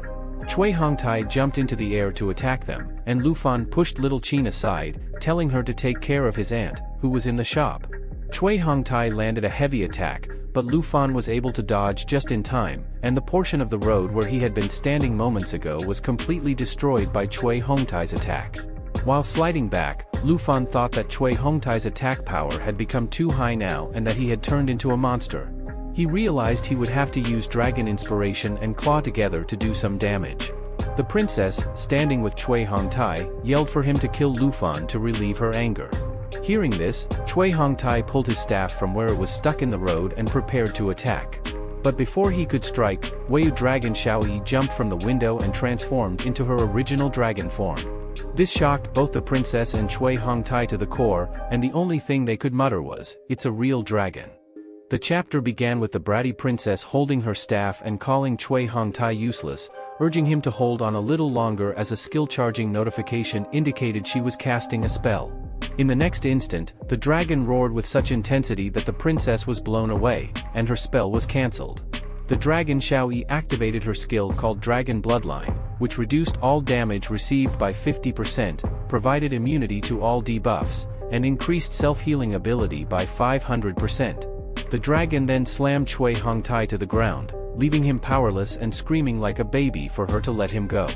Chui Hongtai jumped into the air to attack them, and Lufan pushed Little Qin aside, telling her to take care of his aunt, who was in the shop. Chui Hongtai landed a heavy attack, but Lufan was able to dodge just in time, and the portion of the road where he had been standing moments ago was completely destroyed by Chui Hongtai's attack. While sliding back, Lufan thought that Chui Hongtai's attack power had become too high now and that he had turned into a monster. He realized he would have to use dragon inspiration and claw together to do some damage. The princess, standing with Chui Hongtai, yelled for him to kill Lufan to relieve her anger. Hearing this, Chui Hongtai pulled his staff from where it was stuck in the road and prepared to attack. But before he could strike, Wei Dragon Xiaoyi jumped from the window and transformed into her original dragon form. This shocked both the princess and Chui Hongtai to the core, and the only thing they could mutter was, "It's a real dragon." The chapter began with the bratty princess holding her staff and calling Chui Hongtai useless, urging him to hold on a little longer as a skill charging notification indicated she was casting a spell. In the next instant, the dragon roared with such intensity that the princess was blown away, and her spell was cancelled. The dragon Xiaoyi activated her skill called Dragon Bloodline, which reduced all damage received by 50%, provided immunity to all debuffs, and increased self-healing ability by 500%. The dragon then slammed Chui Hongtai to the ground, leaving him powerless and screaming like a baby for her to let him go.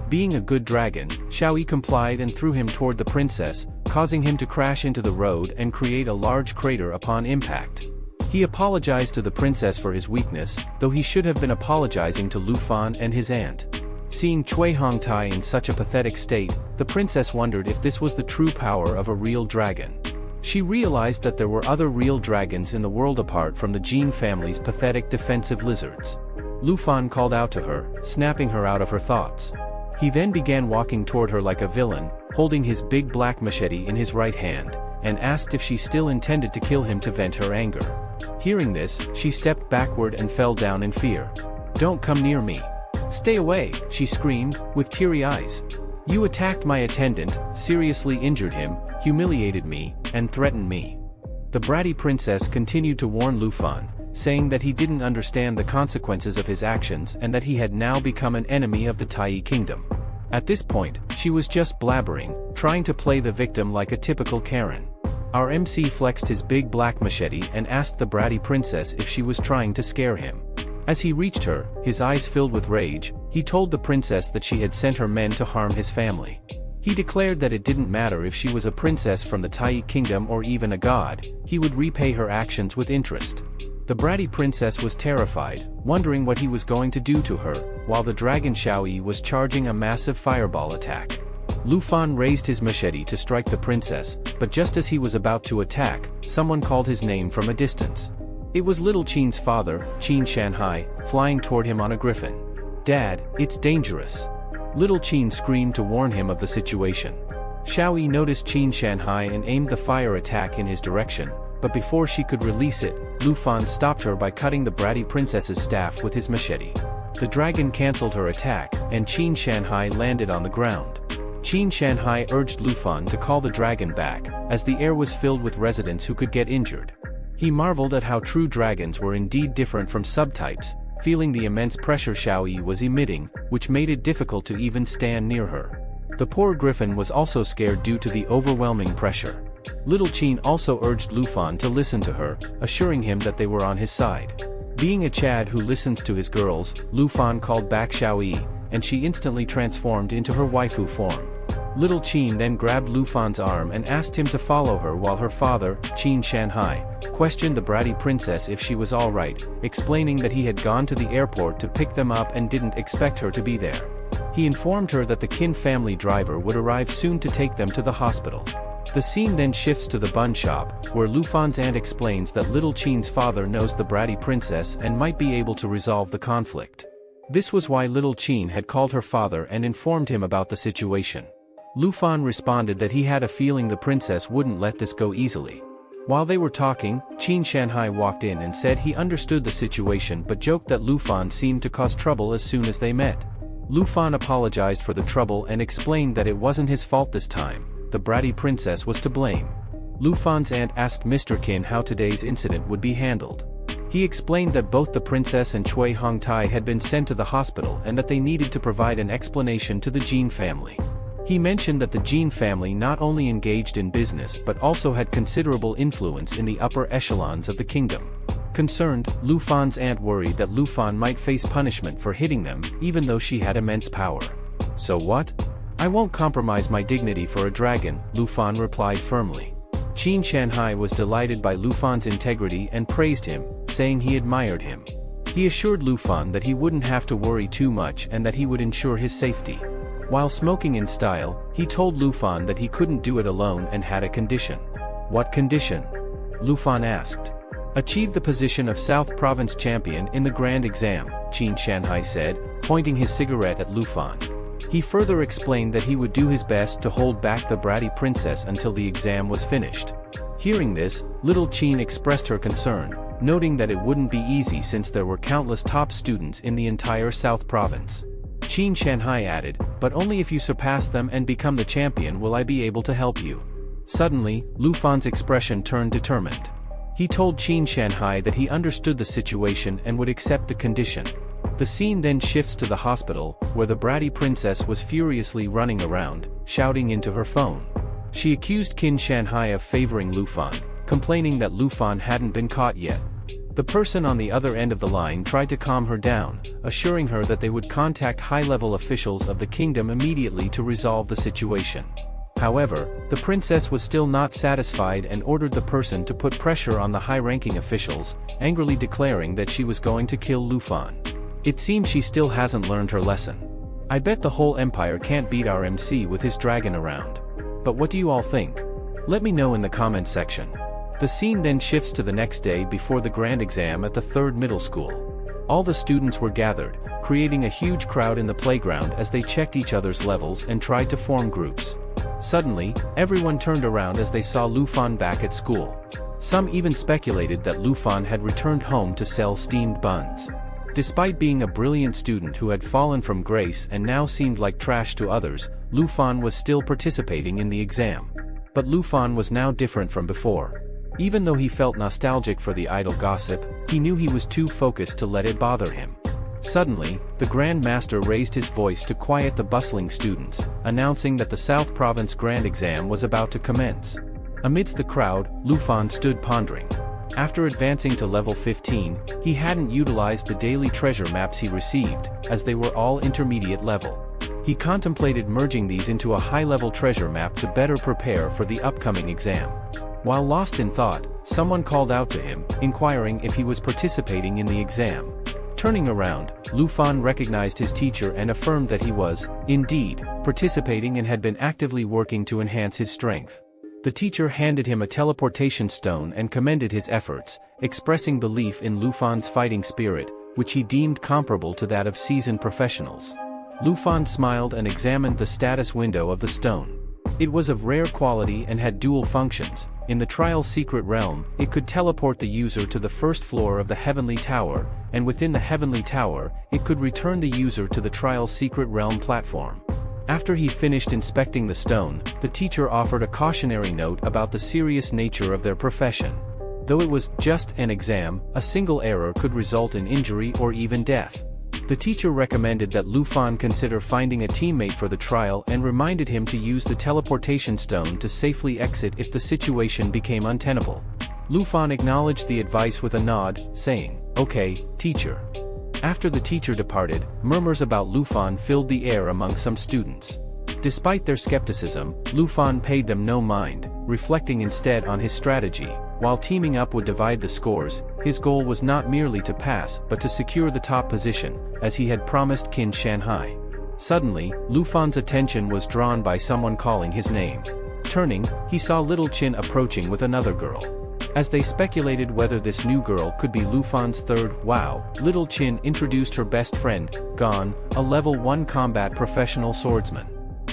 Being a good dragon, Xiaoyi complied and threw him toward the princess, causing him to crash into the road and create a large crater upon impact. He apologized to the princess for his weakness, though he should have been apologizing to Lufan and his aunt. Seeing Chui Hongtai in such a pathetic state, the princess wondered if this was the true power of a real dragon. She realized that there were other real dragons in the world apart from the Jin family's pathetic defensive lizards. Lufan called out to her, snapping her out of her thoughts. He then began walking toward her like a villain, holding his big black machete in his right hand, and asked if she still intended to kill him to vent her anger. Hearing this, she stepped backward and fell down in fear. "Don't come near me. Stay away," she screamed, with teary eyes. "You attacked my attendant, seriously injured him, humiliated me, and threatened me." The bratty princess continued to warn Lufan, saying that he didn't understand the consequences of his actions and that he had now become an enemy of the Tai kingdom. At this point, she was just blabbering, trying to play the victim like a typical Karen. Our MC flexed his big black machete and asked the bratty princess if she was trying to scare him. As he reached her, his eyes filled with rage, he told the princess that she had sent her men to harm his family. He declared that it didn't matter if she was a princess from the Tai kingdom or even a god, he would repay her actions with interest. The bratty princess was terrified, wondering what he was going to do to her, while the dragon Xiaoyi was charging a massive fireball attack. Lufan raised his machete to strike the princess, but just as he was about to attack, someone called his name from a distance. It was Little Qin's father, Qin Shanhai, flying toward him on a griffin. "Dad, it's dangerous." Little Qin screamed to warn him of the situation. Xiaoyi noticed Qin Shanhai and aimed the fire attack in his direction, but before she could release it, Lufan stopped her by cutting the bratty princess's staff with his machete. The dragon cancelled her attack, and Qin Shanhai landed on the ground. Qin Shanhai urged Lufan to call the dragon back, as the air was filled with residents who could get injured. He marveled at how true dragons were indeed different from subtypes, feeling the immense pressure Xiaoyi was emitting, which made it difficult to even stand near her. The poor griffin was also scared due to the overwhelming pressure. Little Qin also urged Lufan to listen to her, assuring him that they were on his side. Being a Chad who listens to his girls, Lufan called back Xiaoyi, and she instantly transformed into her waifu form. Little Qin then grabbed Lufan's arm and asked him to follow her while her father, Qin Shanhai, questioned the bratty princess if she was alright, explaining that he had gone to the airport to pick them up and didn't expect her to be there. He informed her that the Qin family driver would arrive soon to take them to the hospital. The scene then shifts to the bun shop, where Lufan's aunt explains that Little Qin's father knows the bratty princess and might be able to resolve the conflict. This was why Little Qin had called her father and informed him about the situation. Lufan responded that he had a feeling the princess wouldn't let this go easily. While they were talking, Qin Shanhai walked in and said he understood the situation but joked that Lufan seemed to cause trouble as soon as they met. Lufan apologized for the trouble and explained that it wasn't his fault this time, the bratty princess was to blame. Lufan's aunt asked Mr. Qin how today's incident would be handled. He explained that both the princess and Cui Hongtai had been sent to the hospital and that they needed to provide an explanation to the Jin family. He mentioned that the Jin family not only engaged in business but also had considerable influence in the upper echelons of the kingdom. Concerned, Lufan's aunt worried that Lufan might face punishment for hitting them, even though she had immense power. "So what? I won't compromise my dignity for a dragon," Lufan replied firmly. Qin Shanhai was delighted by Lufan's integrity and praised him, saying he admired him. He assured Lufan that he wouldn't have to worry too much and that he would ensure his safety. While smoking in style, he told Lufan that he couldn't do it alone and had a condition. "What condition?" Lufan asked. "Achieve the position of South Province champion in the grand exam," Qin Shanhai said, pointing his cigarette at Lufan. He further explained that he would do his best to hold back the bratty princess until the exam was finished. Hearing this, Little Qin expressed her concern, noting that it wouldn't be easy since there were countless top students in the entire South Province. Qin Shanhai added, "But only if you surpass them and become the champion will I be able to help you." Suddenly, Lufan's expression turned determined. He told Qin Shanhai that he understood the situation and would accept the condition. The scene then shifts to the hospital, where the bratty princess was furiously running around, shouting into her phone. She accused Qin Shanhai of favoring Lufan, complaining that Lufan hadn't been caught yet. The person on the other end of the line tried to calm her down, assuring her that they would contact high-level officials of the kingdom immediately to resolve the situation. However, the princess was still not satisfied and ordered the person to put pressure on the high-ranking officials, angrily declaring that she was going to kill Lufan. It seems she still hasn't learned her lesson. I bet the whole empire can't beat our MC with his dragon around. But what do you all think? Let me know in the comments section. The scene then shifts to the next day before the grand exam at the 3rd middle school. All the students were gathered, creating a huge crowd in the playground as they checked each other's levels and tried to form groups. Suddenly, everyone turned around as they saw Lufan back at school. Some even speculated that Lufan had returned home to sell steamed buns. Despite being a brilliant student who had fallen from grace and now seemed like trash to others, Lufan was still participating in the exam. But Lufan was now different from before. Even though he felt nostalgic for the idle gossip, he knew he was too focused to let it bother him. Suddenly, the Grand Master raised his voice to quiet the bustling students, announcing that the South Province Grand Exam was about to commence. Amidst the crowd, Lufan stood pondering. After advancing to level 15, he hadn't utilized the daily treasure maps he received, as they were all intermediate level. He contemplated merging these into a high-level treasure map to better prepare for the upcoming exam. While lost in thought, someone called out to him, inquiring if he was participating in the exam. Turning around, Lufan recognized his teacher and affirmed that he was, indeed, participating and had been actively working to enhance his strength. The teacher handed him a teleportation stone and commended his efforts, expressing belief in Lufan's fighting spirit, which he deemed comparable to that of seasoned professionals. Lufan smiled and examined the status window of the stone. It was of rare quality and had dual functions. In the trial secret realm, it could teleport the user to the first floor of the Heavenly Tower, and within the Heavenly Tower, it could return the user to the trial secret realm platform. After he finished inspecting the stone, the teacher offered a cautionary note about the serious nature of their profession. Though it was just an exam, a single error could result in injury or even death. The teacher recommended that Lufan consider finding a teammate for the trial and reminded him to use the teleportation stone to safely exit if the situation became untenable. Lufan acknowledged the advice with a nod, saying, "Okay, teacher." After the teacher departed, murmurs about Lufan filled the air among some students. Despite their skepticism, Lufan paid them no mind, reflecting instead on his strategy. While teaming up would divide the scores, his goal was not merely to pass but to secure the top position, as he had promised Qin Shanhai. Suddenly, Lufan's attention was drawn by someone calling his name. Turning, he saw little Qin approaching with another girl. As they speculated whether this new girl could be Lufan's third wow, little Qin introduced her best friend, Gon, a level 1 combat professional swordsman.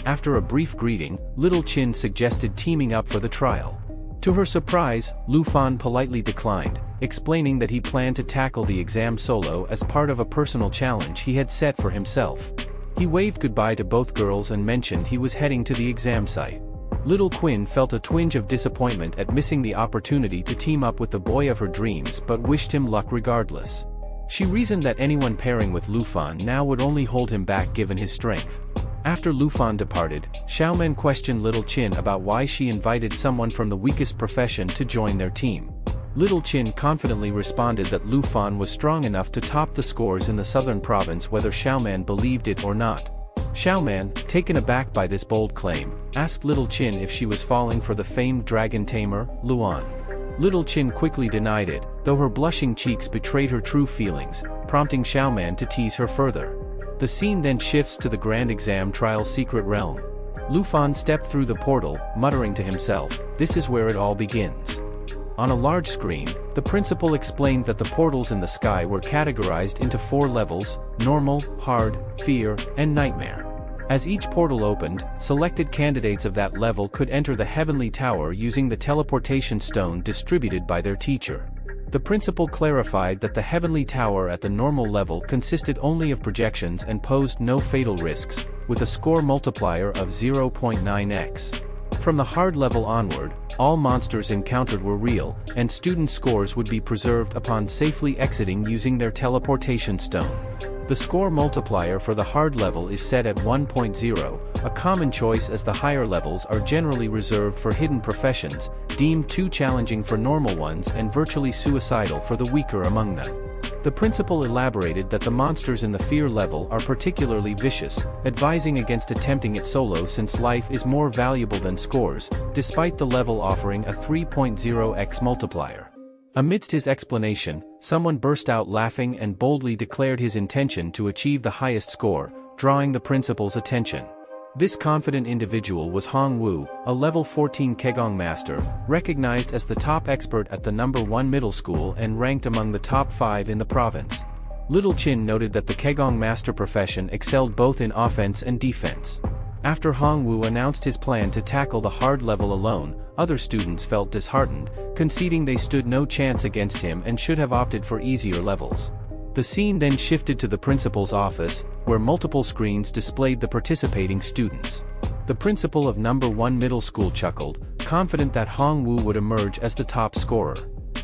After a brief greeting, little Qin suggested teaming up for the trial. To her surprise, Lufan politely declined, explaining that he planned to tackle the exam solo as part of a personal challenge he had set for himself. He waved goodbye to both girls and mentioned he was heading to the exam site. Little Qin felt a twinge of disappointment at missing the opportunity to team up with the boy of her dreams but wished him luck regardless. She reasoned that anyone pairing with Lufan now would only hold him back given his strength. After Lufan departed, Xiaomen questioned little Qin about why she invited someone from the weakest profession to join their team. Little Qin confidently responded that Lufan was strong enough to top the scores in the southern province whether Xiaoman believed it or not. Xiaoman, taken aback by this bold claim, asked little Qin if she was falling for the famed Dragon Tamer, Luan. Little Qin quickly denied it, though her blushing cheeks betrayed her true feelings, prompting Xiaoman to tease her further. The scene then shifts to the grand exam trial's secret realm. Lufan stepped through the portal, muttering to himself, "This is where it all begins." On a large screen, the principal explained that the portals in the sky were categorized into 4 levels: normal, hard, fear, and nightmare. As each portal opened, selected candidates of that level could enter the heavenly tower using the teleportation stone distributed by their teacher. The principal clarified that the heavenly tower at the normal level consisted only of projections and posed no fatal risks, with a score multiplier of 0.9x. From the hard level onward, all monsters encountered were real, and student scores would be preserved upon safely exiting using their teleportation stone. The score multiplier for the hard level is set at 1.0, a common choice as the higher levels are generally reserved for hidden professions, deemed too challenging for normal ones and virtually suicidal for the weaker among them. The principal elaborated that the monsters in the fear level are particularly vicious, advising against attempting it solo since life is more valuable than scores, despite the level offering a 3.0x multiplier. Amidst his explanation, someone burst out laughing and boldly declared his intention to achieve the highest score, drawing the principal's attention. This confident individual was Hong Wu, a level 14 Kegong master, recognized as the top expert at the number 1 middle school and ranked among the top 5 in the province. Little Qin noted that the Kegong master profession excelled both in offense and defense. After Hong Wu announced his plan to tackle the hard level alone, other students felt disheartened, conceding they stood no chance against him and should have opted for easier levels. The scene then shifted to the principal's office, where multiple screens displayed the participating students. The principal of number 1 middle school chuckled, confident that Hong Wu would emerge as the top scorer.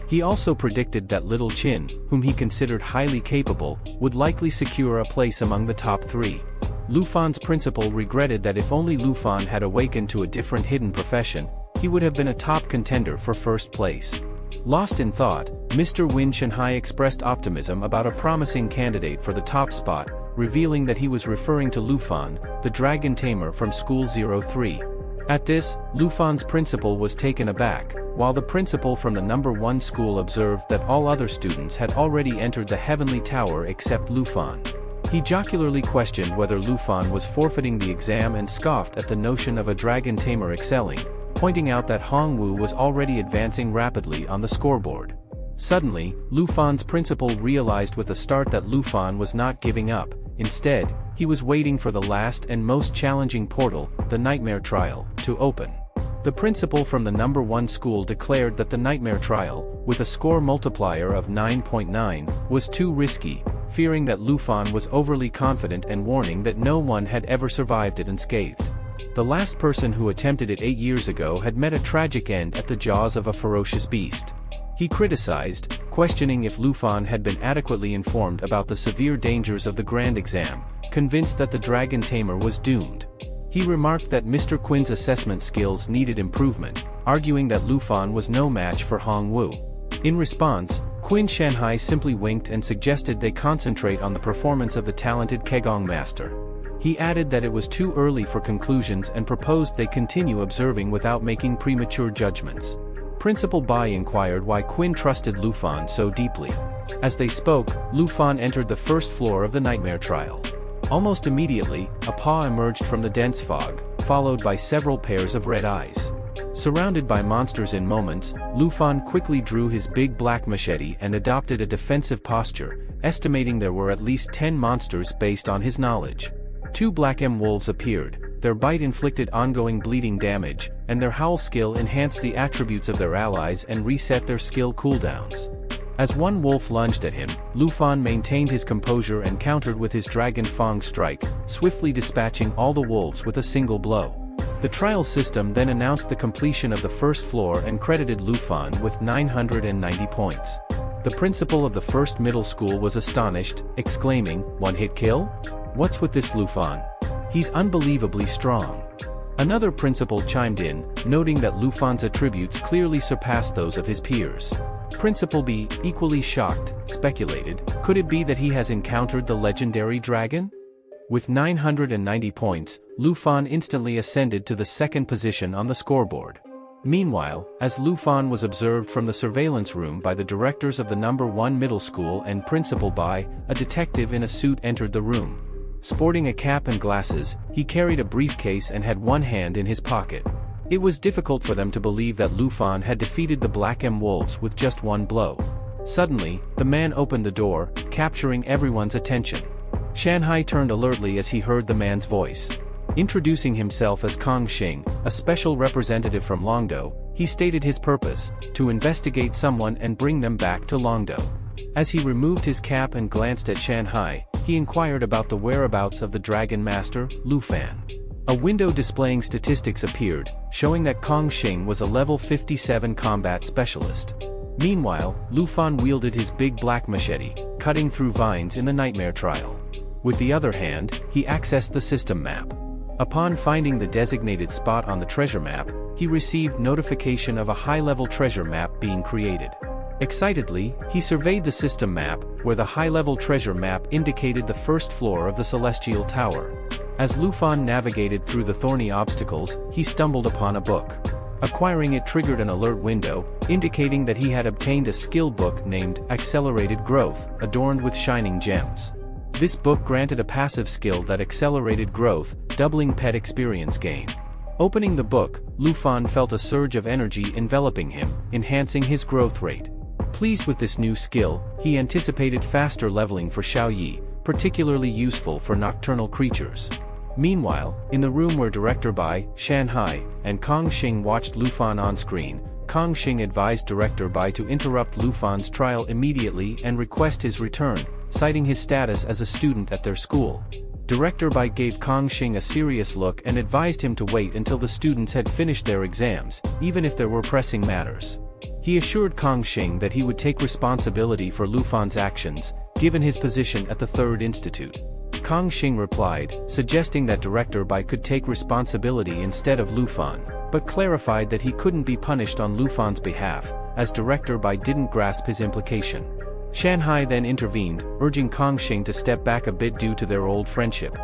He also predicted that little Qin, whom he considered highly capable, would likely secure a place among the top 3. Lufan's principal regretted that if only Lufan had awakened to a different hidden profession, he would have been a top contender for first place. Lost in thought, Mr. Win Shanhai expressed optimism about a promising candidate for the top spot, revealing that he was referring to Lufan, the Dragon Tamer from School 03. At this, Lufan's principal was taken aback, while the principal from the number 1 school observed that all other students had already entered the heavenly tower except Lufan. He jocularly questioned whether Lufan was forfeiting the exam and scoffed at the notion of a Dragon Tamer excelling, pointing out that Hong Wu was already advancing rapidly on the scoreboard. Suddenly, Lufan's principal realized with a start that Lufan was not giving up. Instead, he was waiting for the last and most challenging portal, the Nightmare Trial, to open. The principal from the number 1 school declared that the Nightmare Trial, with a score multiplier of 9.9, was too risky, fearing that Lufan was overly confident and warning that no one had ever survived it unscathed. The last person who attempted it 8 years ago had met a tragic end at the jaws of a ferocious beast. He criticized, questioning if Lufan had been adequately informed about the severe dangers of the grand exam, convinced that the Dragon Tamer was doomed. He remarked that Mr. Quin's assessment skills needed improvement, arguing that Lufan was no match for Hong-Woo. In response, Quin Shanhai simply winked and suggested they concentrate on the performance of the talented Kegong master. He added that it was too early for conclusions and proposed they continue observing without making premature judgments. Principal Bai inquired why Quin trusted Lufan so deeply. As they spoke, Lufan entered the first floor of the nightmare trial. Almost immediately, a paw emerged from the dense fog, followed by several pairs of red eyes. Surrounded by monsters in moments, Lufan quickly drew his big black machete and adopted a defensive posture, estimating there were at least 10 monsters based on his knowledge. 2 black wolves appeared, their bite inflicted ongoing bleeding damage, and their howl skill enhanced the attributes of their allies and reset their skill cooldowns. As one wolf lunged at him, Lufan maintained his composure and countered with his Dragon Fang strike, swiftly dispatching all the wolves with a single blow. The trial system then announced the completion of the first floor and credited Lufan with 990 points. The principal of the first middle school was astonished, exclaiming, "One-hit kill? What's with this Lufan? He's unbelievably strong." Another principal chimed in, noting that Lufan's attributes clearly surpassed those of his peers. Principal B, equally shocked, speculated, could it be that he has encountered the legendary dragon? With 990 points, Lufan instantly ascended to the second position on the scoreboard. Meanwhile, as Lufan was observed from the surveillance room by the directors of the No. 1 middle school and Principal Bai, a detective in a suit entered the room. Sporting a cap and glasses, he carried a briefcase and had one hand in his pocket. It was difficult for them to believe that Lufan had defeated the Black Wolves with just one blow. Suddenly, the man opened the door, capturing everyone's attention. Shanhai turned alertly as he heard the man's voice. Introducing himself as Kong Xing, a special representative from Longdo, he stated his purpose, to investigate someone and bring them back to Longdo. As he removed his cap and glanced at Shanhai, he inquired about the whereabouts of the Dragon Master, Lufan. A window displaying statistics appeared, showing that Kong Xing was a level 57 combat specialist. Meanwhile, Lufan wielded his big black machete, cutting through vines in the nightmare trial. With the other hand, he accessed the system map. Upon finding the designated spot on the treasure map, he received notification of a high-level treasure map being created. Excitedly, he surveyed the system map, where the high-level treasure map indicated the first floor of the Celestial Tower. As Lufan navigated through the thorny obstacles, he stumbled upon a book. Acquiring it triggered an alert window, indicating that he had obtained a skill book named Accelerated Growth, adorned with shining gems. This book granted a passive skill that accelerated growth, doubling pet experience gain. Opening the book, Lufan felt a surge of energy enveloping him, enhancing his growth rate. Pleased with this new skill, he anticipated faster leveling for Xiaoyi, particularly useful for nocturnal creatures. Meanwhile, in the room where Director Bai, Shanhai, and Kong Xing watched Lufan on screen, Kong Xing advised Director Bai to interrupt Lufan's trial immediately and request his return, citing his status as a student at their school. Director Bai gave Kong Xing a serious look and advised him to wait until the students had finished their exams, even if there were pressing matters. He assured Kong Xing that he would take responsibility for Lufan's actions, given his position at the Third Institute. Kong Xing replied, suggesting that Director Bai could take responsibility instead of Lufan, but clarified that he couldn't be punished on Lufan's behalf, as Director Bai didn't grasp his implication. Shanhai then intervened, urging Kong Xing to step back a bit due to their old friendship.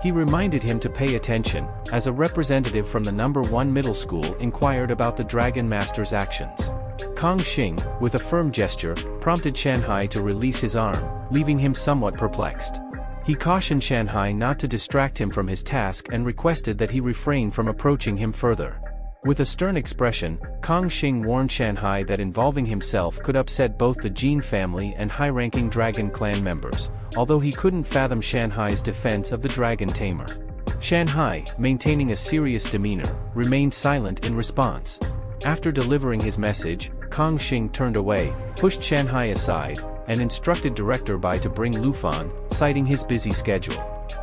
He reminded him to pay attention, as a representative from the No. 1 middle school inquired about the Dragon Master's actions. Kong Xing, with a firm gesture, prompted Shanhai to release his arm, leaving him somewhat perplexed. He cautioned Shanhai not to distract him from his task and requested that he refrain from approaching him further. With a stern expression, Kong Xing warned Shanhai that involving himself could upset both the Jin family and high-ranking Dragon Clan members, although he couldn't fathom Shanhai's defense of the Dragon Tamer. Shanhai, maintaining a serious demeanor, remained silent in response. After delivering his message, Kong Xing turned away, pushed Shanhai aside, and instructed Director Bai to bring Lufan, citing his busy schedule.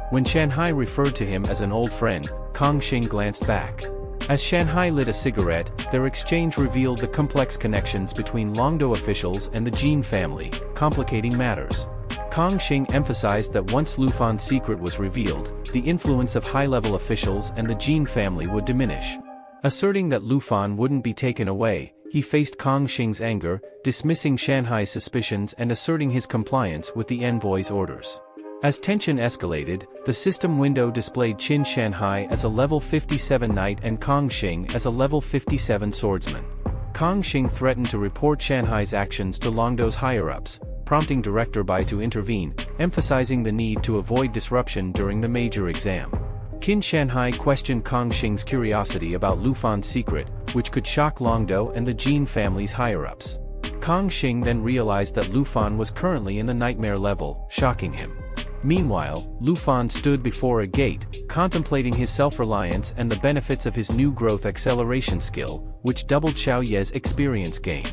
When Shanhai referred to him as an old friend, Kong Xing glanced back. As Shanhai lit a cigarette, their exchange revealed the complex connections between Longdo officials and the Jin family, complicating matters. Kang Xing emphasized that once Lufan's secret was revealed, the influence of high-level officials and the Jin family would diminish. Asserting that Lufan wouldn't be taken away, he faced Kang Xing's anger, dismissing Shanhai's suspicions and asserting his compliance with the envoy's orders. As tension escalated, the system window displayed Qin Shanhai as a level 57 knight and Kang Xing as a level 57 swordsman. Kang Xing threatened to report Shanhai's actions to Longdo's higher-ups, prompting Director Bai to intervene, emphasizing the need to avoid disruption during the major exam. Qin Shanhai questioned Kang Xing's curiosity about Lufan's secret, which could shock Longdo and the Jin family's higher-ups. Kang Xing then realized that Lufan was currently in the nightmare level, shocking him. Meanwhile, Lufan stood before a gate, contemplating his self-reliance and the benefits of his new growth acceleration skill, which doubled Xiao Ye's experience gain.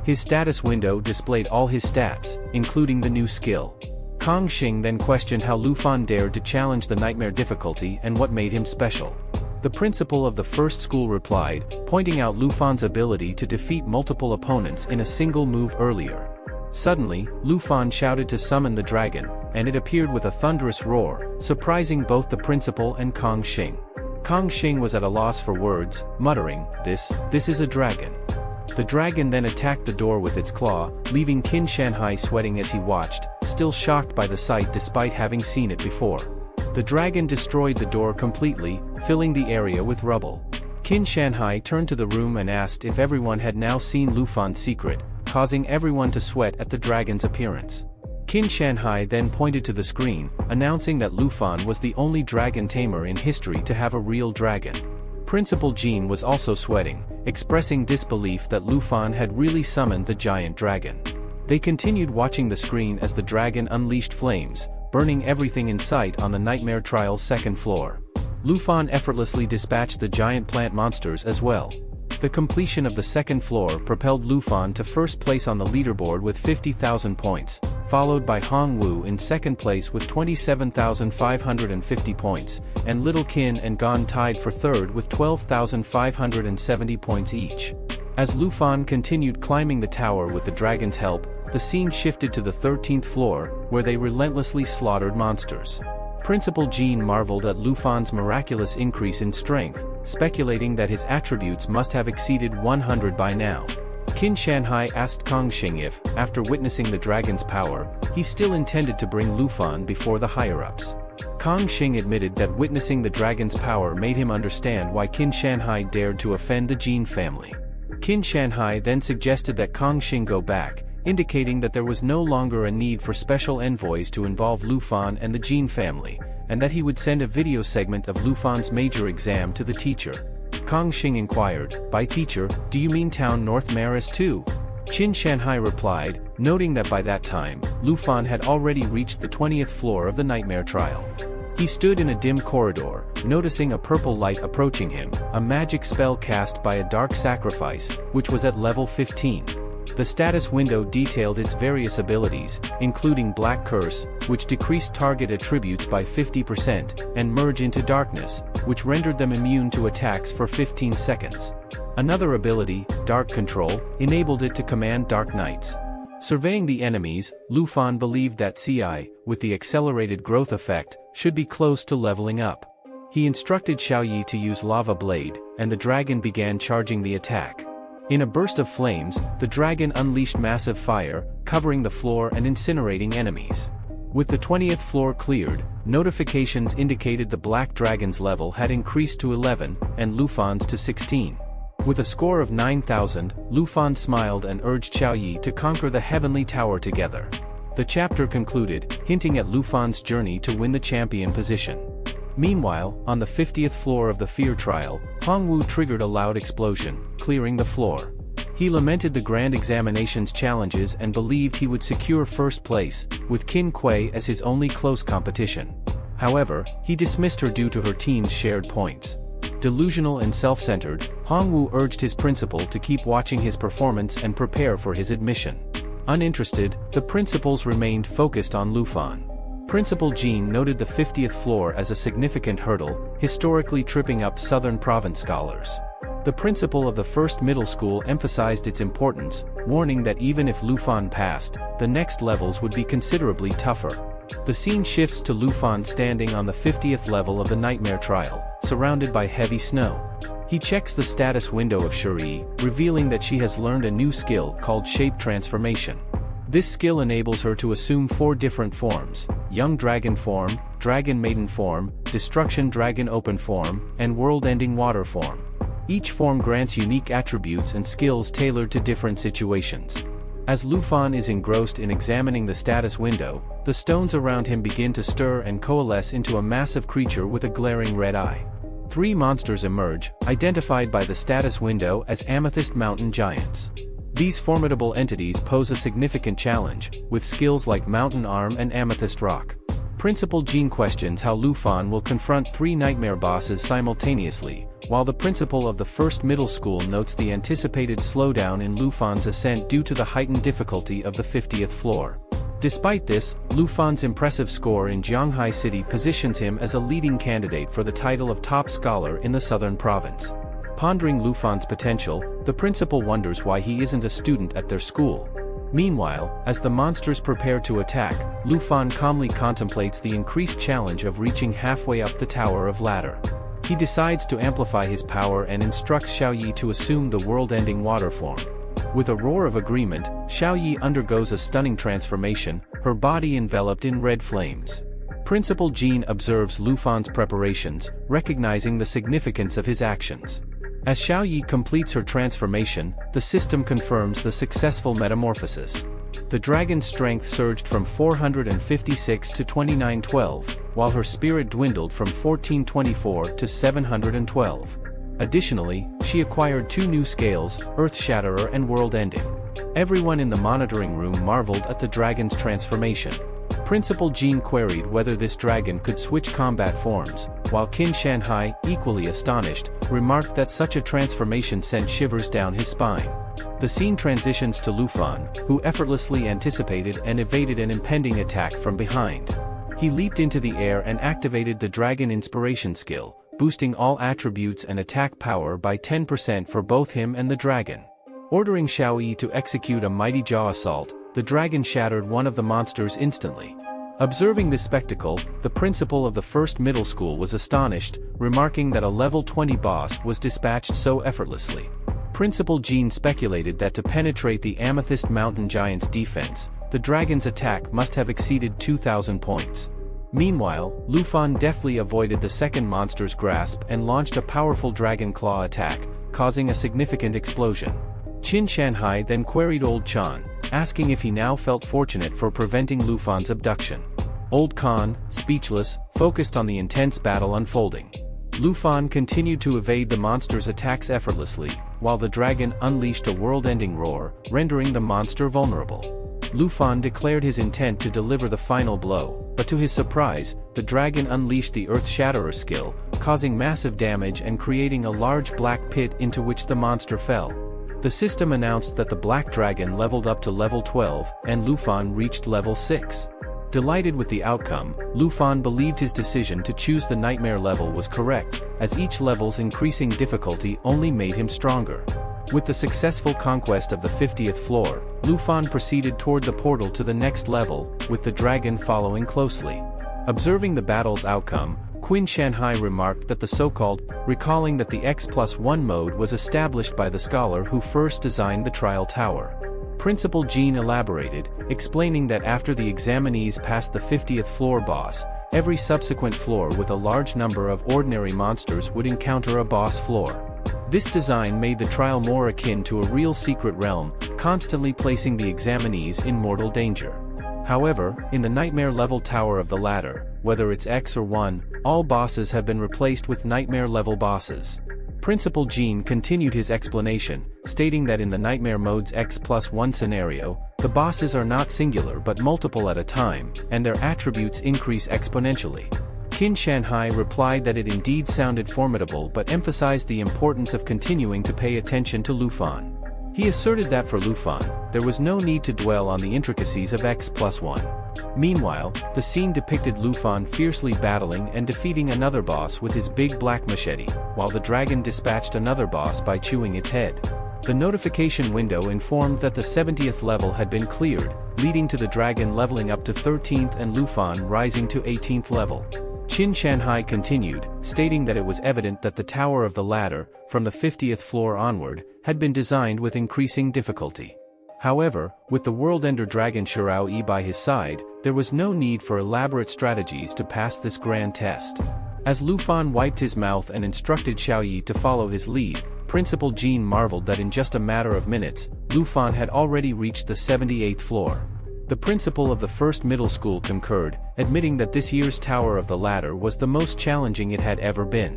His status window displayed all his stats, including the new skill. Kang Xing then questioned how Lufan dared to challenge the nightmare difficulty and what made him special. The principal of the first school replied, pointing out Lufan's ability to defeat multiple opponents in a single move earlier. Suddenly, Lufan shouted to summon the dragon, and it appeared with a thunderous roar, surprising both the principal and Kang Xing. Kang Xing was at a loss for words, muttering, This is a dragon." The dragon then attacked the door with its claw, leaving Qin Shanhai sweating as he watched, still shocked by the sight despite having seen it before. The dragon destroyed the door completely, filling the area with rubble. Qin Shanhai turned to the room and asked if everyone had now seen Lufan's secret, causing everyone to sweat at the dragon's appearance. Qin Shanhai then pointed to the screen, announcing that Lufan was the only Dragon Tamer in history to have a real dragon. Principal Jin was also sweating, expressing disbelief that Lufan had really summoned the giant dragon. They continued watching the screen as the dragon unleashed flames, burning everything in sight on the Nightmare Trial's second floor. Lufan effortlessly dispatched the giant plant monsters as well. The completion of the second floor propelled Lufan to first place on the leaderboard with 50,000 points, followed by Hong Wu in second place with 27,550 points, and Little Qin and Gon tied for third with 12,570 points each. As Lufan continued climbing the tower with the dragon's help, the scene shifted to the 13th floor, where they relentlessly slaughtered monsters. Principal Jin marveled at Lufan's miraculous increase in strength, speculating that his attributes must have exceeded 100 by now. Qin Shanhai asked Kang Xing if, after witnessing the dragon's power, he still intended to bring Lufan before the higher-ups. Kang Xing admitted that witnessing the dragon's power made him understand why Qin Shanhai dared to offend the Jin family. Qin Shanhai then suggested that Kang Xing go back, indicating that there was no longer a need for special envoys to involve Lufan and the Jin family, and that he would send a video segment of Lufan's major exam to the teacher. Kang Xing inquired, "By teacher, do you mean Town North Maris too?" Qin Shanhai replied, noting that by that time, Lufan had already reached the 20th floor of the Nightmare Trial. He stood in a dim corridor, noticing a purple light approaching him, a magic spell cast by a dark sacrifice, which was at level 15. The status window detailed its various abilities, including Black Curse, which decreased target attributes by 50%, and Merge into Darkness, which rendered them immune to attacks for 15 seconds. Another ability, Dark Control, enabled it to command Dark Knights. Surveying the enemies, Lufan believed that CI, with the accelerated growth effect, should be close to leveling up. He instructed Xiao Yi to use Lava Blade, and the dragon began charging the attack. In a burst of flames, the dragon unleashed massive fire, covering the floor and incinerating enemies. With the 20th floor cleared, notifications indicated the Black Dragon's level had increased to 11, and Lufan's to 16. With a score of 9,000, Lufan smiled and urged Xiao Yi to conquer the Heavenly Tower together. The chapter concluded, hinting at Lufan's journey to win the champion position. Meanwhile, on the 50th floor of the Fear Trial, Hong Wu triggered a loud explosion, clearing the floor. He lamented the Grand Examination's challenges and believed he would secure first place, with Qin Kuei as his only close competition. However, he dismissed her due to her team's shared points. Delusional and self-centered, Hong Wu urged his principal to keep watching his performance and prepare for his admission. Uninterested, the principals remained focused on Lufan. Principal Jean noted the 50th floor as a significant hurdle, historically tripping up Southern Province scholars. The principal of the first middle school emphasized its importance, warning that even if Lufan passed, the next levels would be considerably tougher. The scene shifts to Lufan standing on the 50th level of the nightmare trial, surrounded by heavy snow. He checks the status window of Shuri, revealing that she has learned a new skill called shape transformation. This skill enables her to assume 4 different forms: young dragon form, dragon maiden form, destruction dragon open form, and world-ending water form. Each form grants unique attributes and skills tailored to different situations. As Lufan is engrossed in examining the status window, the stones around him begin to stir and coalesce into a massive creature with a glaring red eye. 3 monsters emerge, identified by the status window as Amethyst Mountain Giants. These formidable entities pose a significant challenge, with skills like Mountain Arm and Amethyst Rock. Principal Jean questions how Lufan will confront 3 nightmare bosses simultaneously, while the principal of the first middle school notes the anticipated slowdown in Lufan's ascent due to the heightened difficulty of the 50th floor. Despite this, Lufan's impressive score in Jianghai City positions him as a leading candidate for the title of top scholar in the Southern Province. Pondering Lufan's potential, the principal wonders why he isn't a student at their school. Meanwhile, as the monsters prepare to attack, Lufan calmly contemplates the increased challenge of reaching halfway up the tower of ladder. He decides to amplify his power and instructs Xiaoyi to assume the world-ending water form. With a roar of agreement, Xiaoyi undergoes a stunning transformation, her body enveloped in red flames. Principal Jean observes Lufan's preparations, recognizing the significance of his actions. As Xiaoyi completes her transformation, the system confirms the successful metamorphosis. The dragon's strength surged from 456 to 2912, while her spirit dwindled from 1424 to 712. Additionally, she acquired 2 new scales, Earth Shatterer and World Ending. Everyone in the monitoring room marveled at the dragon's transformation. Principal Jean queried whether this dragon could switch combat forms, while Qin Shanhai, equally astonished, remarked that such a transformation sent shivers down his spine. The scene transitions to Lufan, who effortlessly anticipated and evaded an impending attack from behind. He leaped into the air and activated the Dragon Inspiration skill, boosting all attributes and attack power by 10% for both him and the dragon. Ordering Xiaoyi to execute a mighty jaw assault, the dragon shattered one of the monsters instantly. Observing this spectacle, the principal of the first middle school was astonished, remarking that a level 20 boss was dispatched so effortlessly. Principal Jean speculated that to penetrate the Amethyst Mountain Giant's defense, the dragon's attack must have exceeded 2,000 points. Meanwhile, Lufan deftly avoided the second monster's grasp and launched a powerful dragon claw attack, causing a significant explosion. Qin Shanhai then queried Old Chan, asking if he now felt fortunate for preventing Lufan's abduction. Old Khan, speechless, focused on the intense battle unfolding. Lufan continued to evade the monster's attacks effortlessly, while the dragon unleashed a world-ending roar, rendering the monster vulnerable. Lufan declared his intent to deliver the final blow, but to his surprise, the dragon unleashed the Earth Shatterer skill, causing massive damage and creating a large black pit into which the monster fell. The system announced that the black dragon leveled up to level 12, and Lufan reached level 6. Delighted with the outcome, Lufan believed his decision to choose the nightmare level was correct, as each level's increasing difficulty only made him stronger. With the successful conquest of the 50th floor, Lufan proceeded toward the portal to the next level, with the dragon following closely. Observing the battle's outcome, Qin Shanhai remarked that the so-called, recalling that the X+1 mode was established by the scholar who first designed the trial tower. Principal Jean elaborated, explaining that after the examinees passed the 50th floor boss, every subsequent floor with a large number of ordinary monsters would encounter a boss floor. This design made the trial more akin to a real secret realm, constantly placing the examinees in mortal danger. However, in the nightmare level tower of the ladder, whether it's X or 1, all bosses have been replaced with nightmare level bosses. Principal Jean continued his explanation, stating that in the nightmare mode's X+1 scenario, the bosses are not singular but multiple at a time, and their attributes increase exponentially. Qin Shanhai replied that it indeed sounded formidable but emphasized the importance of continuing to pay attention to Lufan. He asserted that for Lufan, there was no need to dwell on the intricacies of X+1. Meanwhile, the scene depicted Lufan fiercely battling and defeating another boss with his big black machete, while the dragon dispatched another boss by chewing its head. The notification window informed that the 70th level had been cleared, leading to the dragon leveling up to 13th and Lufan rising to 18th level. Qin Shanhai continued, stating that it was evident that the Tower of the Ladder, from the 50th floor onward, had been designed with increasing difficulty. However, with the world-ender dragon Shirao Yi by his side, there was no need for elaborate strategies to pass this grand test. As Lufan wiped his mouth and instructed Xiao Yi to follow his lead, Principal Jean marveled that in just a matter of minutes, Lufan had already reached the 78th floor. The principal of the first middle school concurred, admitting that this year's Tower of the Ladder was the most challenging it had ever been.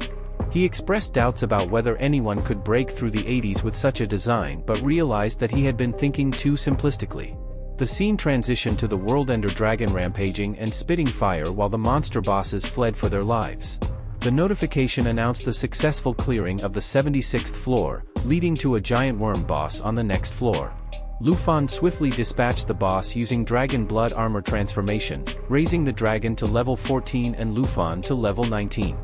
He expressed doubts about whether anyone could break through the 80s with such a design but realized that he had been thinking too simplistically. The scene transitioned to the world-ender dragon rampaging and spitting fire while the monster bosses fled for their lives. The notification announced the successful clearing of the 76th floor, leading to a giant worm boss on the next floor. Lufan swiftly dispatched the boss using dragon blood armor transformation, raising the dragon to level 14 and Lufan to level 19.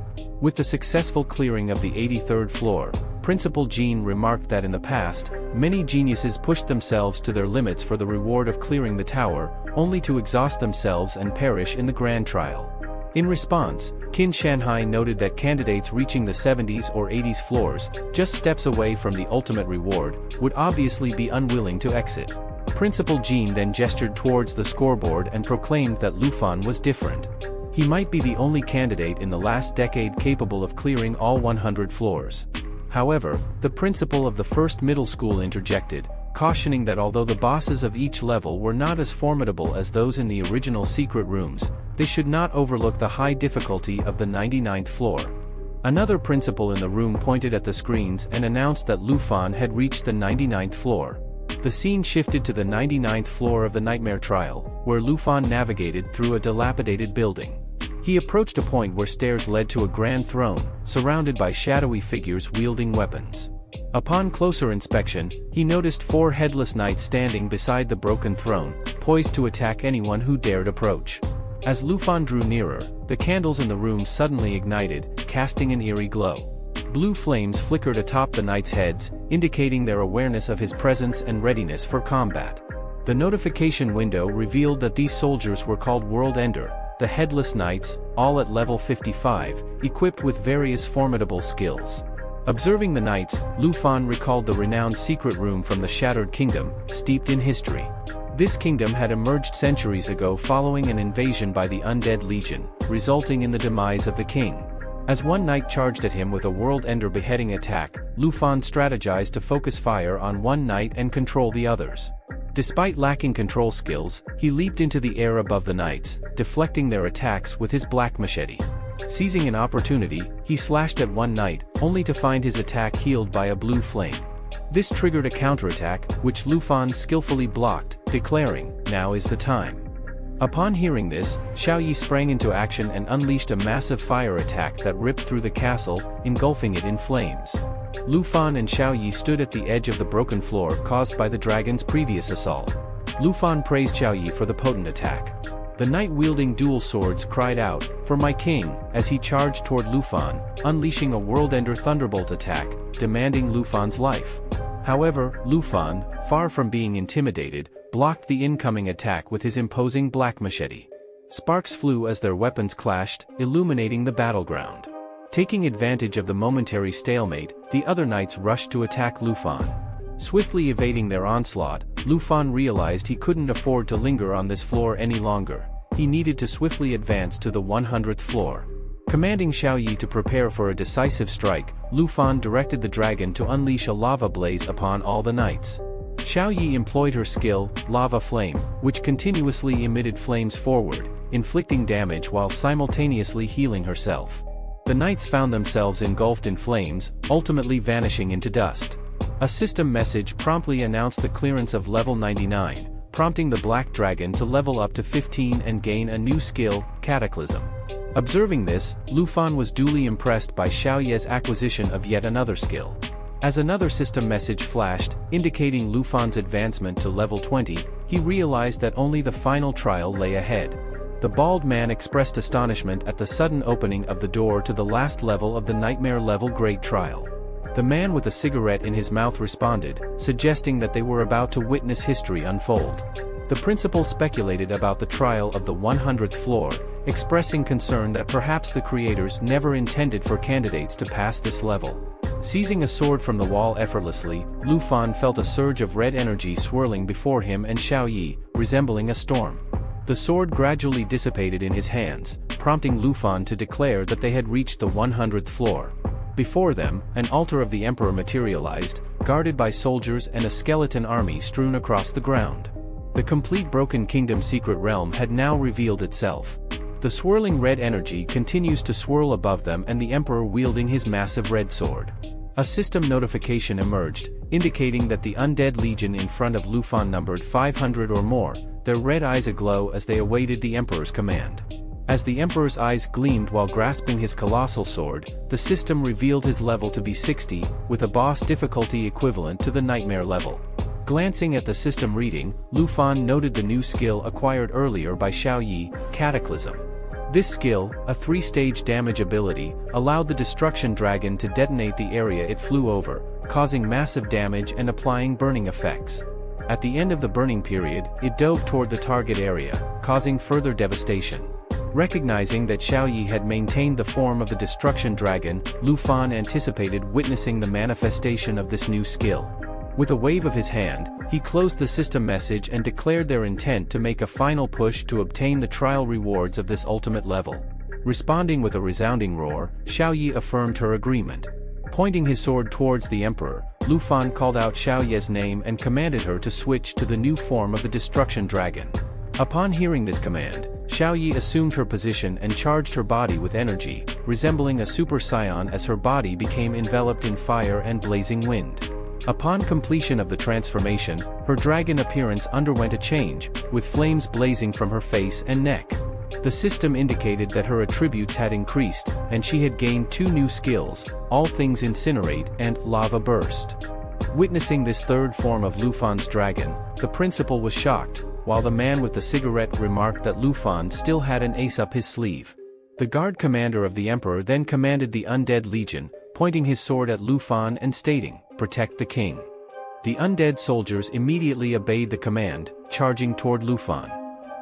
With the successful clearing of the 83rd floor, Principal Jean remarked that in the past, many geniuses pushed themselves to their limits for the reward of clearing the tower, only to exhaust themselves and perish in the grand trial. In response, Qin Shanhai noted that candidates reaching the 70s or 80s floors, just steps away from the ultimate reward, would obviously be unwilling to exit. Principal Jean then gestured towards the scoreboard and proclaimed that Lufan was different. He might be the only candidate in the last decade capable of clearing all 100 floors. However, the principal of the first middle school interjected, cautioning that although the bosses of each level were not as formidable as those in the original secret rooms, they should not overlook the high difficulty of the 99th floor. Another principal in the room pointed at the screens and announced that Lufan had reached the 99th floor. The scene shifted to the 99th floor of the Nightmare Trial, where Lufan navigated through a dilapidated building. He approached a point where stairs led to a grand throne, surrounded by shadowy figures wielding weapons. Upon closer inspection, he noticed 4 headless knights standing beside the broken throne, poised to attack anyone who dared approach. As Lufan drew nearer, the candles in the room suddenly ignited, casting an eerie glow. Blue flames flickered atop the knights' heads, indicating their awareness of his presence and readiness for combat. The notification window revealed that these soldiers were called World Ender, the Headless Knights, all at level 55, equipped with various formidable skills. Observing the knights, Lufan recalled the renowned secret room from the Shattered Kingdom, steeped in history. This kingdom had emerged centuries ago following an invasion by the Undead Legion, resulting in the demise of the king. As one knight charged at him with a World Ender beheading attack, Lufan strategized to focus fire on one knight and control the others. Despite lacking control skills, he leaped into the air above the knights, deflecting their attacks with his black machete. Seizing an opportunity, he slashed at one knight, only to find his attack healed by a blue flame. This triggered a counterattack, which Lufan skillfully blocked, declaring, "Now is the time." Upon hearing this, Xiao Yi sprang into action and unleashed a massive fire attack that ripped through the castle, engulfing it in flames. Lufan and Xiao Yi stood at the edge of the broken floor caused by the dragon's previous assault. Lufan praised Xiao Yi for the potent attack. The knight wielding dual swords cried out, "For my king," as he charged toward Lufan, unleashing a World Ender Thunderbolt attack, demanding Lufan's life. However, Lufan, far from being intimidated, blocked the incoming attack with his imposing black machete. Sparks flew as their weapons clashed, illuminating the battleground. Taking advantage of the momentary stalemate, the other knights rushed to attack Lufan. Swiftly evading their onslaught, Lufan realized he couldn't afford to linger on this floor any longer. He needed to swiftly advance to the 100th floor. Commanding Xiao Yi to prepare for a decisive strike, Lufan directed the dragon to unleash a lava blaze upon all the knights. Xiao Yi employed her skill, Lava Flame, which continuously emitted flames forward, inflicting damage while simultaneously healing herself. The knights found themselves engulfed in flames, ultimately vanishing into dust. A system message promptly announced the clearance of level 99, prompting the Black Dragon to level up to 15 and gain a new skill, Cataclysm. Observing this, Lufan was duly impressed by Xiao Ye's acquisition of yet another skill. As another system message flashed, indicating Lufan's advancement to level 20, he realized that only the final trial lay ahead. The bald man expressed astonishment at the sudden opening of the door to the last level of the nightmare level Great Trial. The man with a cigarette in his mouth responded, suggesting that they were about to witness history unfold. The principal speculated about the trial of the 100th floor, expressing concern that perhaps the creators never intended for candidates to pass this level. Seizing a sword from the wall effortlessly, Lufan felt a surge of red energy swirling before him and Xiaoyi, resembling a storm. The sword gradually dissipated in his hands, prompting Lufan to declare that they had reached the 100th floor. Before them, an altar of the emperor materialized, guarded by soldiers and a skeleton army strewn across the ground. The complete Broken Kingdom secret realm had now revealed itself. The swirling red energy continues to swirl above them and the emperor wielding his massive red sword. A system notification emerged, indicating that the undead legion in front of Lufan numbered 500 or more, their red eyes aglow as they awaited the emperor's command. As the emperor's eyes gleamed while grasping his colossal sword, the system revealed his level to be 60, with a boss difficulty equivalent to the nightmare level. Glancing at the system reading, Lufan noted the new skill acquired earlier by Xiaoyi, Cataclysm. This skill, a 3-stage damage ability, allowed the destruction dragon to detonate the area it flew over, causing massive damage and applying burning effects. At the end of the burning period, it dove toward the target area, causing further devastation. Recognizing that Xiaoyi had maintained the form of the destruction dragon, Lufan anticipated witnessing the manifestation of this new skill. With a wave of his hand, he closed the system message and declared their intent to make a final push to obtain the trial rewards of this ultimate level. Responding with a resounding roar, Xiaoyi affirmed her agreement. Pointing his sword towards the emperor, Lufan called out Xiaoyi's name and commanded her to switch to the new form of the destruction dragon. Upon hearing this command, Xiaoyi assumed her position and charged her body with energy, resembling a super scion as her body became enveloped in fire and blazing wind. Upon completion of the transformation, her dragon appearance underwent a change, with flames blazing from her face and neck. The system indicated that her attributes had increased, and she had gained 2 new skills, All Things Incinerate and Lava Burst. Witnessing this third form of Lufan's dragon, the principal was shocked, while the man with the cigarette remarked that Lufan still had an ace up his sleeve. The guard commander of the emperor then commanded the undead legion, pointing his sword at Lufan and stating, "Protect the king." The undead soldiers immediately obeyed the command, charging toward Lufan.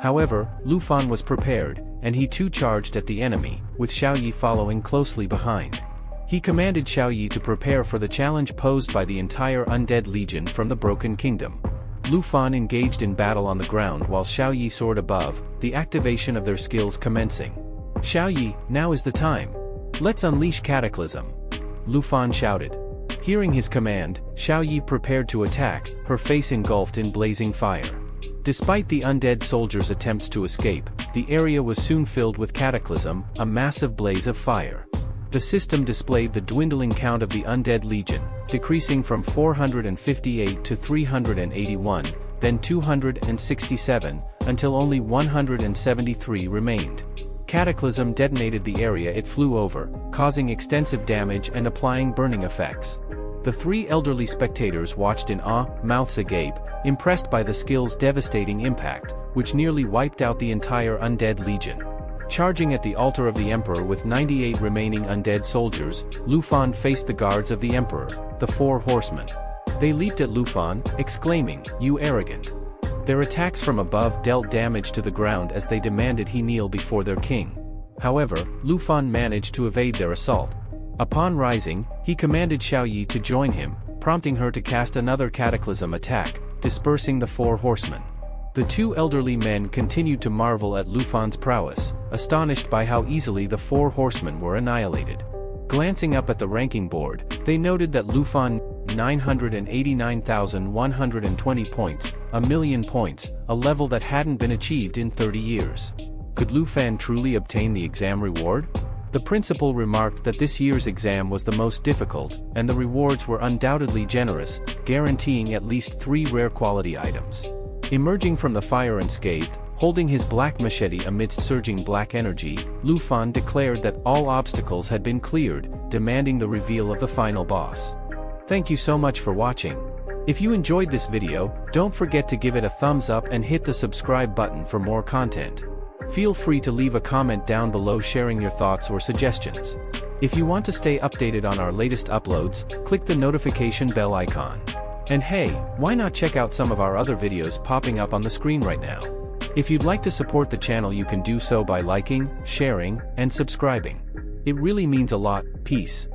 However, Lufan was prepared, and he too charged at the enemy, with Xiaoyi following closely behind. He commanded Xiaoyi to prepare for the challenge posed by the entire undead legion from the Broken Kingdom. Lufan engaged in battle on the ground while Xiaoyi soared above, the activation of their skills commencing. "Xiaoyi, now is the time. Let's unleash Cataclysm," Lufan shouted. Hearing his command, Xiaoyi prepared to attack, her face engulfed in blazing fire. Despite the undead soldiers' attempts to escape, the area was soon filled with Cataclysm, a massive blaze of fire. The system displayed the dwindling count of the undead legion, decreasing from 458 to 381, then 267, until only 173 remained. Cataclysm detonated the area it flew over, causing extensive damage and applying burning effects. The 3 elderly spectators watched in awe, mouths agape, impressed by the skill's devastating impact, which nearly wiped out the entire undead legion. Charging at the altar of the emperor with 98 remaining undead soldiers, Lufan faced the guards of the emperor, the 4 horsemen. They leaped at Lufan, exclaiming, "You arrogant!" Their attacks from above dealt damage to the ground as they demanded he kneel before their king. However, Lufan managed to evade their assault. Upon rising, he commanded Xiaoyi to join him, prompting her to cast another cataclysm attack, dispersing the 4 horsemen. The 2 elderly men continued to marvel at Lufan's prowess, astonished by how easily the 4 horsemen were annihilated. Glancing up at the ranking board, they noted that Lufan 989,120 points, 1,000,000 points, a level that hadn't been achieved in 30 years. Could Lufan truly obtain the exam reward? The principal remarked that this year's exam was the most difficult, and the rewards were undoubtedly generous, guaranteeing at least 3 rare quality items. Emerging from the fire unscathed, holding his black machete amidst surging black energy, Lufan declared that all obstacles had been cleared, demanding the reveal of the final boss. Thank you so much for watching. If you enjoyed this video, don't forget to give it a thumbs up and hit the subscribe button for more content. Feel free to leave a comment down below sharing your thoughts or suggestions. If you want to stay updated on our latest uploads, click the notification bell icon. And hey, why not check out some of our other videos popping up on the screen right now? If you'd like to support the channel, you can do so by liking, sharing, and subscribing. It really means a lot. Peace.